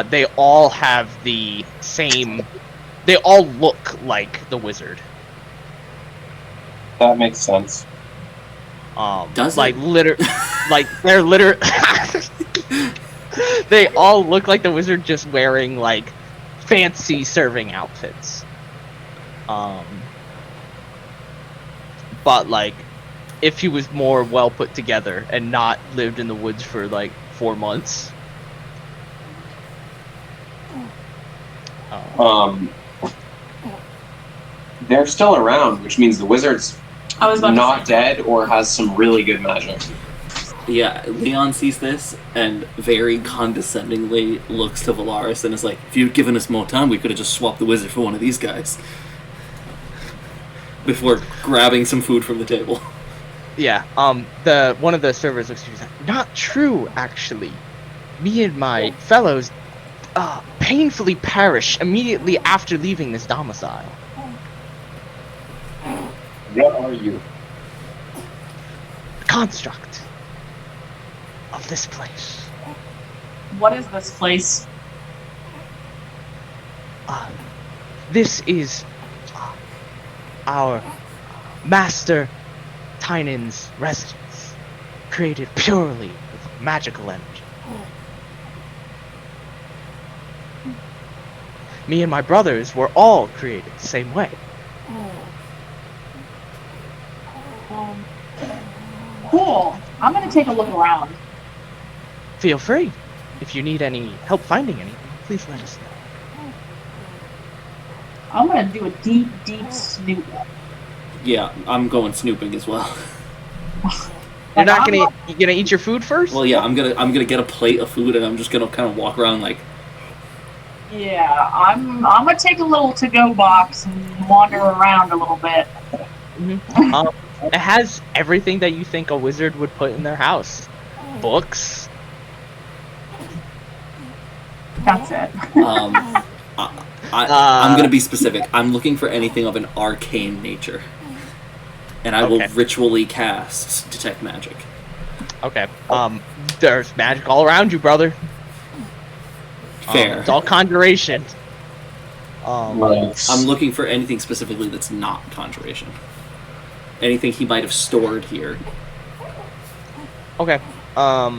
They all have the same. They all look like the wizard. That makes sense. Does like it? like they're literally. They all look like the wizard, just wearing like fancy serving outfits. But like, if he was more well put together and not lived in the woods for like 4 months. they're still around, which means the wizard's I was about not to say. dead or has some really good magic. Yeah, Leon sees this and very condescendingly looks to Velarys and is like, if you'd given us more time, we could have just swapped the wizard for one of these guys. Before grabbing some food from the table. Yeah. One of the servers looks at you and says, "Not true, actually. Me and my fellows, painfully perish immediately after leaving this domicile." What are you? The construct of this place. What is this place? This is our Master Tynan's residence, created purely with magical energy. Me and my brothers were all created the same way. Cool. I'm gonna take a look around. Feel free. If you need any help finding anything, please let us know. I'm gonna do a deep, deep snoop. Yeah, I'm going snooping as well. You're gonna eat your food first? Well, yeah, I'm gonna get a plate of food and I'm just gonna kind of walk around like. Yeah, I'm gonna take a little to-go box and wander around a little bit. It has everything that you think a wizard would put in their house. Books. That's it. I'm gonna be specific. I'm looking for anything of an arcane nature, and I will ritually cast detect magic. Okay. There's magic all around you, brother. Fair. It's all conjuration. Nice. I'm looking for anything specifically that's not conjuration. Anything he might have stored here. Okay. Let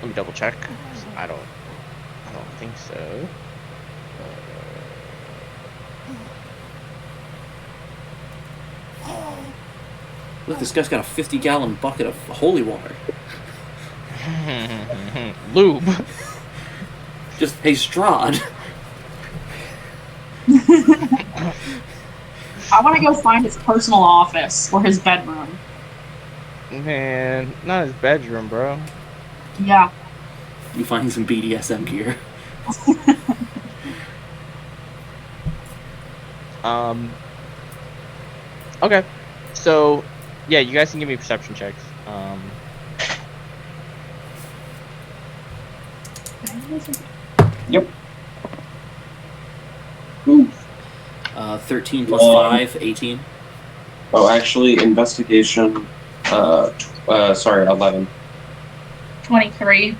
me double check. I don't think so. Look, this guy's got a 50-gallon bucket of holy water. Lube. Just, hey, Strahd. I want to go find his personal office or his bedroom. Man, not his bedroom, bro. Yeah. You find some BDSM gear. Okay. So, yeah, you guys can give me perception checks. 13 plus 5, 18. Oh, actually, investigation. 11. 23.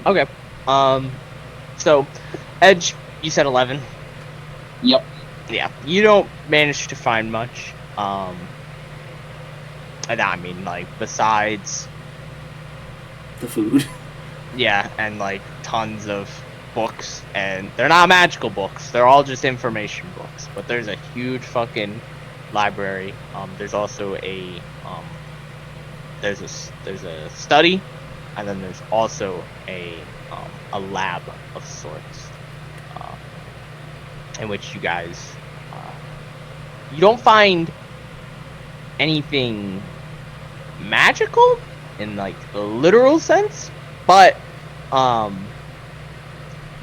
Okay. So, Edge, you said 11. Yep. Yeah, you don't manage to find much. And I mean, like, besides, The food. yeah, and like tons of books, and they're not magical books. They're all just information books. But there's a huge fucking library. There's also a there's a study, and then there's also a lab of sorts, in which you guys you don't find anything magical in like the literal sense, but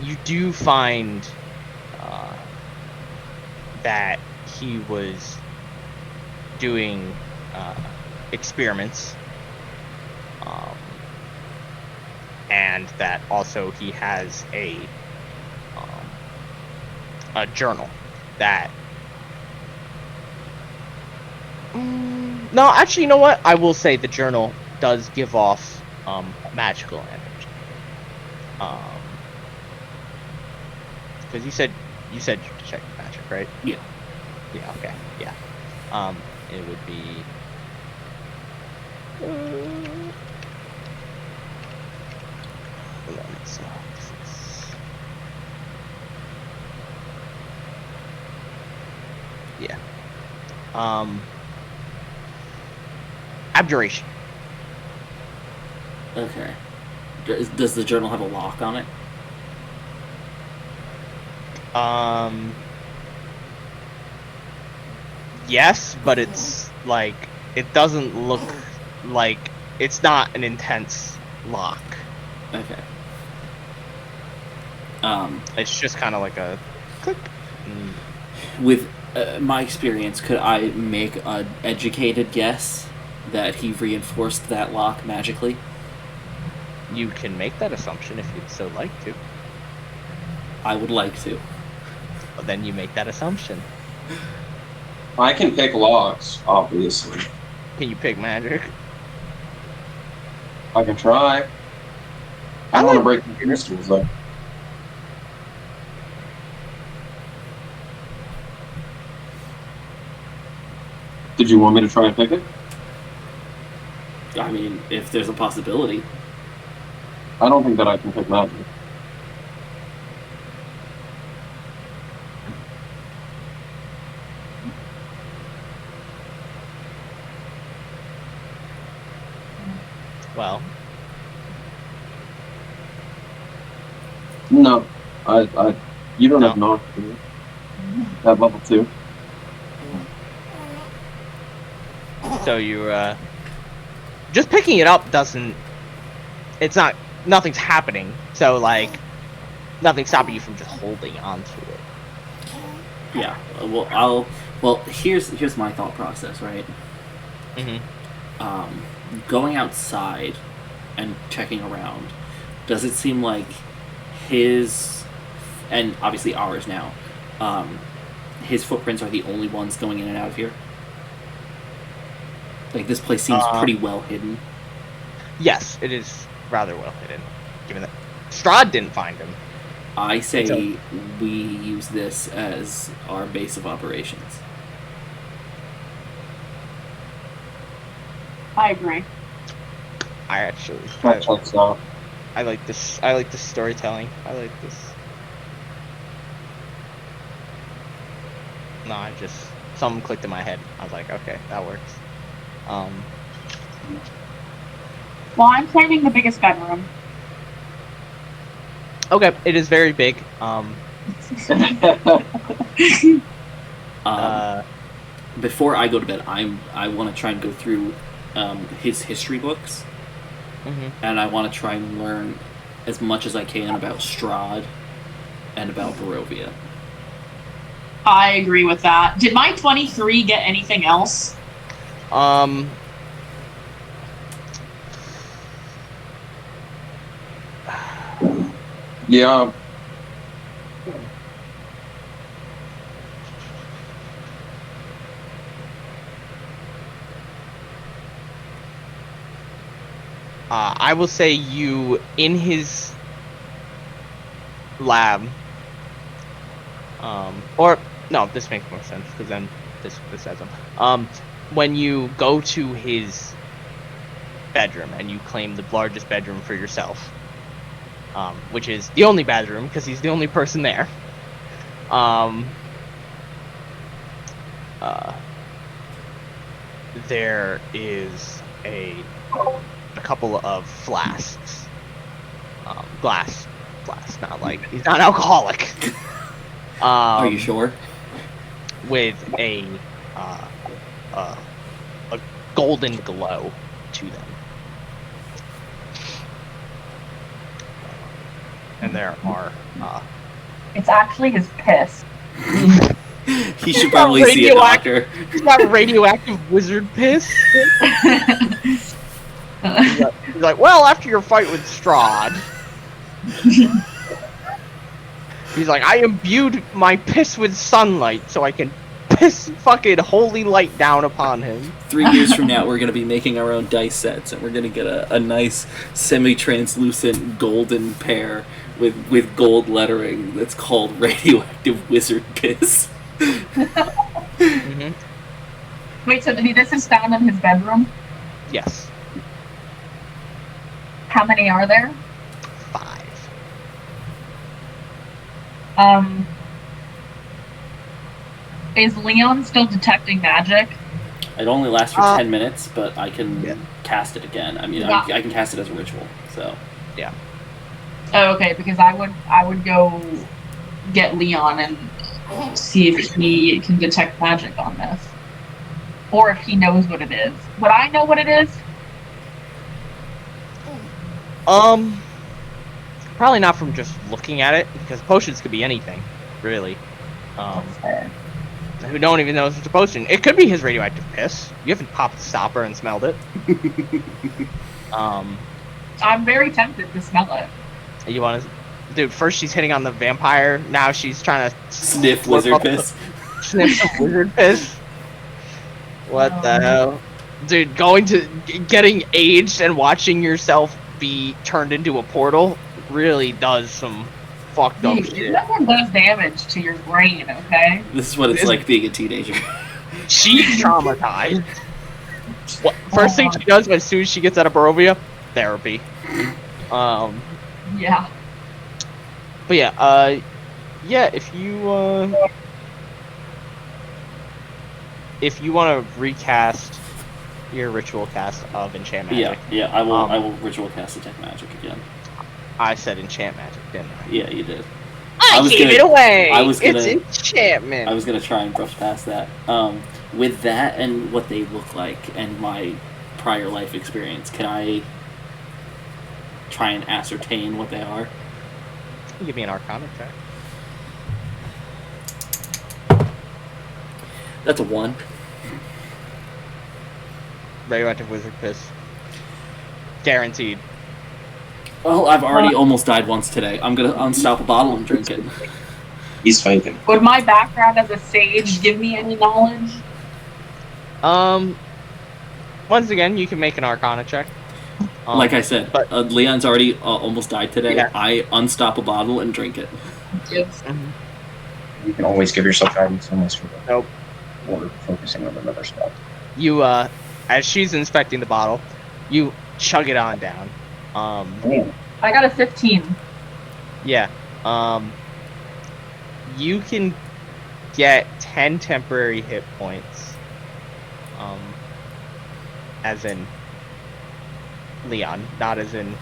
you do find that he was doing experiments, and that also he has a journal that no, actually, you know what? I will say the journal does give off magical energy. Because you said you detect magic, right? Yeah. Yeah. Okay. Yeah. It would be. Hold on, so this is- Yeah. Abjuration. Okay. Does the journal have a lock on it? Yes, but it's like it doesn't look like it's not an intense lock. Okay. It's just kind of like a click. With my experience, could I make an educated guess that he reinforced that lock magically? You can make that assumption if you'd so like to. I would like to. Well, then you make that assumption. I can pick locks, obviously. Can you pick magic? I can try. I don't want to break the crystals, though. Did you want me to try and pick it? I mean, if there's a possibility. I don't think that I can pick magic. Well, No, you don't No. have knock at level 2. so you're just picking it up doesn't. It's not. Nothing's happening. So like, nothing's stopping you from just holding onto it. Yeah. Well, here's my thought process, right? Mm-hmm. Going outside and checking around, does it seem like his, and obviously ours now, his footprints are the only ones going in and out of here? Like, this place seems pretty well hidden. Yes, it is rather well hidden. Given that Strahd didn't find him. I say we use this as our base of operations. I agree. I actually. That checks out. I like this. I like this storytelling. I like this. No, I just something clicked in my head. I was like, okay, that works. Well, I'm claiming the biggest bedroom. Okay, it is very big. Before I go to bed, I want to try and go through his history books, and I want to try and learn as much as I can about Strahd and about Barovia. I agree with that. Did my 23 get anything else? Yeah. I will say you in his lab. Or no, this makes more sense because then this has him. When you go to his bedroom and you claim the largest bedroom for yourself, which is the only bedroom because he's the only person there. There is a couple of flasks, glass, not like he's not alcoholic. Are you sure? With a golden glow to them. And there are It's actually his piss. He should probably see a doctor. He's got radioactive wizard piss. He's like, well, after your fight with Strahd, he's like, I imbued my piss with sunlight so I can piss fucking holy light down upon him. 3 years from now, we're going to be making our own dice sets, and we're going to get a nice semi-translucent golden pair with gold lettering that's called radioactive wizard piss. Wait, so this is found in his bedroom? Yes. How many are there? 5. Is Leon still detecting magic? It only lasts for 10 minutes, but I can cast it again. I mean, Yeah. I can cast it as a ritual. So Oh, okay, because I would go get Leon and see if he can detect magic on this, or if he knows what it is. Would I know what it is? Probably not from just looking at it, because potions could be anything, really. Fair. Who don't even know it's a potion. It could be his radioactive piss. You haven't popped the stopper and smelled it. I'm very tempted to smell it. You want to, dude? First she's hitting on the vampire. Now she's trying to sniff wizard piss. Sniff some wizard piss. What the hell, dude? Getting aged and watching yourself be turned into a portal really does some fucked up shit. That one does damage to your brain. Okay. This is what it's like being a teenager. She's traumatized. First thing she does as soon as she gets out of Barovia, therapy. Yeah. But yeah, if you want to recast your ritual cast of enchant magic. Yeah, I will ritual cast detect magic again. I said enchant magic, didn't I? Yeah, you did. I gave it away. It's enchantment. I was gonna try and brush past that. With that and what they look like and my prior life experience, can I try and ascertain what they are? Give me an Arcana check. That's a 1. Radioactive wizard piss. Guaranteed. Well, I've already almost died once today. I'm gonna unstop a bottle and drink it. He's fighting. Would my background as a sage give me any knowledge? Once again, you can make an Arcana check. Like I said, but Leon's already almost died today. Yeah. I unstop a bottle and drink it. Yes. You can always give yourself guidance unless you're Nope. or focusing on another spell. You, as she's inspecting the bottle, you chug it on down. I got a 15. Yeah. You can get 10 temporary hit points. As in Leon, not as in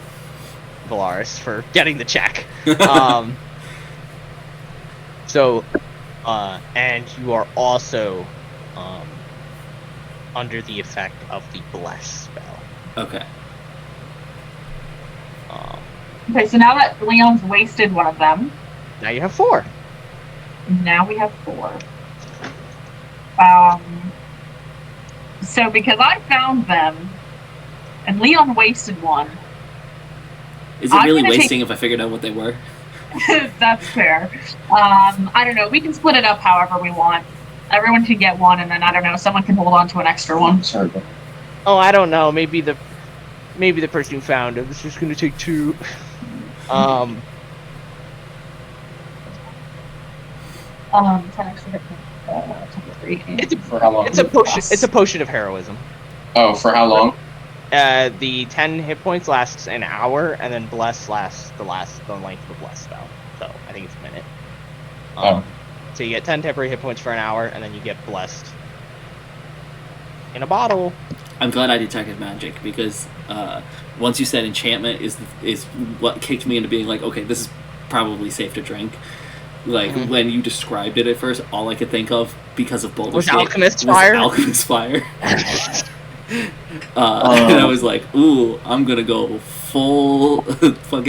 Velarys for getting the check. And you are also under the effect of the bless spell. Okay. Okay, so now that Leon's wasted one of them, Now you have 4. now we have 4. So because I found them, and Leon wasted one. Is it I'm really gonna wasting if I figured out what they were? That's fair. I don't know. We can split it up however we want. Everyone can get one, and then I don't know. Someone can hold on to an extra one. Sorry, but Oh, I don't know. Maybe the person who found it was just gonna take 2. 10 extra hit points. for how long? It's a potion. It's a potion of heroism. Oh, for how long? The 10 hit points lasts an hour, and then bless lasts the length of the bless spell. So I think it's a minute. So you get 10 temporary hit points for an hour, and then you get blessed in a bottle. I'm glad I detected magic because once you said enchantment is what kicked me into being like, okay, this is probably safe to drink. Like when you described it at first, all I could think of because of Boulder Was State Alchemist Fire? Alchemist Fire. And I was like, ooh, I'm gonna go full fuck,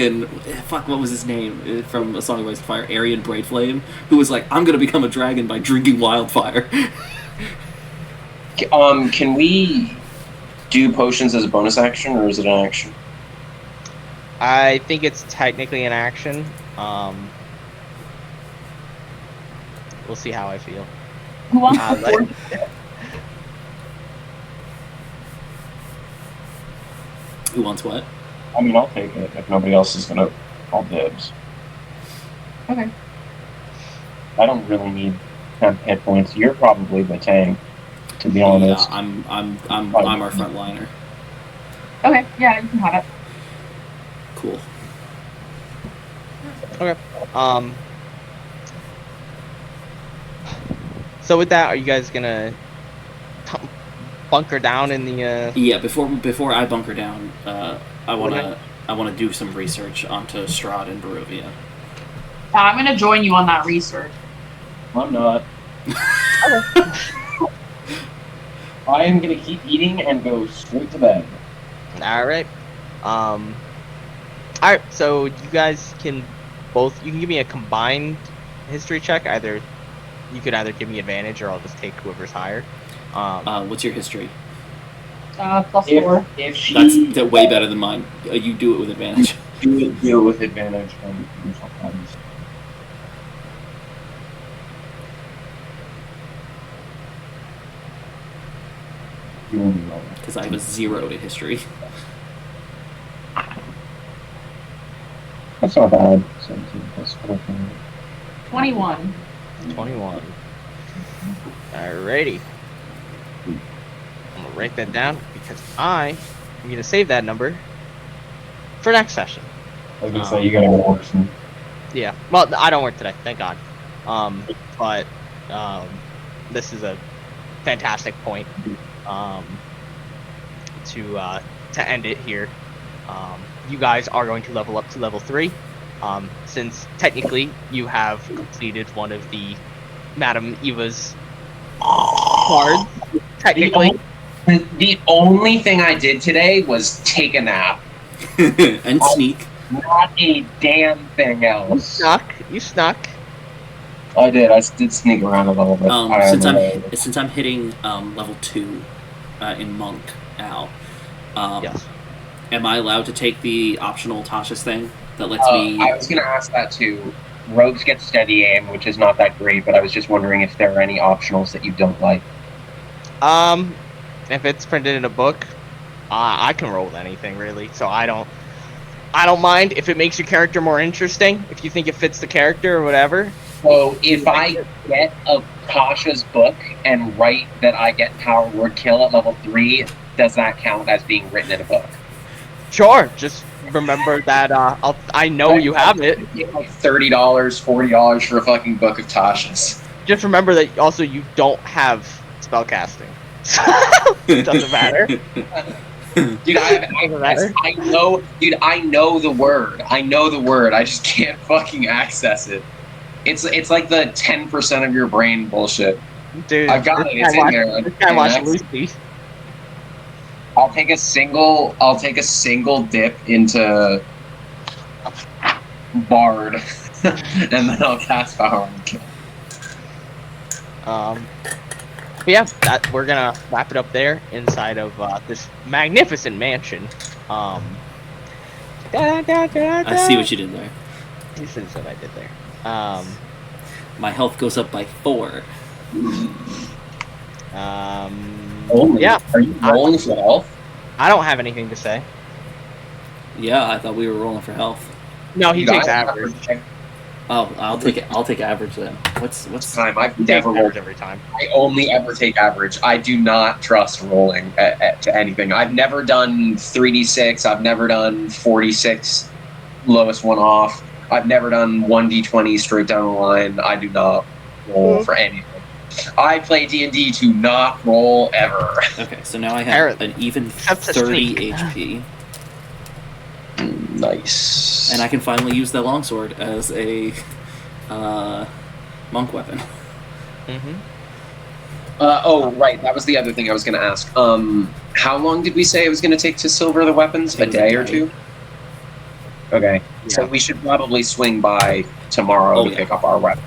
what was his name from A Song of Ice and Fire? Arian Braidflame, who was like, I'm gonna become a dragon by drinking wildfire. Can we do potions as a bonus action, or is it an action? I think it's technically an action. We'll see how I feel. Who wants the like- fourth? Who wants what? I mean, I'll take it if nobody else is gonna call dibs. Okay. I don't really need 10 hit points. You're probably the tank, to be Yeah, honest. I'm our front liner. Okay, yeah, you can have it. Cool. Okay. So with that, are you guys gonna bunker down in the. Yeah, before I bunker down, I wanna do some research onto Strahd and Barovia. I'm gonna join you on that research. I'm not. I am gonna keep eating and go straight to bed. All right. All right. So you guys can both. You can give me a combined history check. You could either give me advantage, or I'll just take whoever's higher. What's your history? +4. If she That's way better than mine. You do it with advantage. do deal with advantage and sometimes. Because I have a 0 to history. That's not bad. 17 plus 14. 21. 21. Alrighty. I'm gonna write that down because I am gonna save that number for next session. I was gonna say you gotta work some. Yeah. Well, I don't work today, thank God. But this is a fantastic point to end it here. You guys are going to level up to level 3. Since technically you have completed one of the Madam Eva's cards. Technically. The only thing I did today was take a nap. And sneak. Not a damn thing else. You snuck. I did sneak around a little bit. Since I'm hitting level 2 in Monk now, Yes. am I allowed to take the optional Tasha's thing that lets me? I was going to ask that too. Rogues get steady aim, which is not that great, but I was just wondering if there are any optionals that you don't like. If it's printed in a book, I can roll with anything really. So I don't mind if it makes your character more interesting. If you think it fits the character or whatever. So if I get a Tasha's book and write that I get Power Word Kill at level 3, does that count as being written in a book? Sure. Just remember that I know you have it. Like $30, $40 for a fucking book of Tasha's. Just remember that also you don't have spellcasting. It doesn't matter. Dude, I know the word. I know the word. I just can't fucking access it. It's like the 10% of your brain bullshit. Dude, I've got it. It's in there. This guy watched Lucy. I'll take a single dip into Bard, and then I'll cast Power and Kill. But yeah, we're gonna wrap it up there inside of this magnificent mansion. I see what you did there. This is what I did there. My health goes up by 4. Yeah. Are you rolling for health? I don't have anything to say. Yeah, I thought we were rolling for health. No, he takes average. Oh, I'll take average then. What's Time I've He never takes rolled. average every time. I only ever take average. I do not trust rolling to anything. I've never done 3d6. I've never done 46 lowest one off. I've never done 1d20 straight down the line. I do not roll for anything. I play D&D to not roll ever. Okay, so now I have an even 30 HP. Nice. And I can finally use the longsword as a monk weapon. Mm-hmm. Right. That was the other thing I was going to ask. How long did we say it was going to take to silver the weapons? A day or two? Okay. Yeah. So we should probably swing by tomorrow to pick up our weapon.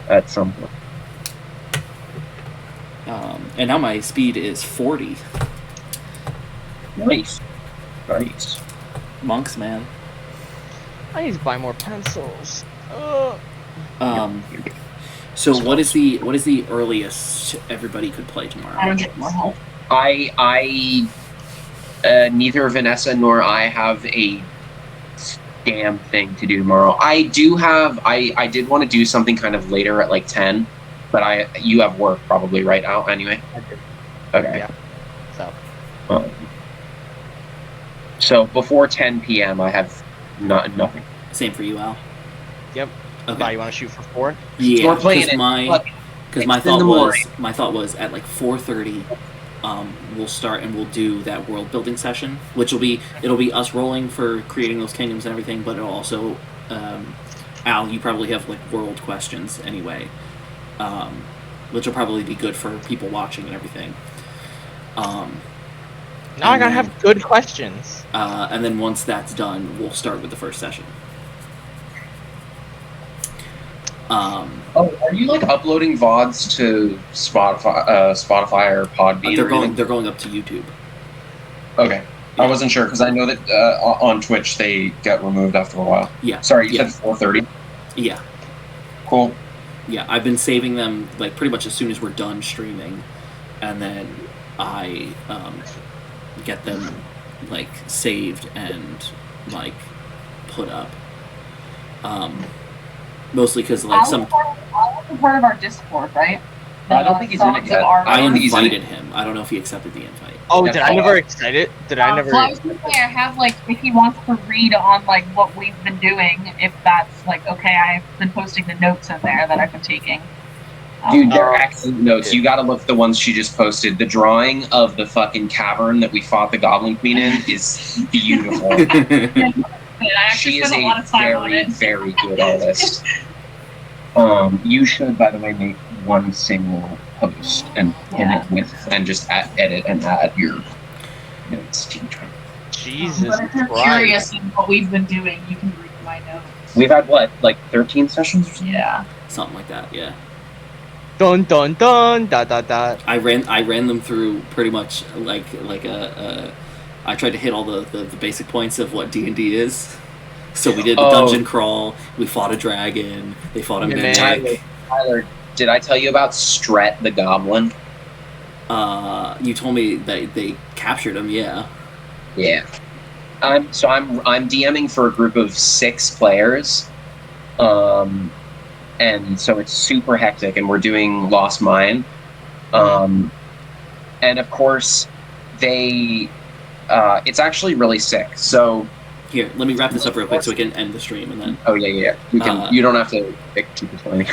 At some point. And now my speed is 40. Nice. Nice. Monks, man. I need to buy more pencils. So what is the earliest everybody could play I tomorrow? don't get more help. Neither Vanessa nor I have a damn thing to do tomorrow. I did want to do something kind of later at like 10, but you have work probably right now anyway. I do. Okay. Yeah. So. So before 10 p.m. I have nothing. Same for you, Al. Yep. Okay. You want to shoot for 4? Yeah, We're playing because Because my thought was at like 4:30, we'll start and we'll do that world building session, which it'll be us rolling for creating those kingdoms and everything, but it'll also, Al, you probably have like world questions anyway, which will probably be good for people watching and everything. Now I gotta have good questions. And then once that's done, we'll start with the first session. Are you like uploading VODs to Spotify or Podbean? They're going up to YouTube. Okay, yeah. I wasn't sure because I know that on Twitch they get removed after a while. Yeah. Sorry, you said 4:30. Yeah. Cool. Yeah, I've been saving them like pretty much as soon as we're done streaming, and then I get them like saved and like put up. Mostly because like Alan's part of our Discord, right? I don't think he's in it yet. I invited him. I don't know if he accepted the invite. Oh, did I never accept it? I never? Well, I was gonna say I have like if he wants to read on like what we've been doing, if that's like okay, I've been posting the notes in there that I've been taking. Dude, they're excellent notes. You gotta look at the ones she just posted. The drawing of the fucking cavern that we fought the Goblin Queen in is beautiful. She is a very, very good artist. You should, by the way, make one single post and pin it with, and just edit and add your notes. Jesus But if you're curious in what we've been doing, you can read my notes. We've had what, like 13 sessions or something? Yeah. Something like that, yeah. Dun dun dun da da da. I ran them through pretty much like I tried to hit all the basic points of what D&D is. So we did the dungeon crawl, we fought a dragon, they fought a mimic. Tyler, did I tell you about Strahd the Goblin? You told me that they captured him, yeah. Yeah. I'm DMing for a group of 6 players. And so it's super hectic, and we're doing Lost Mine. And of course, it's actually really sick. So here, let me wrap this up real quick so we can end the stream and then. Oh yeah. You don't have to keep it funny.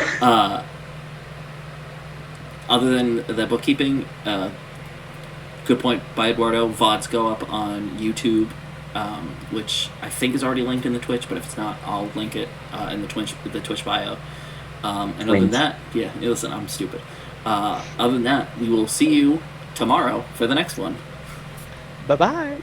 Other than the bookkeeping, good point by Eduardo. VODs go up on YouTube, which I think is already linked in the Twitch, but if it's not, I'll link it in the Twitch bio. And other than that, yeah, listen, I'm stupid. Other than that, we will see you tomorrow for the next one. Bye bye.